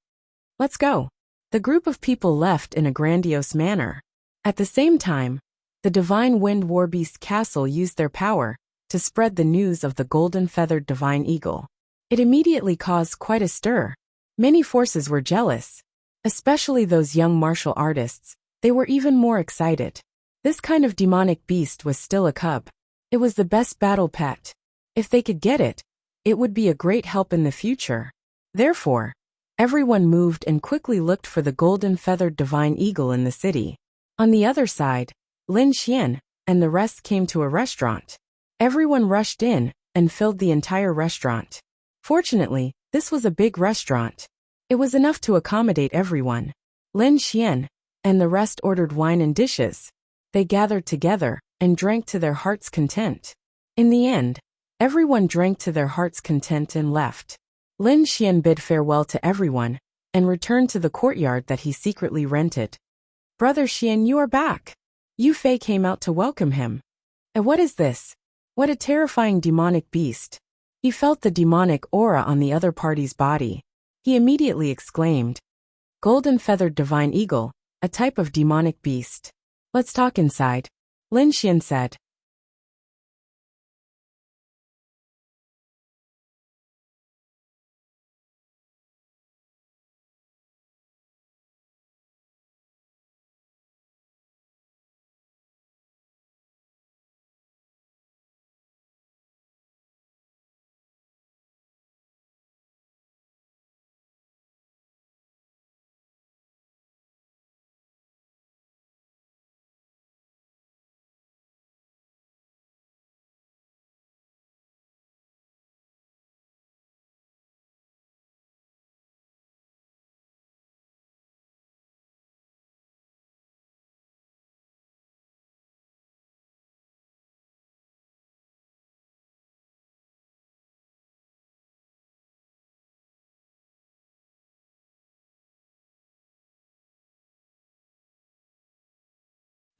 "Let's go." The group of people left in a grandiose manner. At the same time, the Divine Wind War Beast Castle used their power to spread the news of the golden-feathered divine eagle. It immediately caused quite a stir. Many forces were jealous, especially those young martial artists. They were even more excited. This kind of demonic beast was still a cub. It was the best battle pet. If they could get it, it would be a great help in the future. Therefore, everyone moved and quickly looked for the golden-feathered divine eagle in the city. On the other side, Lin Xian, and the rest came to a restaurant. Everyone rushed in and filled the entire restaurant. Fortunately, this was a big restaurant. It was enough to accommodate everyone. Lin Xian and the rest ordered wine and dishes. They gathered together and drank to their heart's content. In the end, everyone drank to their heart's content and left. Lin Xian bid farewell to everyone and returned to the courtyard that he secretly rented. Brother Xian, you are back. Yu Fei came out to welcome him. And what is this? What a terrifying demonic beast. He felt the demonic aura on the other party's body. He immediately exclaimed, Golden feathered divine eagle, a type of demonic beast. Let's talk inside, Lin Xian said.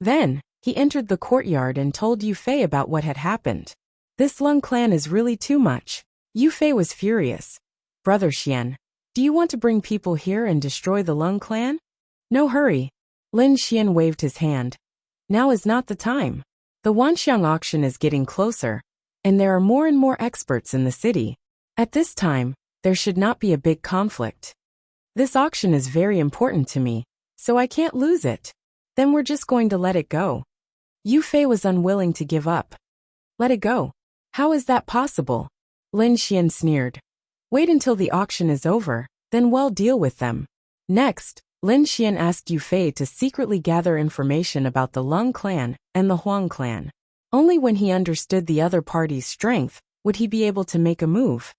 Then, he entered the courtyard and told Yu Fei about what had happened. This Lung clan is really too much. Yu Fei was furious. Brother Xian, do you want to bring people here and destroy the Lung clan? No hurry. Lin Xian waved his hand. Now is not the time. The Wanxiang auction is getting closer, and there are more and more experts in the city. At this time, there should not be a big conflict. This auction is very important to me, so I can't lose it. Then we're just going to let it go. Yu Fei was unwilling to give up. Let it go? How is that possible? Lin Xian sneered. Wait until the auction is over, then we'll deal with them. Next, Lin Xian asked Yu Fei to secretly gather information about the Lung clan and the Huang clan. Only when he understood the other party's strength would he be able to make a move.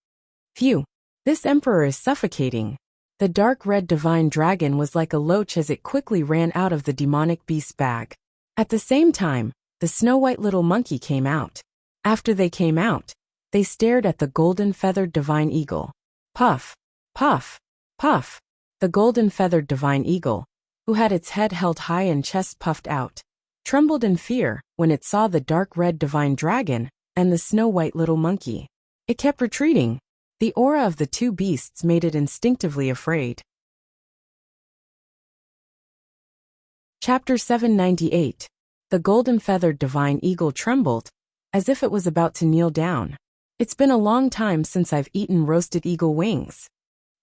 Phew, this emperor is suffocating. The dark red divine dragon was like a loach as it quickly ran out of the demonic beast bag. At the same time, the snow-white little monkey came out. After they came out, they stared at the golden-feathered divine eagle. Puff, puff, puff. The golden-feathered divine eagle, who had its head held high and chest puffed out, trembled in fear when it saw the dark red divine dragon and the snow-white little monkey. It kept retreating. The aura of the two beasts made it instinctively afraid. Chapter 798. The golden-feathered divine eagle trembled, as if it was about to kneel down. It's been a long time since I've eaten roasted eagle wings.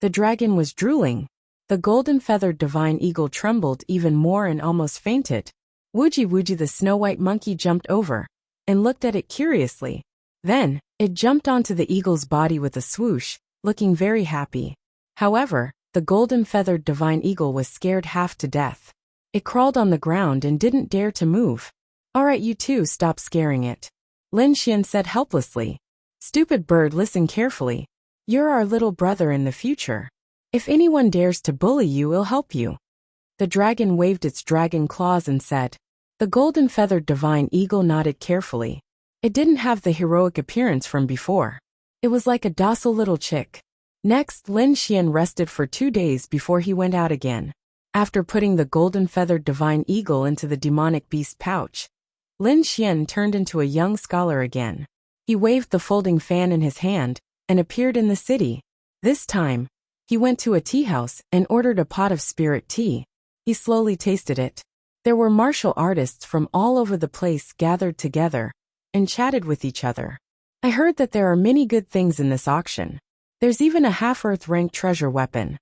The dragon was drooling. The golden-feathered divine eagle trembled even more and almost fainted. Wuji the snow-white monkey jumped over and looked at it curiously. Then, it jumped onto the eagle's body with a swoosh, looking very happy. However, the golden-feathered divine eagle was scared half to death. It crawled on the ground and didn't dare to move. All right, you two, stop scaring it. Lin Xian said helplessly. Stupid bird, listen carefully. You're our little brother in the future. If anyone dares to bully you, I'll help you. The dragon waved its dragon claws and said. The golden-feathered divine eagle nodded carefully. It didn't have the heroic appearance from before. It was like a docile little chick. Next, Lin Xian rested for 2 days before he went out again. After putting the golden-feathered divine eagle into the demonic beast pouch, Lin Xian turned into a young scholar again. He waved the folding fan in his hand and appeared in the city. This time, he went to a tea house and ordered a pot of spirit tea. He slowly tasted it. There were martial artists from all over the place gathered together and chatted with each other. I heard that there are many good things in this auction. There's even a half-earth rank treasure weapon.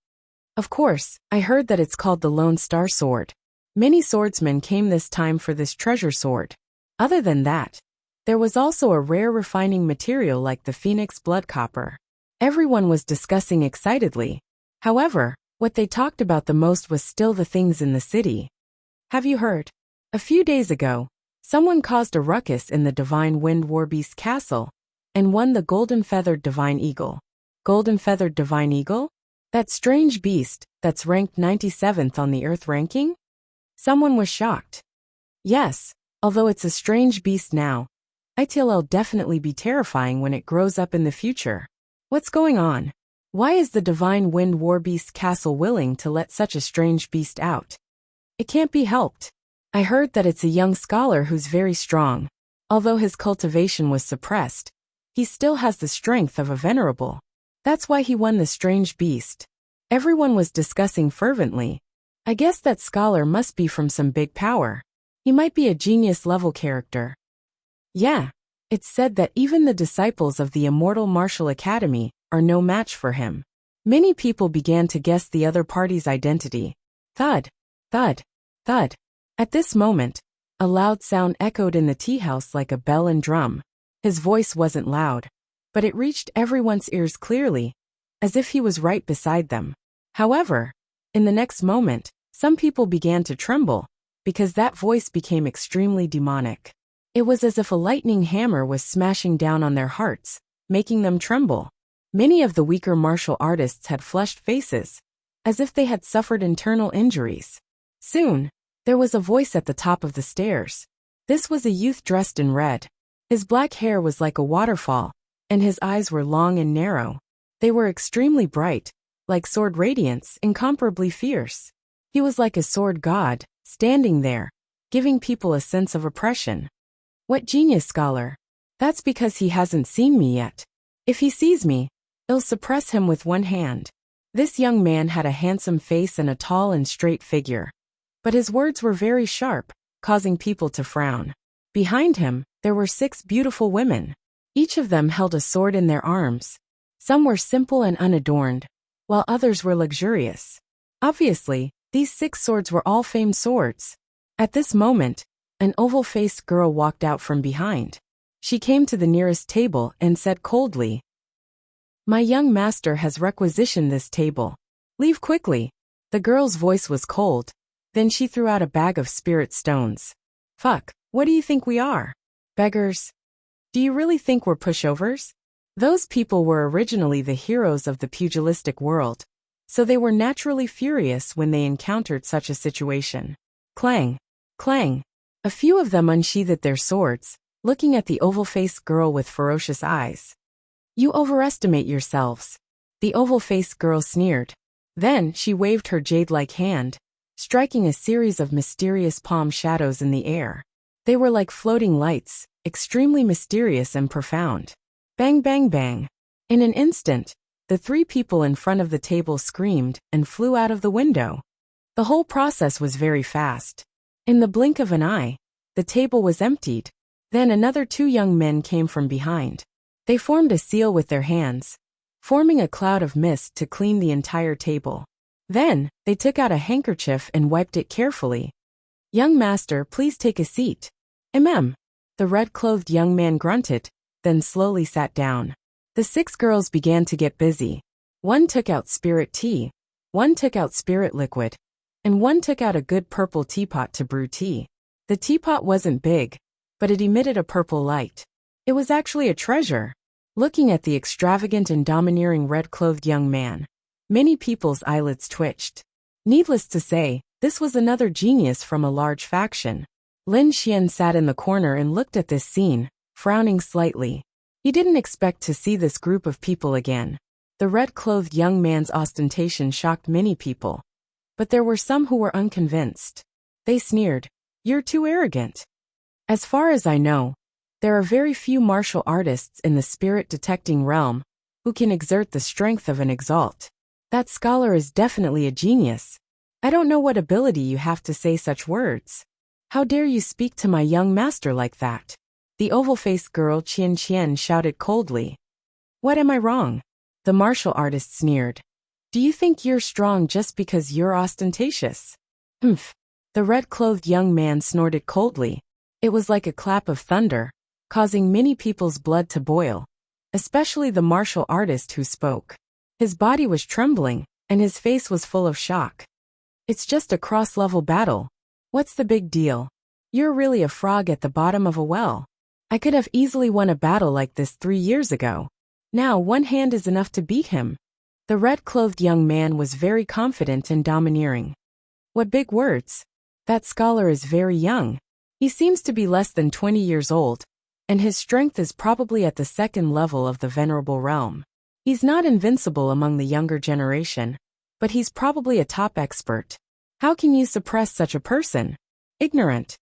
Of course, I heard that it's called the Lone Star Sword. Many swordsmen came this time for this treasure sword. Other than that, there was also a rare refining material like the Phoenix Blood Copper. Everyone was discussing excitedly. However, what they talked about the most was still the things in the city. Have you heard? A few days ago, Someone caused a ruckus in the Divine Wind Warbeast castle and won the Golden-Feathered Divine Eagle. Golden-Feathered Divine Eagle? That strange beast that's ranked 97th on the Earth ranking? Someone was shocked. Yes, although it's a strange beast now, it'll definitely be terrifying when it grows up in the future. What's going on? Why is the Divine Wind Warbeast castle willing to let such a strange beast out? It can't be helped. I heard that it's a young scholar who's very strong. Although his cultivation was suppressed, he still has the strength of a venerable. That's why he won the strange beast. Everyone was discussing fervently. I guess that scholar must be from some big power. He might be a genius-level character. Yeah, it's said that even the disciples of the Immortal Martial Academy are no match for him. Many people began to guess the other party's identity. Thud, thud, thud. At this moment, a loud sound echoed in the tea house like a bell and drum. His voice wasn't loud, but it reached everyone's ears clearly, as if he was right beside them. However, in the next moment, some people began to tremble, because that voice became extremely demonic. It was as if a lightning hammer was smashing down on their hearts, making them tremble. Many of the weaker martial artists had flushed faces, as if they had suffered internal injuries. Soon, there was a voice at the top of the stairs. This was a youth dressed in red. His black hair was like a waterfall, and his eyes were long and narrow. They were extremely bright, like sword radiance, incomparably fierce. He was like a sword god, standing there, giving people a sense of oppression. What genius scholar? That's because he hasn't seen me yet. If he sees me, I'll suppress him with one hand. This young man had a handsome face and a tall and straight figure. But his words were very sharp, causing people to frown. Behind him, there were 6 beautiful women. Each of them held a sword in their arms. Some were simple and unadorned, while others were luxurious. Obviously, these 6 swords were all famed swords. At this moment, an oval-faced girl walked out from behind. She came to the nearest table and said coldly, "My young master has requisitioned this table. Leave quickly." The girl's voice was cold. Then she threw out a bag of spirit stones. Fuck, what do you think we are? Beggars? Do you really think we're pushovers? Those people were originally the heroes of the pugilistic world, so they were naturally furious when they encountered such a situation. Clang, clang. A few of them unsheathed their swords, looking at the oval-faced girl with ferocious eyes. "You overestimate yourselves," the oval-faced girl sneered. Then she waved her jade-like hand, striking a series of mysterious palm shadows in the air. They were like floating lights, extremely mysterious and profound. Bang, bang, bang. In an instant, the 3 people in front of the table screamed and flew out of the window. The whole process was very fast. In the blink of an eye, the table was emptied. Then another 2 young men came from behind. They formed a seal with their hands, forming a cloud of mist to clean the entire table. Then, they took out a handkerchief and wiped it carefully. "Young master, please take a seat." The red-clothed young man grunted, then slowly sat down. The 6 girls began to get busy. One took out spirit tea, one took out spirit liquid, and one took out a good purple teapot to brew tea. The teapot wasn't big, but it emitted a purple light. It was actually a treasure. Looking at the extravagant and domineering red-clothed young man, many people's eyelids twitched. Needless to say, this was another genius from a large faction. Lin Xian sat in the corner and looked at this scene, frowning slightly. He didn't expect to see this group of people again. The red-clothed young man's ostentation shocked many people. But there were some who were unconvinced. They sneered, "You're too arrogant." As far as I know, there are very few martial artists in the spirit-detecting realm who can exert the strength of an exalt. That scholar is definitely a genius. I don't know what ability you have to say such words. How dare you speak to my young master like that? The oval-faced girl Qian Qian shouted coldly. "What am I wrong?" The martial artist sneered. "Do you think you're strong just because you're ostentatious?" "Humph." The red-clothed young man snorted coldly. It was like a clap of thunder, causing many people's blood to boil, especially the martial artist who spoke. His body was trembling, and his face was full of shock. "It's just a cross-level battle. What's the big deal? You're really a frog at the bottom of a well. I could have easily won a battle like this 3 years ago. Now one hand is enough to beat him. The red-clothed young man was very confident and domineering. What big words. That scholar is very young. He seems to be less than 20 years old, and his strength is probably at the second level of the venerable realm. He's not invincible among the younger generation, but he's probably a top expert. How can you suppress such a person? Ignorant.